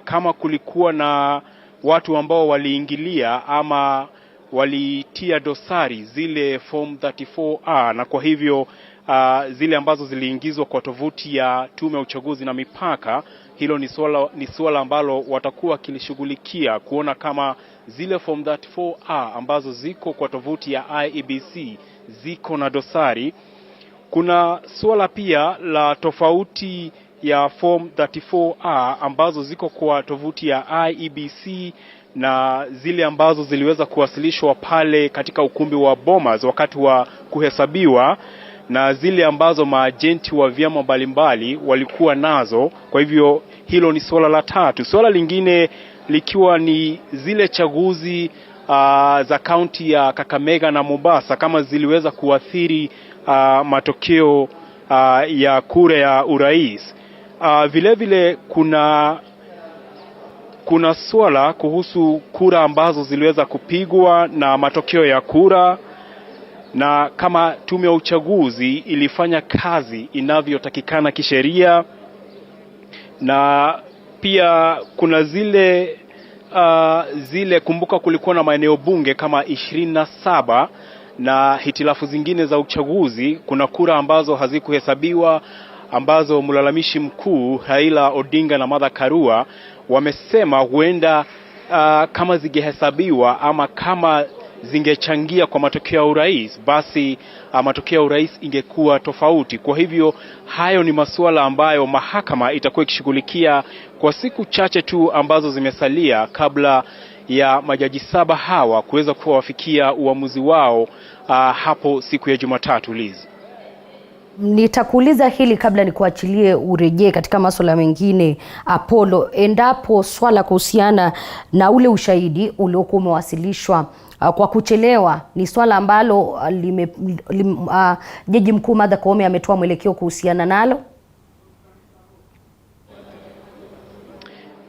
kama kulikuwa na watu ambao waliingilia ama walitia dosari zile form 34A, na kwa hivyo zile ambazo ziliingizwa kwa tovuti ya Tume ya Uchaguzi na Mipaka. Hilo ni swala ambalo watakuwa kilishughulikia kuona kama zile form 34A ambazo ziko kwa tovuti ya IEBC ziko na dosari. Kuna swala pia la tofauti ya form 34A ambazo ziko kwa tovuti ya IEBC na zile ambazo ziliweza kuwasilishwa pale katika ukumbi wa Bomas wakati wa kuhesabiwa, na zile ambazo maajenti wa vyama mbalimbali walikuwa nazo. Kwa hivyo hilo ni swala la tatu. Swala lingine likiwa ni zile chaguzi za kaunti ya Kakamega na Mombasa kama ziliweza kuathiri matokeo ya kura ya urais. Vile vile kuna swala kuhusu kura ambazo ziliweza kupigwa na matokeo ya kura, na kama tume ya uchaguzi ilifanya kazi inavyotakikana kisheria. Na pia kuna zile kumbuka kulikuwa na maeneo bunge kama 27 na hitilafu zingine za uchaguzi. Kuna kura ambazo hazikuhesabiwa ambazo mlalamishi mkuu Raila Odinga na Martha Karua wamesema huenda kama zingehesabiwa ama kama zingechangia kwa matokeo ya urais, basi matokeo ya urais ingekuwa tofauti. Kwa hivyo hayo ni masuala ambayo mahakama itakuwa ikishughulikia kwa siku chache tu ambazo zimesalia kabla ya majaji 7 hawa kuweza kuwafikia uamuzi wao hapo siku ya Jumatatu. Liz, nitakuuliza hili kabla nikuachilie urejee katika masuala mengine. Apollo, endapo swala kuhusiana na ule ushahidi uliokuwa umewasilishwa kwa kuchelewa ni swala ambalo Jaji Mkuu Martha Koome ametoa mwelekeo kuhusiana nalo?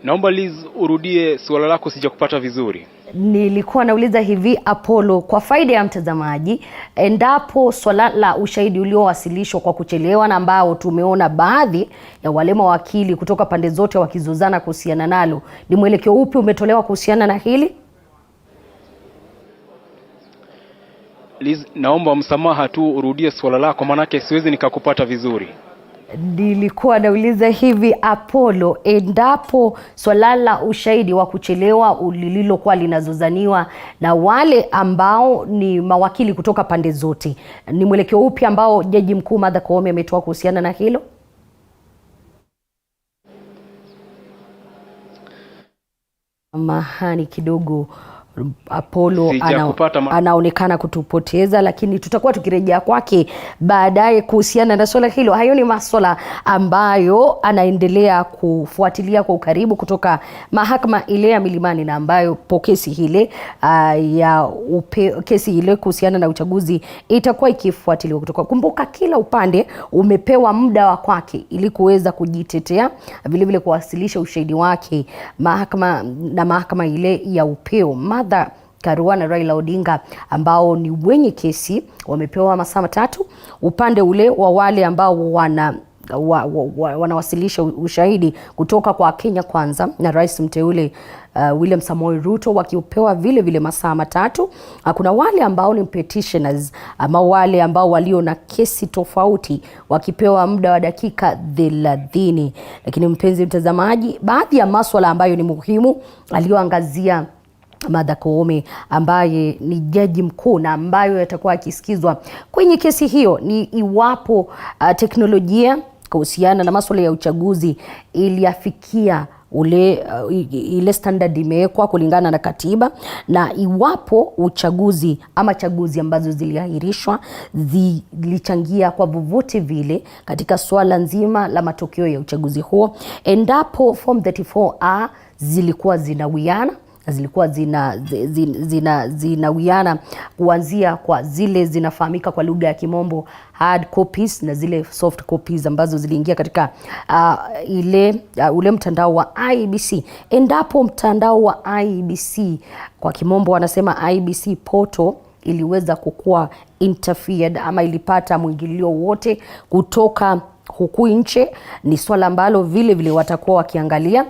Naomba Liz urudie swala lako, sijakupata vizuri. Nilikuwa nauliza hivi Apollo, kwa faida ya mtazamaji, endapo swala la ushahidi uliowasilishwa kwa kuchelewa na ambao tumeona baadhi ya wale mawakili kutoka pande zote wakizozana kuhusiana nalo, ni mwelekeo upi umetolewa kuhusiana na hili? Liz, naomba msamaha tu urudie swala lako manake siwezi nikakupata vizuri. Nilikuwa nauliza hivi Apollo, endapo swala la ushahidi wa kuchelewa lililokuwa linazozaniwa na wale ambao ni mawakili kutoka pande zote, ni mwelekeo upi ambao Jaji Mkuu Martha Koome ametoa kuhusiana na hilo? Mahani kidogo Apollo anaonekana kutupoteza, lakini tutakuwa tukirejea kwake baadaye kuhusiana na swala hilo. Hayo ni masuala ambayo anaendelea kufuatilia kwa ukaribu kutoka mahakama ile ya Milimani, na ambayo kesi hile kesi ile kuhusiana na uchaguzi itakuwa ikifuatiliwa kutoka. Kumbuka kila upande umepewa muda wa kwake ili kuweza kujitetea, vile vile kuwasilisha ushahidi wake mahakama ile ya upeo. Martha Karua na Raila Odinga ambao ni wenye kesi wamepewa masaa 3. Upande ule wa wale ambao wanawasilisha ushahidi kutoka kwa Kenya Kwanza na rais mteule William Samoei Ruto wakipewa vile masaa matatu. Kuna wale ambao ni petitioners ama wale ambao walio na kesi tofauti wakipewa muda wa dakika 30. Lakini mpenzi mtazamaji, baadhi ya masuala ambayo ni muhimu aliyoangazia Martha Koome ambaye ni jaji mkuu na ambayo yatakuwa akisikizwa kwenye kesi hiyo ni iwapo teknolojia kuhusiana na masuala ya uchaguzi iliafikia ile standard imewekwa kulingana na katiba, na iwapo uchaguzi ama chaguzi ambazo ziliahirishwa zilichangia kwa vovote vile katika swala nzima la matokeo ya uchaguzi huo, endapo form 34A zilikuwa zinawiana zinawiana kuanzia kwa zile zinafahamika kwa lugha ya kimombo hard copies na zile soft copies ambazo ziliingia katika ule mtandao wa IEBC. Endapo mtandao wa IEBC kwa kimombo wanasema IEBC portal iliweza kukua interfered ama ilipata mwingilio wote kutoka huku nje, ni swala ambalo vile watakuwa wakiangalia.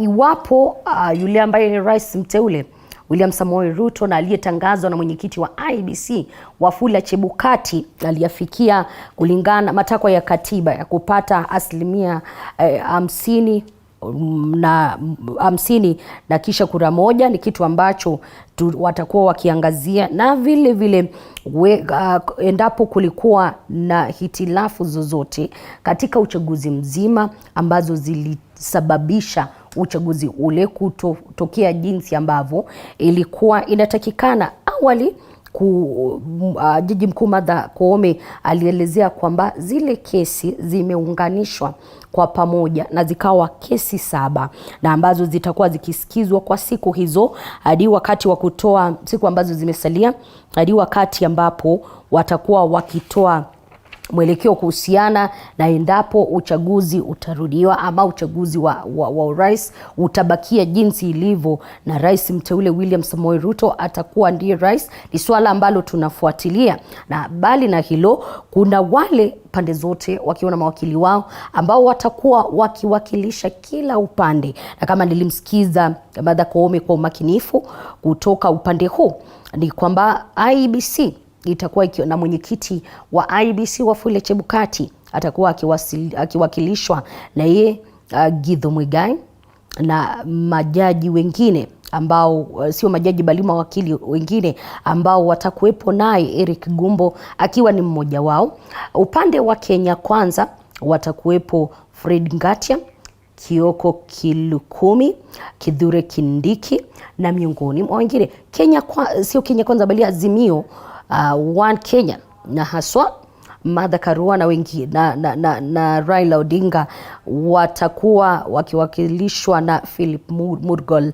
Iwapo yule ambaye ni rais mteule William Samoei Ruto na aliyetangazwa na mwenyekiti wa IEBC Wafula Chebukati aliyafikia kulingana matakwa ya katiba ya kupata 50 na kisha kura moja, ni kitu ambacho watakuwa wakiangazia. Na vile endapo kulikuwa na hitilafu zozote katika uchaguzi mzima ambazo zilisababisha uchaguzi ule kutokea jinsi ambavyo ilikuwa inatakikana awali, Jaji Mkuu Martha Koome alielezea kwamba zile kesi zimeunganishwa kwa pamoja na zikawa kesi 7 na ambazo zitakuwa zikisikizwa kwa siku hizo hadi wakati wa kutoa siku ambazo zimesalia hadi wakati ambapo watakuwa wakitoa mwelekeo kuhusiana na endapo uchaguzi utarudiwa ama uchaguzi wa urais utabakia jinsi ilivyo na rais mteule William Samoei Ruto atakuwa ndiye rais. Ni swala ambalo tunafuatilia, na bali na hilo kuna wale pande zote wakiwa na mawakili wao ambao watakuwa wakiwakilisha kila upande, na kama nilimsikiza Martha Koome kwa umakinifu kutoka upande huu ni kwamba IEBC itakuwa na mwenyekiti wa IEBC Wafula Chebukati atakuwa akiwakilishwa na ye Githu Muigai na majaji wengine ambao sio majaji bali mawakili wengine ambao watakuwepo, naye Eric Gumbo akiwa ni mmoja wao. Upande wa Kenya Kwanza watakuwepo Fred Ngatia, Kioko Kilukumi, Kithure Kindiki na miongoni mwa wengine. Sio Kenya Kwanza bali Azimio One Kenya na haswa Martha Karua na wengi na Raila Odinga watakuwa wakiwakilishwa na Philip Murgol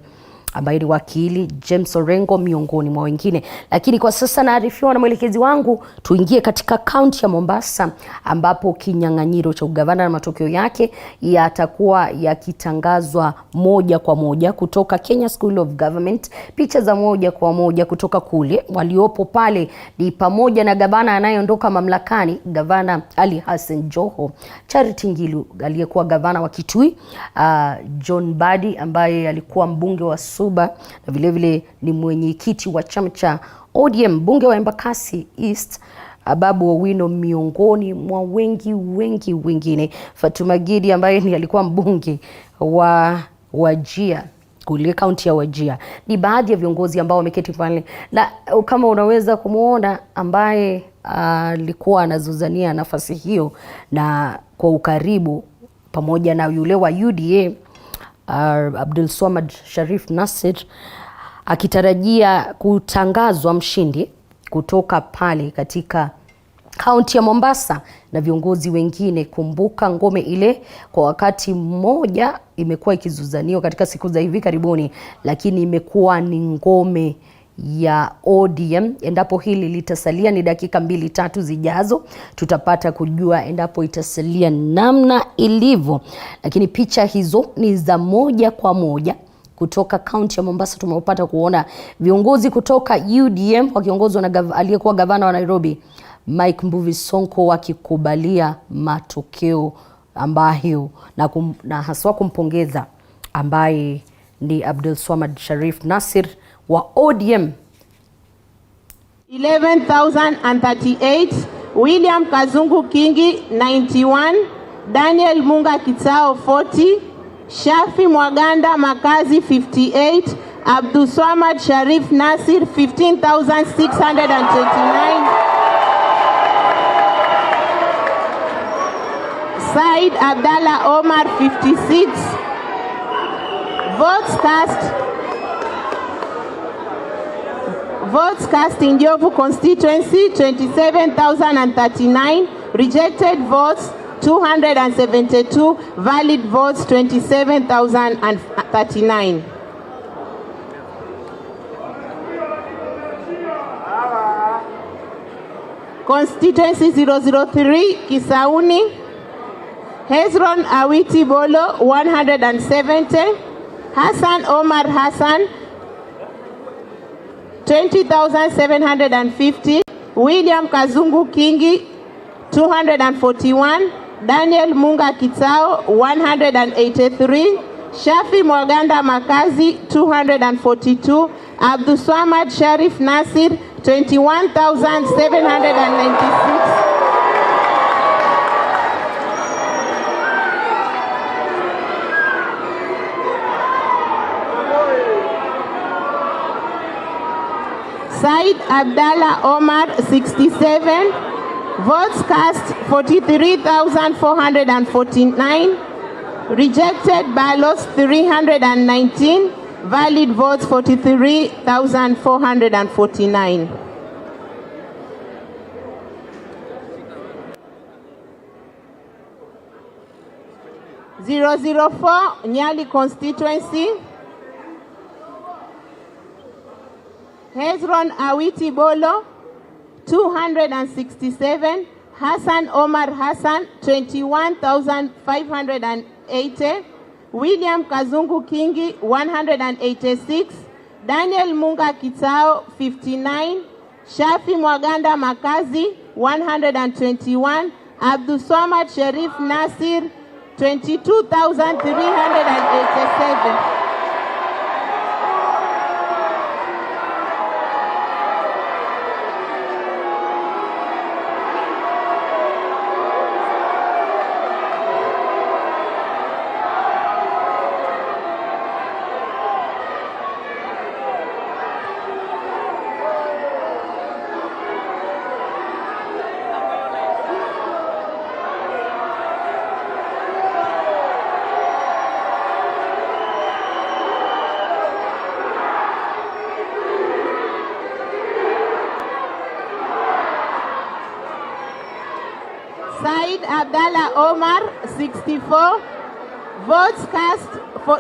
ambaye ni wakili, James Orengo miongoni mwa wengine. Lakini kwa sasa naarifiwa na mwelekezi wangu tuingie katika kaunti ya Mombasa ambapo kinyang'anyiro cha ugavana na matokeo yake yatakuwa yakitangazwa moja kwa moja kutoka Kenya School of Government. Picha za moja kwa moja kutoka kule, waliopo pale ni pamoja na gavana anayeondoka mamlakani, Gavana Ali Hassan Joho, Charity Ngilu aliyekuwa gavana wa Kitui, John Badi ambaye alikuwa mbunge wa Suba na vile ni mwenyekiti wa chama cha ODM, mbunge wa Embakasi East Babu Owino miongoni mwa wengi wengine, Fatuma Gidi ambaye ni alikuwa mbunge wa Wajir kule kaunti ya Wajir. Ni baadhi ya viongozi ambao wameketi pale, na kama unaweza kumuona ambaye alikuwa anazuzania nafasi hiyo na kwa ukaribu pamoja na yule wa UDA Abdul Swamad Sharif Nasir, akitarajia kutangazwa mshindi kutoka pale katika kaunti ya Mombasa na viongozi wengine. Kumbuka ngome ile kwa wakati mmoja imekuwa ikizuzaniwa katika siku za hivi karibuni, lakini imekuwa ni ngome ya ODM. Endapo hili litasalia, ni dakika 2-3 zijazo tutapata kujua endapo itasalia namna ilivyo, lakini picha hizo ni za moja kwa moja kutoka kaunti ya Mombasa. Tumepata kuona viongozi kutoka UDM wakiongozwa na aliyekuwa gavana wa Nairobi Mike Mbuvi Sonko wakikubalia matokeo ambayo na haswa kumpongeza ambaye ni Abdul Swamad Sharif Nasir wa ODM. 11,038, William Kazungu Kingi 91, Daniel Munga Kitao 40, Shafi Mwaganda Makazi 58, Abdul Swamad Sharif Nasir 15,629, Said Abdallah Omar 56, Votes cast in Jovu constituency 27,039, rejected votes 272, valid votes 27,039. Constituency 003 Kisauni, Hezron Awiti Bolo 170, Hassan Omar Hassan 20,750, William Kazungu Kingi 241, Daniel Munga Kitao 183, Shafi Mwaganda Makazi 242, Abdul Swamad Sharif Nasir 21,796. Said Abdallah Omar 67, votes cast 43,449, rejected ballots 319, valid votes 43,449. (004) Nyali constituency, Hezron Awiti Bolo 267, Hassan Omar Hassan 21,580, William Kazungu Kingi 186, Daniel Munga Kitao 59, Shafi Mwaganda Makazi 121, Abdul Swamad Sharif Nasir 22,387. Said Abdallah Omar 64, votes cast for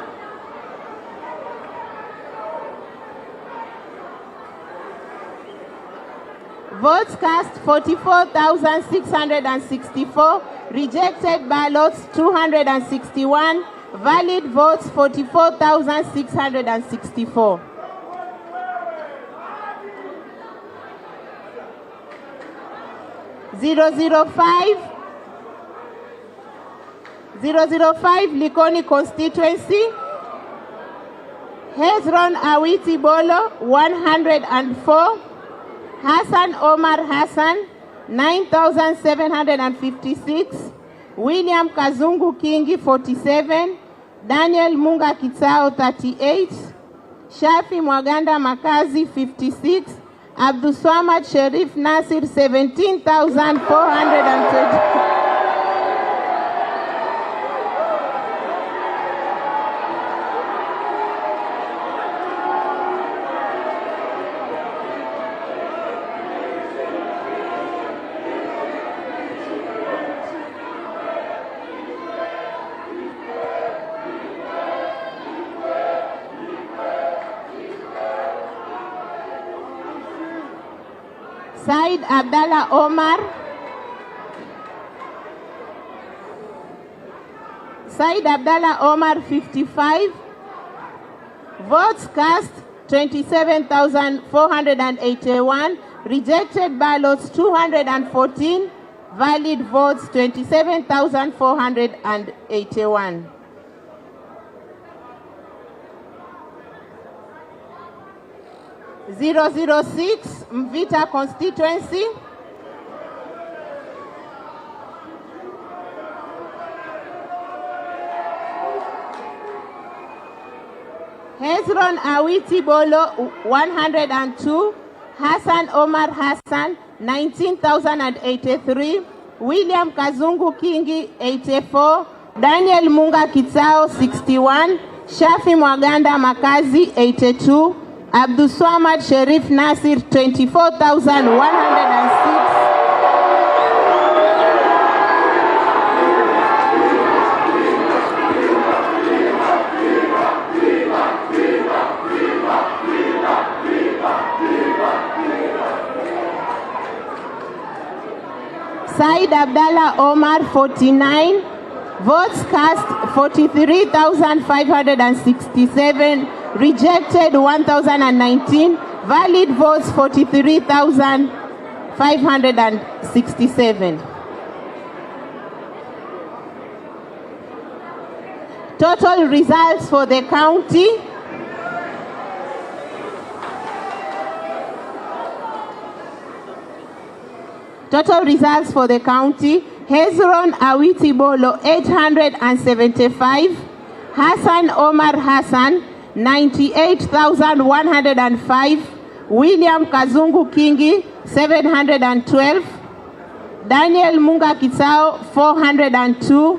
votes cast 44,664, rejected ballots 261, valid votes 44,664. (005) Likoni constituency, Hezron Awiti Bolo 104, Hassan Omar Hassan 9,756, William Kazungu Kingi 47, Daniel Munga Kitao 38, Shafi Mwaganda Makazi 56, Abdul Swamad Sharif Nasir 17,430. Said Abdallah Omar, Said Abdallah Omar 55, Votes cast 27,481. Rejected ballots 214. Valid votes 27,481. (006) Mvita Constituency. Hezron Awiti Bolo 102. Hassan Omar Hassan 19,083. William Kazungu Kingi 84. Daniel Munga Kitsao 61. Shafi Mwaganda Makazi 82. Abdulswamad Sherif Nasir 24,106. Said Abdallah Omar 49. Votes cast 43,567. Rejected 1,019. Valid votes 43,567. Total results for the county. Total results for the county: Hezron Awiti Bolo 875, Hassan Omar Hassan 98,105, William Kazungu Kingi 712, Daniel Munga Kitsao 402,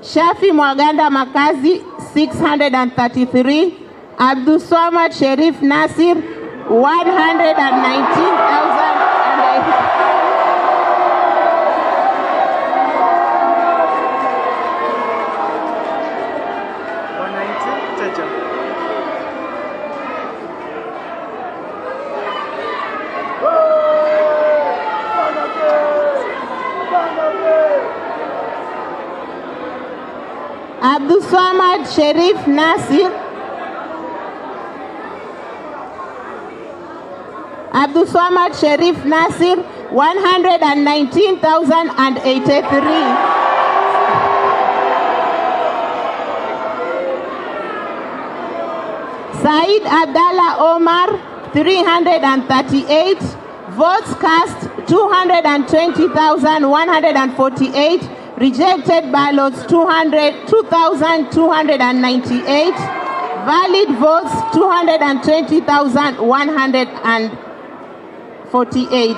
Shafi Mwaganda Makazi 633, Abdulswamad Sherif Nasir 119,000. Abdulswamad Sherif Nasir. Abdulswamad Sherif Nasir 119,083. Said Abdallah Omar 338. Votes cast 220,148. Rejected ballots 2,298. Valid votes 220,148.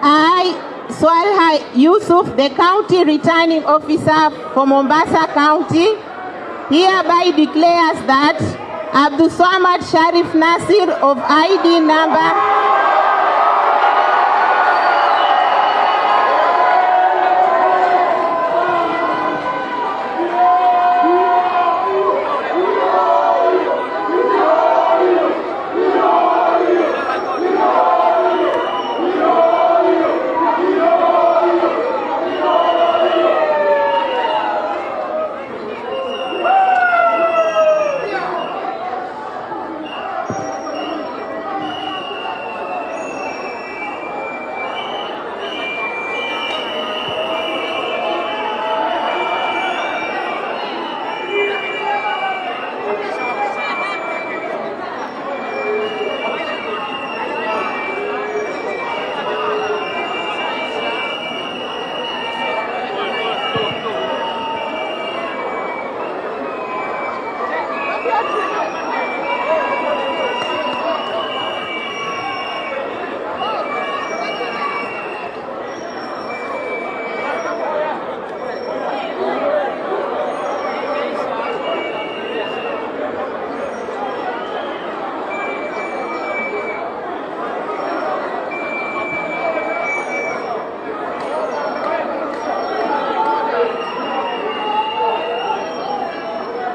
I, Swalha Yusuf, the County Returning Officer for Mombasa County, hereby declares that Abdulswamad Sharif Nasir of ID number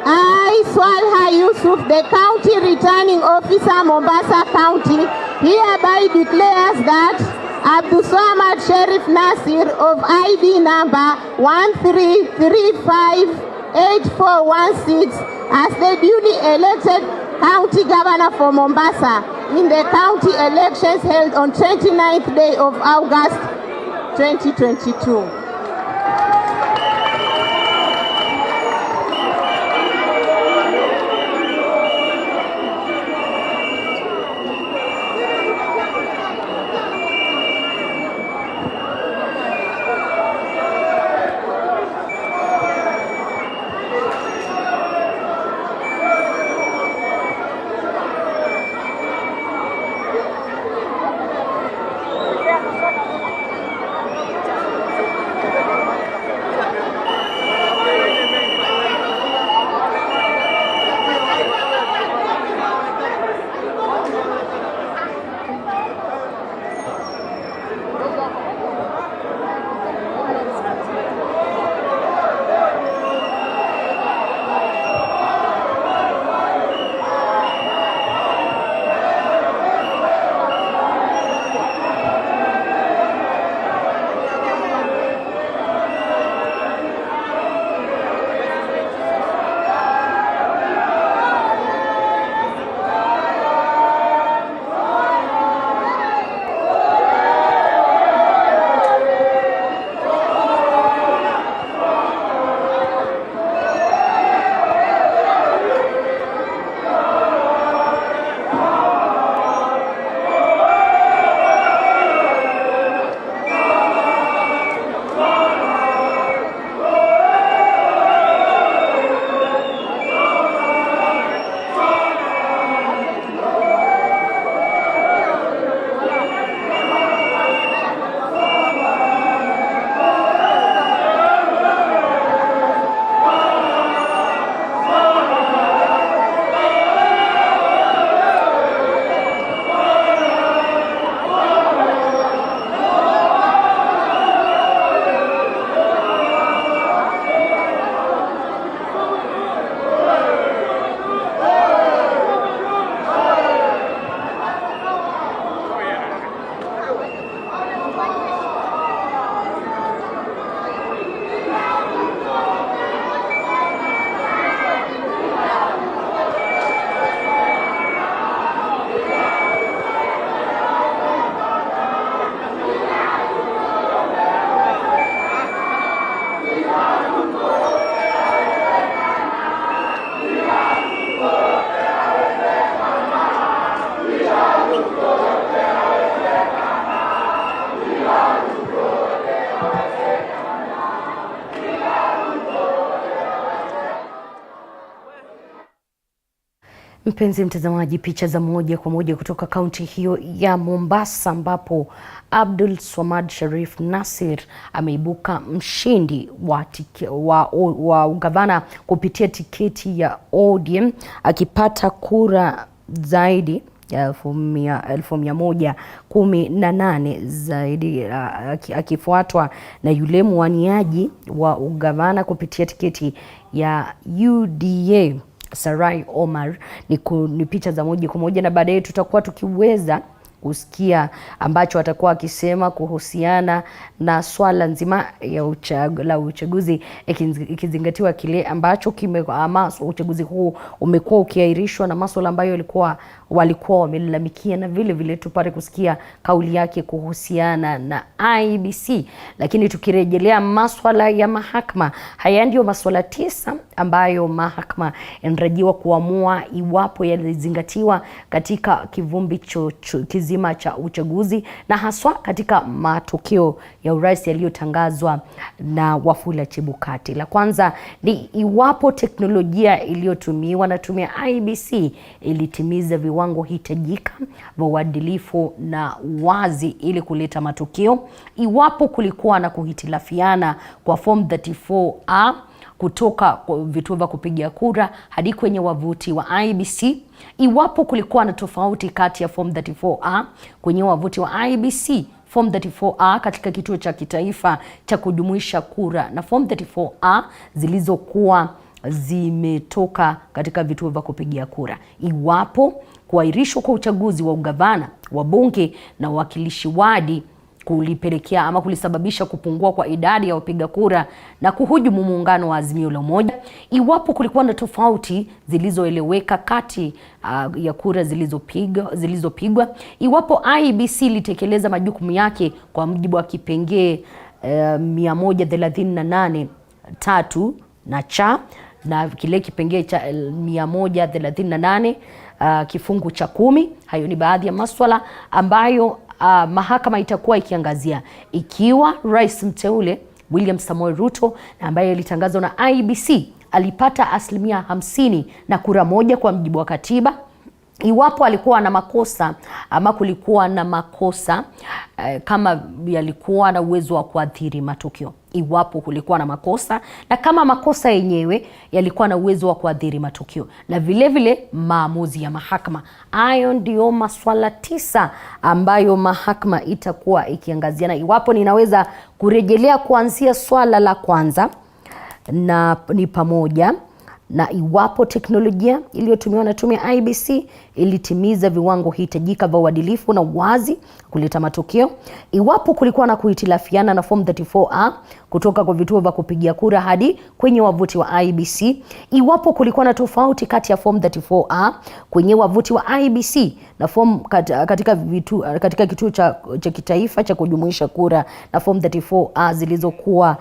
'I, Swalha Yusuf, the County Returning Officer, Mombasa County, hereby declares that Abdul Swamad Sharif Nasir of ID number 13358416 as the duly elected County Governor for Mombasa in the county elections held on 29th day of August 2022. Mpenzi mtazamaji, picha za moja kwa moja kutoka kaunti hiyo ya Mombasa ambapo Abdul Swamad Sharif Nasir ameibuka mshindi wa ugavana kupitia tiketi ya ODM akipata kura zaidi ya 1118 zaidi, akifuatwa na yule mwaniaji wa ugavana kupitia tiketi ya UDA Sarai Omar. Ni picha za moja kwa moja, na baadaye tutakuwa tukiweza kusikia ambacho atakuwa akisema kuhusiana na swala nzima ya uchaguzi, ikizingatiwa kile ambacho uchaguzi huu umekuwa ukiahirishwa na masuala ambayo walikuwa wamelalamikia, na vile vile tupate kusikia kauli yake kuhusiana na IEBC. Lakini tukirejelea masuala ya mahakama, haya ndio masuala 9 ambayo mahakama inatarajiwa kuamua iwapo yalizingatiwa katika kivumbi kizima cha uchaguzi, na haswa katika matokeo ya urais yaliyotangazwa na Wafula Chebukati. La kwanza ni iwapo teknolojia iliyotumiwa na tume ya IEBC ilitimiza viwango hitajika vya uadilifu na wazi ili kuleta matokeo, iwapo kulikuwa na kuhitilafiana kwa form 34A kutoka vituo vya kupigia kura hadi kwenye wavuti wa IEBC, iwapo kulikuwa na tofauti kati ya form 34A kwenye wavuti wa IEBC, form 34A katika kituo cha kitaifa cha kujumuisha kura, na form 34A zilizokuwa zimetoka katika vituo vya kupigia kura. Iwapo kuahirishwa kwa uchaguzi wa ugavana, wa bunge na wawakilishi wadi kulipelekea ama kulisababisha kupungua kwa idadi ya wapiga kura na kuhujumu muungano wa Azimio la Umoja, iwapo kulikuwa na tofauti zilizoeleweka kati ya kura zilizopigwa, iwapo IEBC litekeleza majukumu yake kwa mujibu wa kipengee 138(3) na cha na kile kipengee cha 138 kifungu cha 10. Hayo ni baadhi ya masuala ambayo mahakama itakuwa ikiangazia, ikiwa rais mteule William Samoei Ruto ambaye alitangazwa na IEBC alipata 50% na kura moja kwa mujibu wa katiba. Iwapo alikuwa na makosa ama kulikuwa na makosa kama yalikuwa na uwezo wa kuathiri matokeo, iwapo kulikuwa na makosa na kama makosa yenyewe yalikuwa na uwezo wa kuathiri matokeo, na vile vile maamuzi ya mahakama. Hayo ndio maswala 9 ambayo mahakama itakuwa ikiangazia, na iwapo ninaweza kurejelea kuanzia swala la kwanza, na ni pamoja na iwapo teknolojia iliyotumiwa na tume ya IEBC ilitimiza viwango hitajika vya uadilifu na uwazi kuleta matokeo, iwapo kulikuwa na kuhitilafiana na form 34A kutoka kwa vituo vya kupigia kura hadi kwenye wavuti wa IEBC, iwapo kulikuwa na tofauti kati ya form 34A kwenye wavuti wa IEBC na form katika kituo cha kitaifa cha kujumuisha kura na form 34A zilizokuwa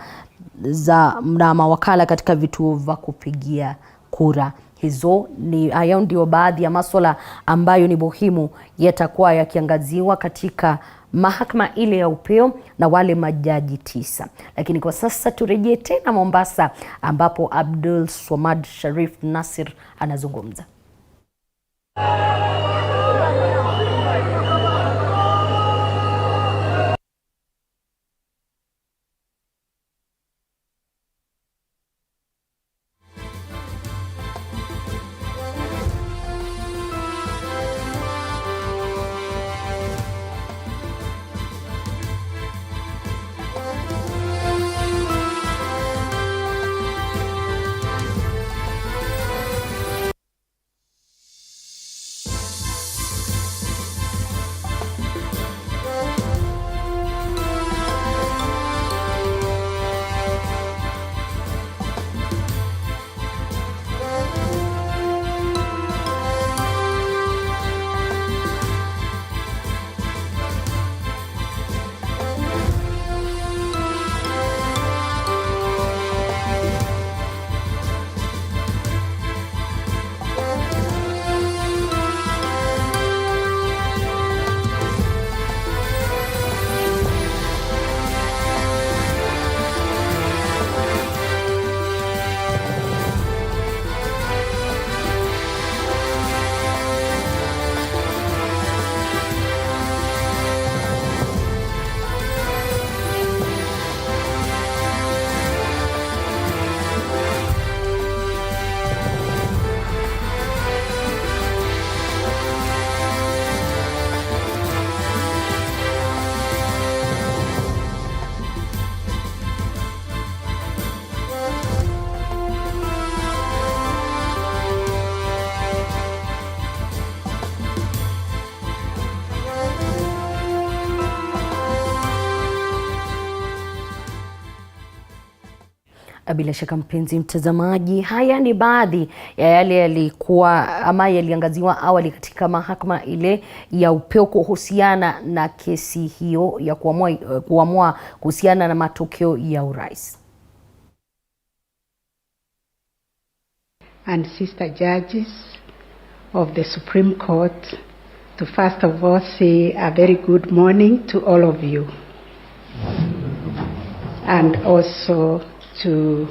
za mawakala katika vituo vya kupigia kura. Hayo ndio baadhi ya masuala ambayo ni muhimu yatakuwa yakiangaziwa katika mahakama ile ya upeo na wale majaji 9. Lakini kwa sasa turejee tena Mombasa ambapo Abdul Swamad Sharif Nasir anazungumza. Bila shaka mpenzi mtazamaji, haya ni baadhi ya yale yalikuwa ama yaliangaziwa awali katika mahakama ile ya upeo kuhusiana na kesi hiyo ya kuamua kuhusiana na matokeo ya urais. And sister judges of the Supreme Court, to first of all say a very good morning to all of you, and also to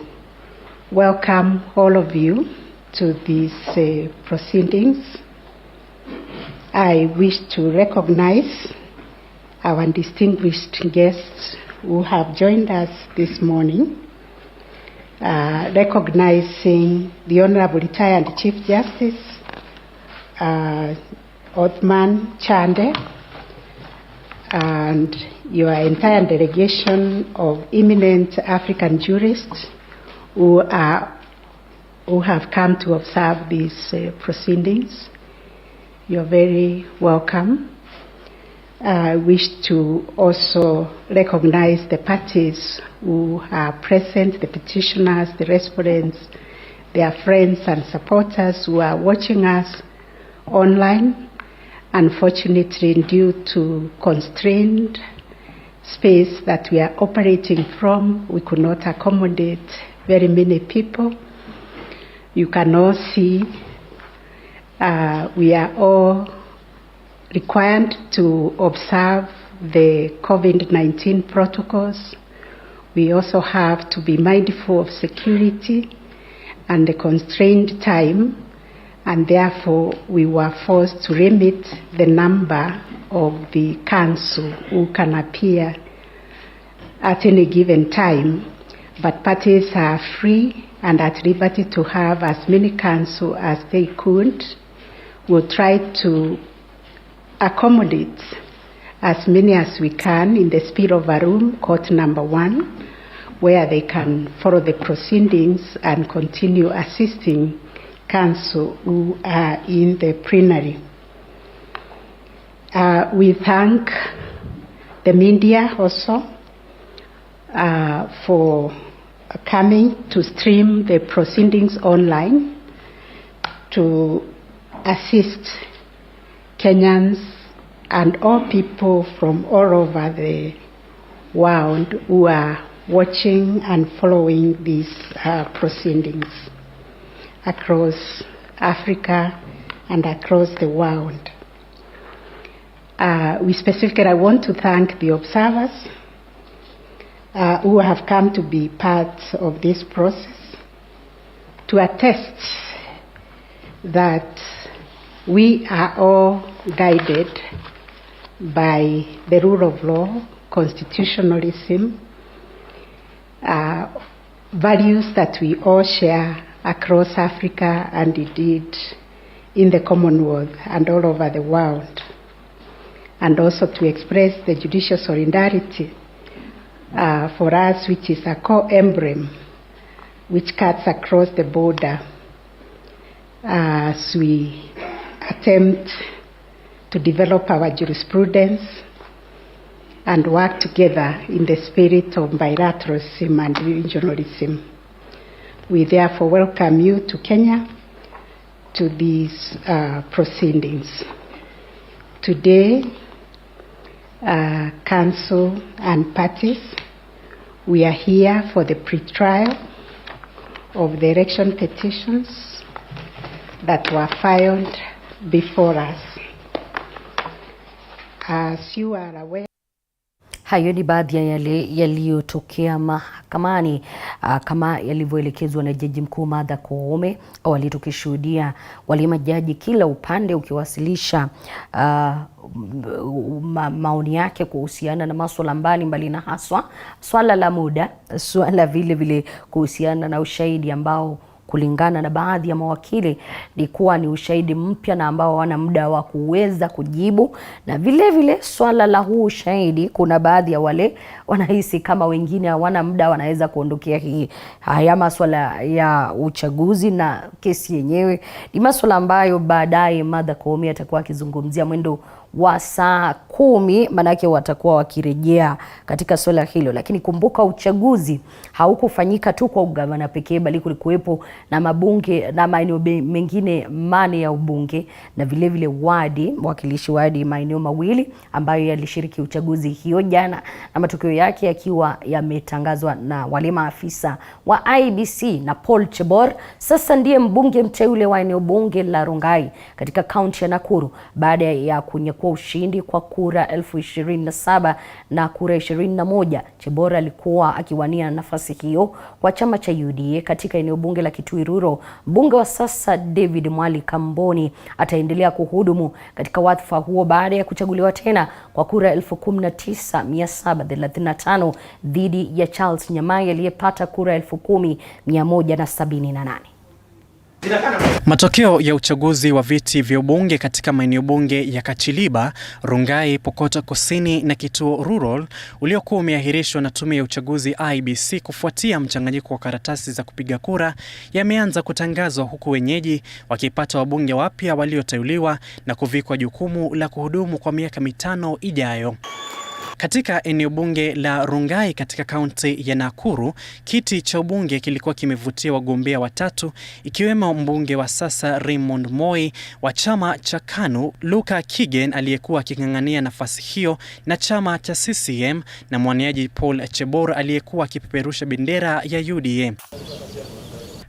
welcome all of you to these proceedings. I wish to recognize our distinguished guests who have joined us this morning, recognizing the Honorable Retired Chief Justice Othman Chande and your entire delegation of eminent African jurists who are who have come to observe these proceedings. You're very welcome. I wish to also recognize the parties who are present, the petitioners, the respondents, their friends and supporters who are watching us online. Unfortunately, due to constrained space that we are operating from, we could not accommodate very many people. You can all see we are all required to observe the COVID-19 protocols. We also have to be mindful of security and the constrained time, and therefore we were forced to limit the number of the counsel who can appear at any given time. But parties are free and at liberty to have as many counsel as they could. We'll try to accommodate as many as we can in the speed of a room, court number 1, where they can follow the proceedings and continue assisting counsel who are in the plenary. We thank the media also for coming to stream the proceedings online to assist Kenyans and all people from all over the world who are watching and following these proceedings across Africa and across the world. I want to thank the observers who have come to be part of this process to attest that we are all guided by the rule of law, constitutionalism, values that we all share across Africa and indeed in the Commonwealth and all over the world, and also to express the judicial solidarity for us, which is a core emblem which cuts across the border as we attempt to develop our jurisprudence and work together in the spirit of bilateralism and regionalism. We therefore welcome you to Kenya to these proceedings. Today, counsel and parties, we are here for the pre-trial of the election petitions that were filed before us. As you are aware, hayo ni baadhi ya yale yaliyotokea mahakamani kama yalivyoelekezwa na Jaji Mkuu Martha Koome. Awali tukishuhudia wale majaji kila upande ukiwasilisha maoni yake kuhusiana na masuala mbalimbali, na haswa swala la muda, swala vile vile kuhusiana na ushahidi ambao kulingana na baadhi ya mawakili likuwa ni ushahidi mpya na ambao wana muda wa kuweza kujibu, na vile vile swala la huu ushahidi kuna baadhi ya wale wanahisi kama wengine hawana muda wanaweza kuondokea hii. Haya masuala ya uchaguzi na kesi yenyewe ni masuala ambayo baadaye Martha Koome atakuwa akizungumzia mwendo wa saa 10, manake watakuwa wakirejea katika swala hilo. Lakini kumbuka uchaguzi haukufanyika tu kwa ugavana pekee, bali kulikuwepo na mabunge na maeneo mengine 8 ya ubunge na vile vile wadi, mwakilishi wadi maeneo mawili ambayo yalishiriki uchaguzi hiyo jana, na matokeo yake yakiwa yametangazwa na wale maafisa wa IEBC. Na Paul Chebor sasa ndiye mbunge mteule wa eneo bunge la Rongai katika kaunti ya Nakuru baada ya kunyakua ushindi kwa kura 27,000 na kura 21. Chebor alikuwa akiwania nafasi hiyo kwa chama cha UDA katika eneo bunge la Kitui-Ruro. Mbunge wa sasa David Mwali Kamboni ataendelea kuhudumu katika wadhifa huo baada ya kuchaguliwa tena kwa kura 19,735 dhidi ya Charles Nyamai aliyepata kura 10,178. Matokeo ya uchaguzi wa viti vya ubunge katika maeneo bunge ya Kachiliba, Rungai, Pokot Kusini na Kituo Rural uliokuwa umeahirishwa na tume ya uchaguzi IEBC kufuatia mchanganyiko wa karatasi za kupiga kura yameanza kutangazwa, huku wenyeji wakipata wabunge wapya walioteuliwa na kuvikwa jukumu la kuhudumu kwa miaka 5 ijayo. Katika eneo bunge la Rungai katika kaunti ya Nakuru, kiti cha ubunge kilikuwa kimevutia wagombea watatu, ikiwemo mbunge wa sasa Raymond Moi wa chama cha KANU, Luka Kigen aliyekuwa aking'ang'ania nafasi hiyo na chama cha CCM, na mwaniaji Paul Chebor aliyekuwa akipeperusha bendera ya UDA.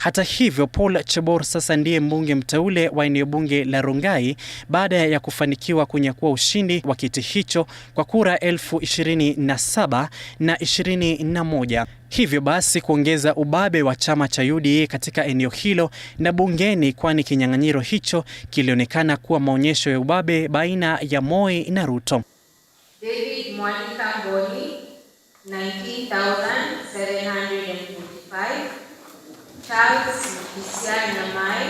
Hata hivyo, Paul Chebor sasa ndiye mbunge mteule wa eneo bunge la Rungai baada ya kufanikiwa kunyakua ushindi wa kiti hicho kwa kura 27,021. Hivyo basi kuongeza ubabe wa chama cha UDA katika eneo hilo na bungeni, kwani kinyang'anyiro hicho kilionekana kuwa maonyesho ya ubabe baina ya Moi na Ruto. David Mwalika Ngoni 19,745. Charles Nyamai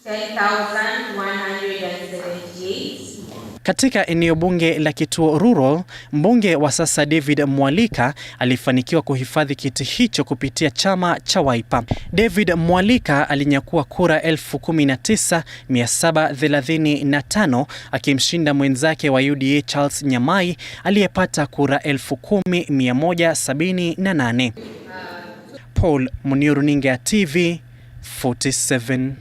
10,178. Katika eneo bunge la Kituo Rural, mbunge wa sasa David Mwalika alifanikiwa kuhifadhi kiti hicho kupitia chama cha Wiper. David Mwalika alinyakua kura 19,735 akimshinda mwenzake wa UDA Charles Nyamai aliyepata kura 10,178. Paul Munio, runinga TV 47.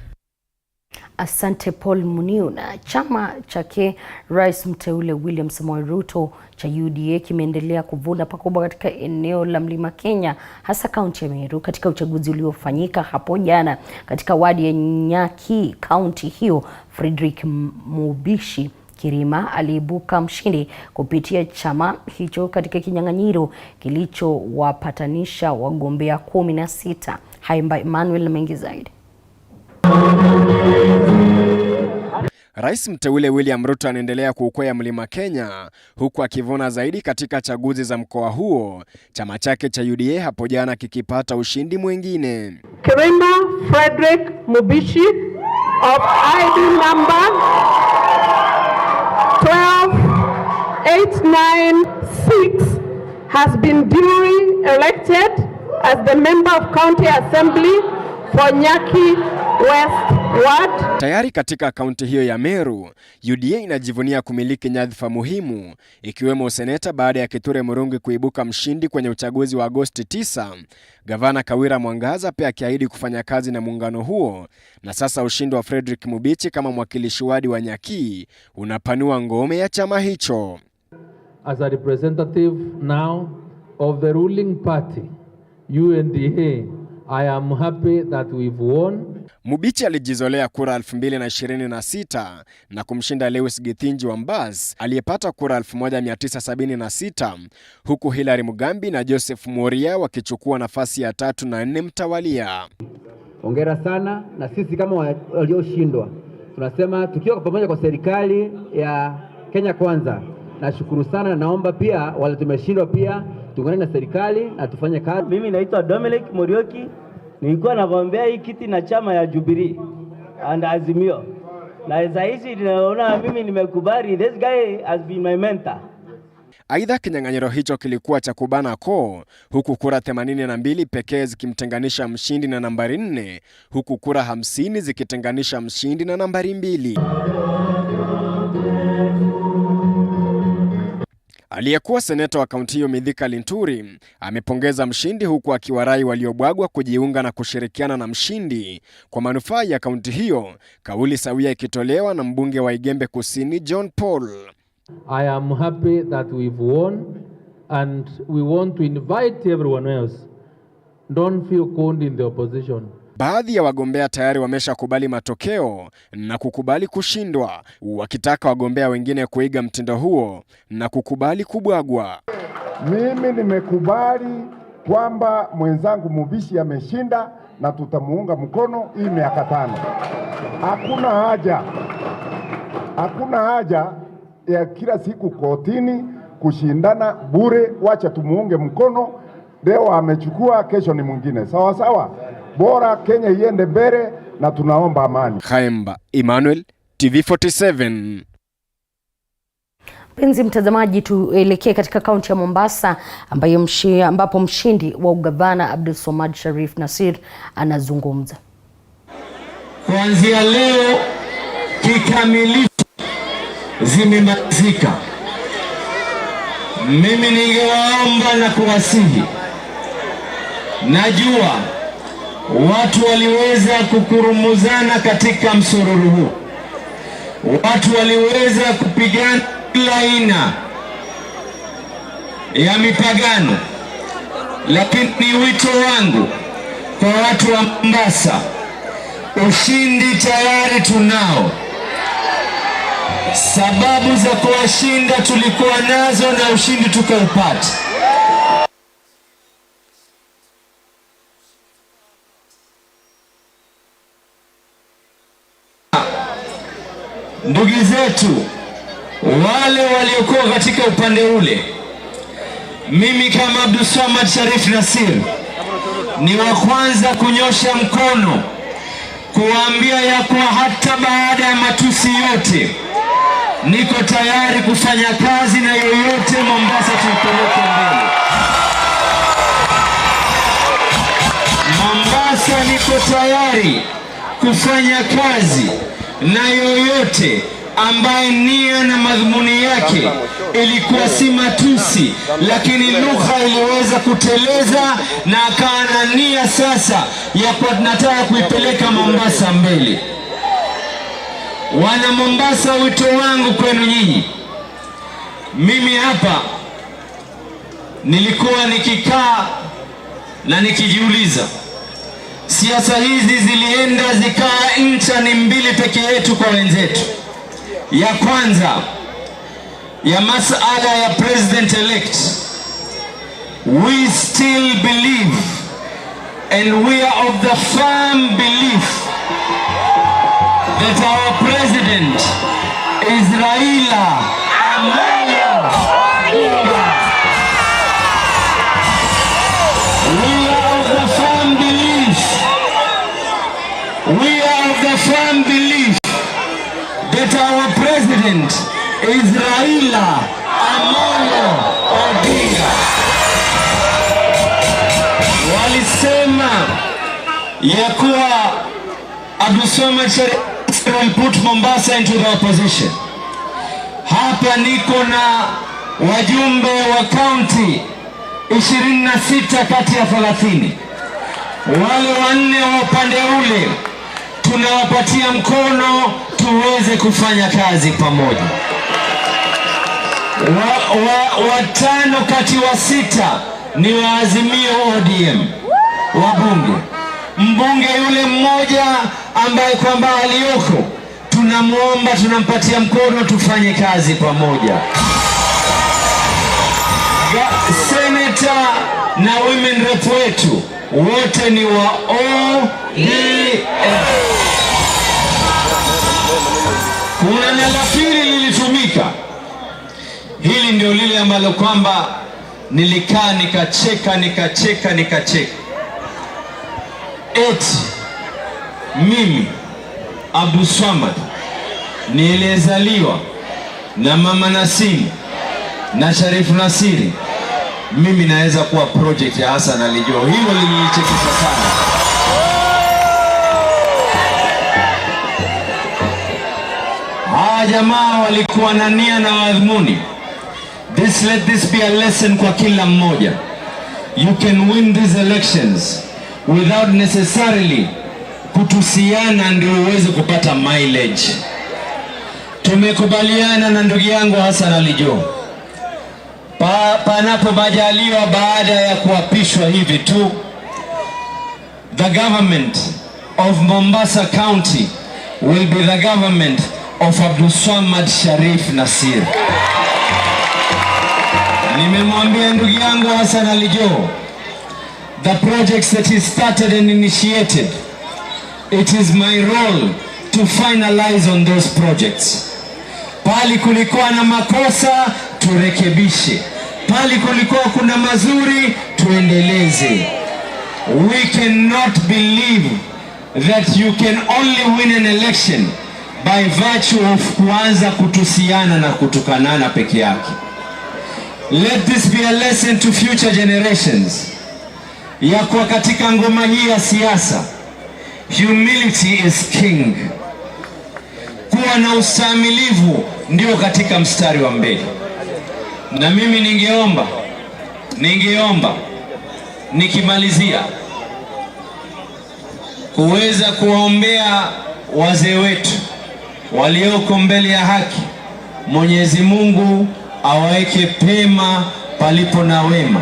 Asante Paul Munio. Na chama chake Rais mteule William Samoei Ruto cha UDA kimeendelea kuvuna pakubwa katika eneo la Mlima Kenya, hasa kaunti ya Meru, katika uchaguzi uliofanyika hapo jana katika wadi ya Nyaki. Kaunti hiyo, Frederick Mubishi Kirima aliibuka mshindi kupitia chama hicho katika kinyang'anyiro kilichowapatanisha wagombea 16. Haimba Emmanuel mengi zaidi. Rais mteule William Ruto anaendelea kuukwea Mlima Kenya huku akivuna zaidi katika chaguzi za mkoa huo, chama chake cha UDA hapo jana kikipata ushindi mwingine. Kirima Frederick Mubishi of ID number 12896 has been duly elected as the member of County Assembly for Nyaki West Ward. Tayari katika kaunti hiyo ya Meru, UDA inajivunia kumiliki nyadhifa muhimu ikiwemo seneta baada ya Kithure Murungi kuibuka mshindi kwenye uchaguzi wa Agosti 9. Gavana Kawira Mwangaza pia akiahidi kufanya kazi na muungano huo, na sasa ushindi wa Frederick Mubichi kama mwakilishi wadi wa Nyaki unapanua ngome ya chama hicho. As a representative now of the ruling party, UNDA, I am happy that we've won. Mubichi alijizolea kura 2026 na kumshinda Lewis Githinji wa Mbaz aliyepata kura 1976, huku Hilary Mugambi na Joseph Moria wakichukua nafasi ya 3 na 4 mtawalia. Hongera sana, na sisi kama walioshindwa tunasema tukiwa pamoja kwa serikali ya Kenya Kwanza. Nashukuru sana, naomba pia wale tumeshindwa pia tuungane na serikali na tufanye kazi. Mimi naitwa Dominic Morioki, nilikuwa nagombea hii kiti na chama ya Jubilee and Azimio. Na sasa hizi ninaona mimi nimekubali, this guy has been my mentor. Aidha, kinyang'anyiro hicho kilikuwa cha kubana koo, huku kura 82 pekee zikimtenganisha mshindi na nambari 4, huku kura 50 zikitenganisha mshindi na nambari 2. Aliyekuwa seneta wa kaunti hiyo Mithika Linturi amepongeza mshindi, huku akiwarai waliobwagwa kujiunga na kushirikiana na mshindi kwa manufaa ya kaunti hiyo, kauli sawia ikitolewa na mbunge wa Igembe Kusini John Paul. I am happy that we've won and we want to invite everyone else. Don't feel conned in the opposition. Baadhi ya wagombea tayari wameshakubali matokeo na kukubali kushindwa, wakitaka wagombea wengine kuiga mtindo huo na kukubali kubwagwa. Mimi nimekubali kwamba mwenzangu Mubishi ameshinda na tutamuunga mkono hii miaka 5. Hakuna haja ya kila siku kotini kushindana bure, wacha tumuunge mkono. Leo amechukua, kesho ni mwingine. Sawa sawa. Bora Kenya iende mbele, na tunaomba amani. Khaemba Emmanuel, TV47. Mpenzi mtazamaji, tuelekee katika kaunti ya Mombasa ambapo mshindi wa ugavana Abdulswamad Sharif Nassir anazungumza. Kuanzia leo kikamilifu zimemalizika. Mimi ningewaomba na kuwasihi, najua watu waliweza kukurumuzana katika msururu huu, watu waliweza kupigana kila aina ya mipagano, lakini wito wangu kwa watu wa Mombasa, ushindi tayari tunao. Sababu za kuwashinda tulikuwa nazo na ushindi tukaupata. Ndugu zetu wale waliokuwa katika upande ule, mimi kama Abdulswamad Sharif Nassir ni wa kwanza kunyosha mkono kuambia ya kuwa hata baada ya matusi yote niko tayari kufanya kazi na yoyote Mombasa tuipeleke mbele. Mombasa niko tayari kufanya kazi na yoyote ambaye nia na madhumuni yake ilikuwa si matusi, lakini lugha iliweza kuteleza na akawa na nia sasa ya kuwa tunataka kuipeleka Mombasa mbele. Wana Mombasa, wito wangu kwenu nyinyi, mimi hapa nilikuwa nikikaa na nikijiuliza, siasa hizi zilienda zikaa incha ni mbili peke yetu kwa wenzetu. Ya kwanza ya masala ya president elect, we still believe and we are of the firm belief that our president is Raila Amolo Odinga. We are of the firm belief that our president is Raila Amolo Odinga. Walisema ya kuwa Abdulswamad Sharif will put Mombasa into the opposition. Hapa niko na wajumbe wa county 26 kati ya 30. Wale wanne wa upande ule tunawapatia mkono tuweze kufanya kazi pamoja. Watano kati wa 6 ni wa Azimio ODM wabunge. Mbunge yule mmoja ambaye kwamba aliyoko tunamuomba, tunampatia mkono tufanye kazi pamoja. Senator na women rep wetu wote ni wa ODM. Kuna na la pili lilitumika, hili ndio lile ambalo kwamba nilikaa nikacheka. Eti mimi Abdulswamad nilizaliwa na mama Nasini na Sharif Nasiri, mimi naweza kuwa project ya Hassan alijua. Hilo lilinichekesha sana. Jamaa walikuwa na nia na madhumuni. Let this be a lesson kwa kila mmoja. You can win these elections without necessarily kutusiana ndio uweze kupata mileage. Tumekubaliana na ndugu yangu Hassan alijua, panapo majaliwa baada ya kuapishwa hivi tu, the government of Mombasa County will be the government of Abdulswamad Sharif Nassir. Nimemwambia ndugu yangu Hassan alijua, the projects that he started and initiated, it is my role to finalize on those projects. Pali kulikuwa na makosa turekebishe, pali kulikuwa kuna mazuri tuendeleze. We cannot believe that you can only win an election by virtue of kuanza kutusiana na kutukanana peke yake. Let this be a lesson to future generations. Ya kuwa katika ngoma hii ya siasa, humility is king. Kuwa na ustahimilivu ndio katika mstari wa mbele. Na mimi ningeomba nikimalizia kuweza kuwaombea wazee wetu walioko mbele ya haki. Mwenyezi Mungu awaweke pema palipo na wema.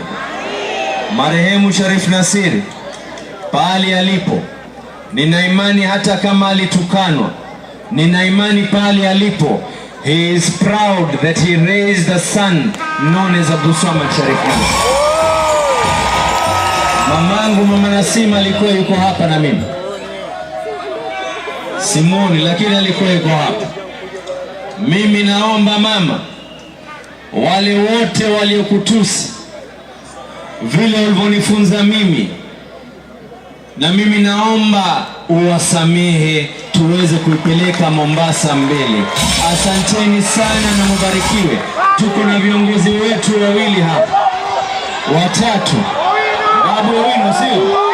Marehemu Sharif Nasir pali alipo, nina imani hata kama alitukanwa, nina imani pali alipo, he is proud that he raised the son known as Abdulswamad Sharif Nasir. Mamangu Mama Nasima alikuwa yuko hapa na mimi Simoni, lakini alikuwa yuko hapa. Mimi naomba mama, wale wote waliokutusi vile ulivyonifunza mimi, na mimi naomba uwasamehe tuweze kuipeleka Mombasa mbele. Asanteni sana na mubarikiwe. Tuko na viongozi wetu wawili hapa, watatu. Babu wenu sio?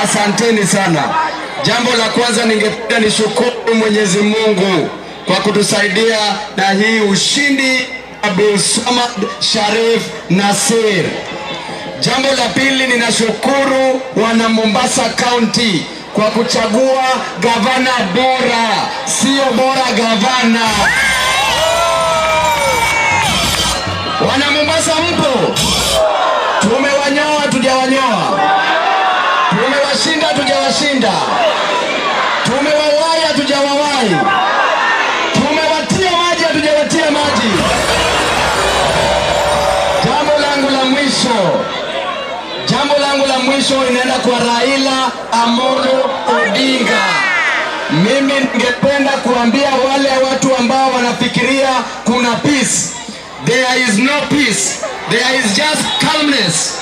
Asanteni sana. Jambo la kwanza ningependa nishukuru Mwenyezi Mungu kwa kutusaidia na hii ushindi Abdulswamad Sharif Nasir. Jambo la pili, ninashukuru wana Mombasa County kwa kuchagua gavana bora, sio bora gavana. Wana Mombasa mpo? Tumewanyoa tujawanyoa? Tumewashinda tujawashinda? Tumewawai tujawawai? Tumewatia maji tujawatia maji? Jambo langu la mwisho inaenda kwa Raila Amolo Odinga. Mimi ningependa kuambia wale watu ambao wanafikiria kuna peace. There is no peace. There is just calmness.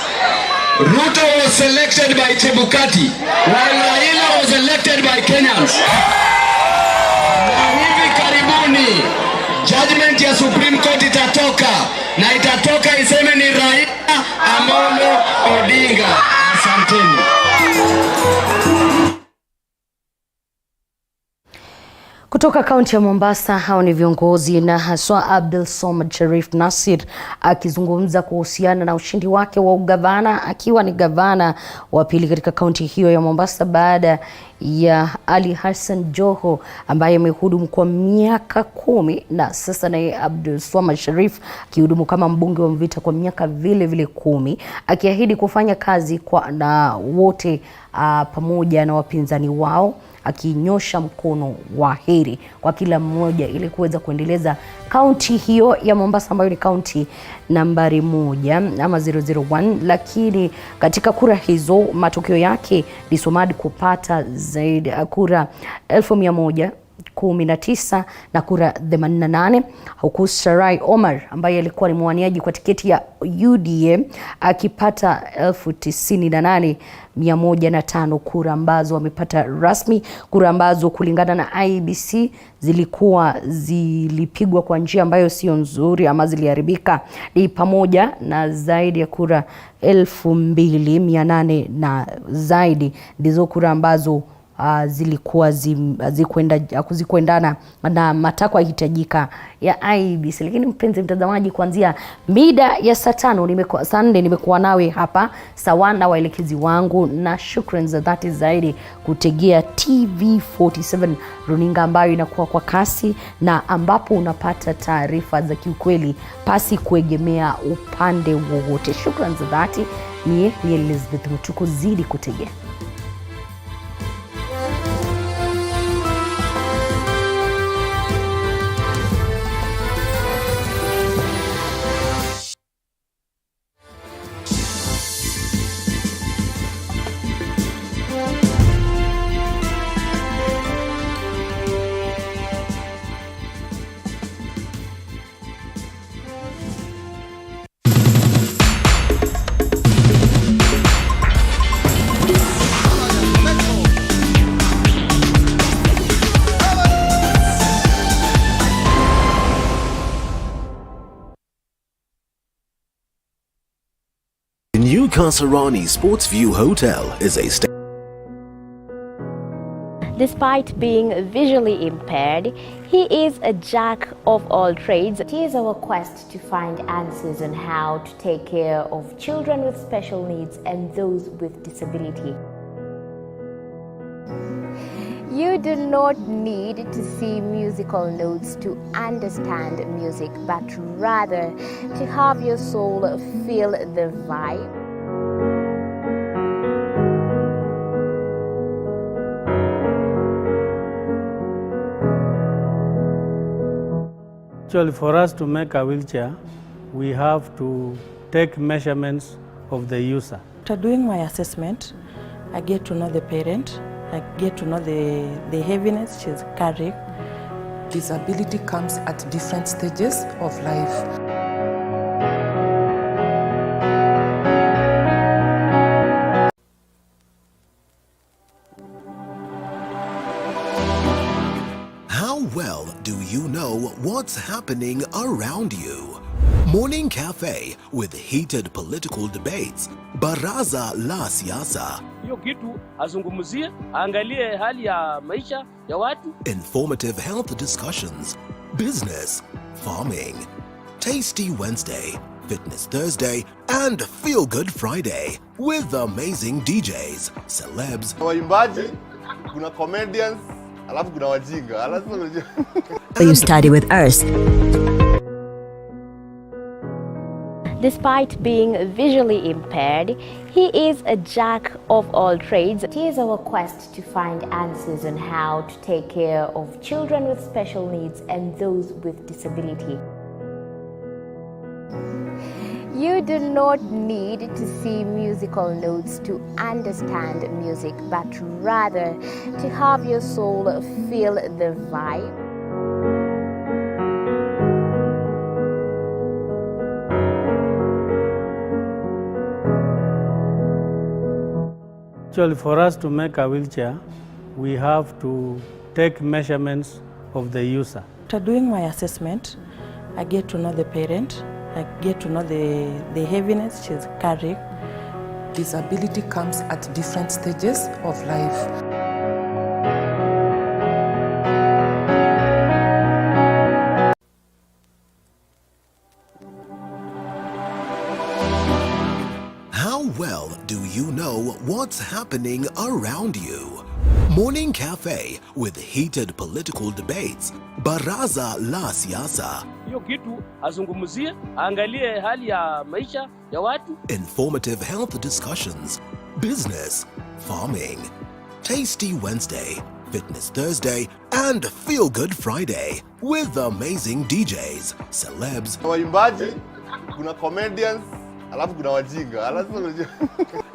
Ruto was selected by Chebukati, while Raila was elected by Kenyans. Na hivi karibuni judgment ya Supreme Court itatoka, na itatoka iseme ni Raila Amolo Odinga. Asanteni. Kutoka kaunti ya Mombasa, hao ni viongozi na haswa Abdulswamad Sharif Nasir akizungumza kuhusiana na ushindi wake wa ugavana, akiwa ni gavana wa pili katika kaunti hiyo ya Mombasa baada ya Ali Hassan Joho ambaye amehudumu kwa miaka 10, na sasa naye Abdulswamad Sharif akihudumu kama mbunge wa Mvita kwa miaka vile 10, akiahidi kufanya kazi na wote pamoja na wapinzani wao, akinyosha mkono wa heri kwa kila mmoja ili kuweza kuendeleza kaunti hiyo ya Mombasa ambayo ni kaunti nambari 1 ama 001. Lakini katika kura hizo matokeo yake ni Somad kupata zaidi kura 1119 na kura 88, huku Sarai Omar ambaye alikuwa ni mwaniaji kwa tiketi ya UDA akipata 98,105 kura ambazo wamepata rasmi, kura ambazo kulingana na IEBC zilipigwa kwa njia ambayo sio nzuri ama ziliharibika. Ni pamoja na zaidi ya kura 2,800 na zaidi ndizo kura ambazo zilikuwa hazikuendana na matakwa hitajika ya IEBC. Lakini mpenzi mtazamaji, kuanzia mida ya saa 4 nimekuwa nawe hapa sawa na waelekezi wangu, na shukrani za dhati zaidi kutegea TV47, runinga ambayo inakuwa kwa kasi na ambapo unapata taarifa za kiukweli pasi kuegemea upande wowote. Shukrani za dhati. Ni Elizabeth Mutuko, zidi kutegea. new Kasarani Sports View Hotel is a Despite being visually impaired, he is a jack of all trades. It is our quest to find answers on how to take care of children with special needs and those with disability. You do not need to see musical notes to understand music, but rather to have your soul feel the vibe. Actually, for us to make a wheelchair, we have to take measurements of the user. After doing my assessment, I get to know the parent, I get to know the heaviness she's carrying. Disability comes at different stages of life. How well do you know what's happening around you? Morning Cafe with heated political debates. Baraza la Siasa. Hiyo kitu azungumzie, angalie hali ya maisha ya watu. Informative health discussions. Business, farming. Tasty Wednesday, Fitness Thursday, and Feel Good Friday with amazing DJs, celebs. Waimbaji, kuna comedians, alafu kuna wajinga. You study with us. Despite being visually impaired, he is a jack of all trades. It is our quest to find answers on how to take care of children with special needs and those with disability. You do not need to see musical notes to understand music, but rather to have your soul feel the vibe. Actually, for us to make a wheelchair, we have to take measurements of the user. After doing my assessment, I get to know the parent, I get to know the heaviness she's carrying. Disability comes at different stages of life. How well do you know what's happening around you? Morning Cafe with heated political debates. Baraza la Siasa. Hiyo kitu azungumzie, angalie hali ya maisha ya watu. Informative health discussions. Business, farming. Tasty Wednesday, Fitness Thursday, and Feel Good Friday with amazing DJs, celebs. Waimbaji, kuna comedians, alafu kuna wajinga.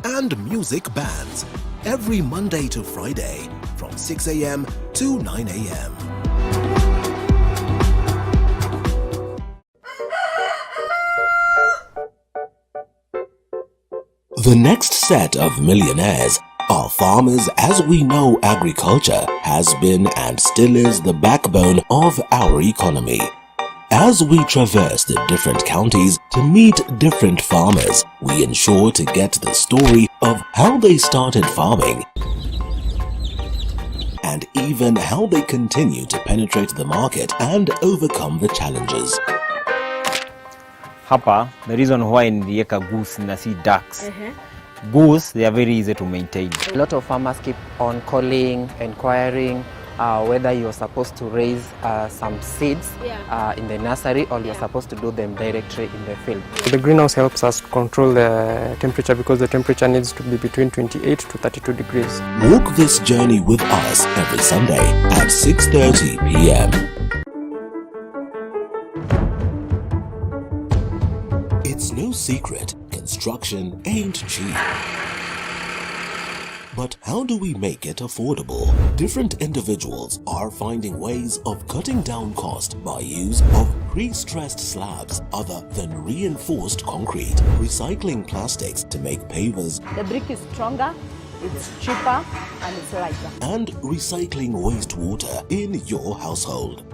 And music bands every Monday to Friday from 6 a.m. to 9 a.m. The next set of millionaires are farmers. As we know, agriculture has been and still is the backbone of our economy. As we traverse the different counties to meet different farmers, we ensure to get the story of how they started farming and even how they continue to penetrate the market and overcome the challenges. Hapa, the reason why niliweka goose na si ducks. Goose, they are very easy to maintain. A lot of farmers keep on calling, inquiring whether you're supposed to raise some seeds in the nursery or you're supposed to do them directly in the field. The greenhouse helps us control the temperature because the temperature needs to be between 28 to 32 degrees. Walk this journey with us every Sunday at 6:30 p.m. It's no secret, construction ain't cheap. But how do we make it affordable? Different individuals are finding ways of cutting down cost by use of pre-stressed slabs other than reinforced concrete, recycling plastics to make pavers. The brick is stronger, it's cheaper, and it's lighter. And recycling wastewater in your household.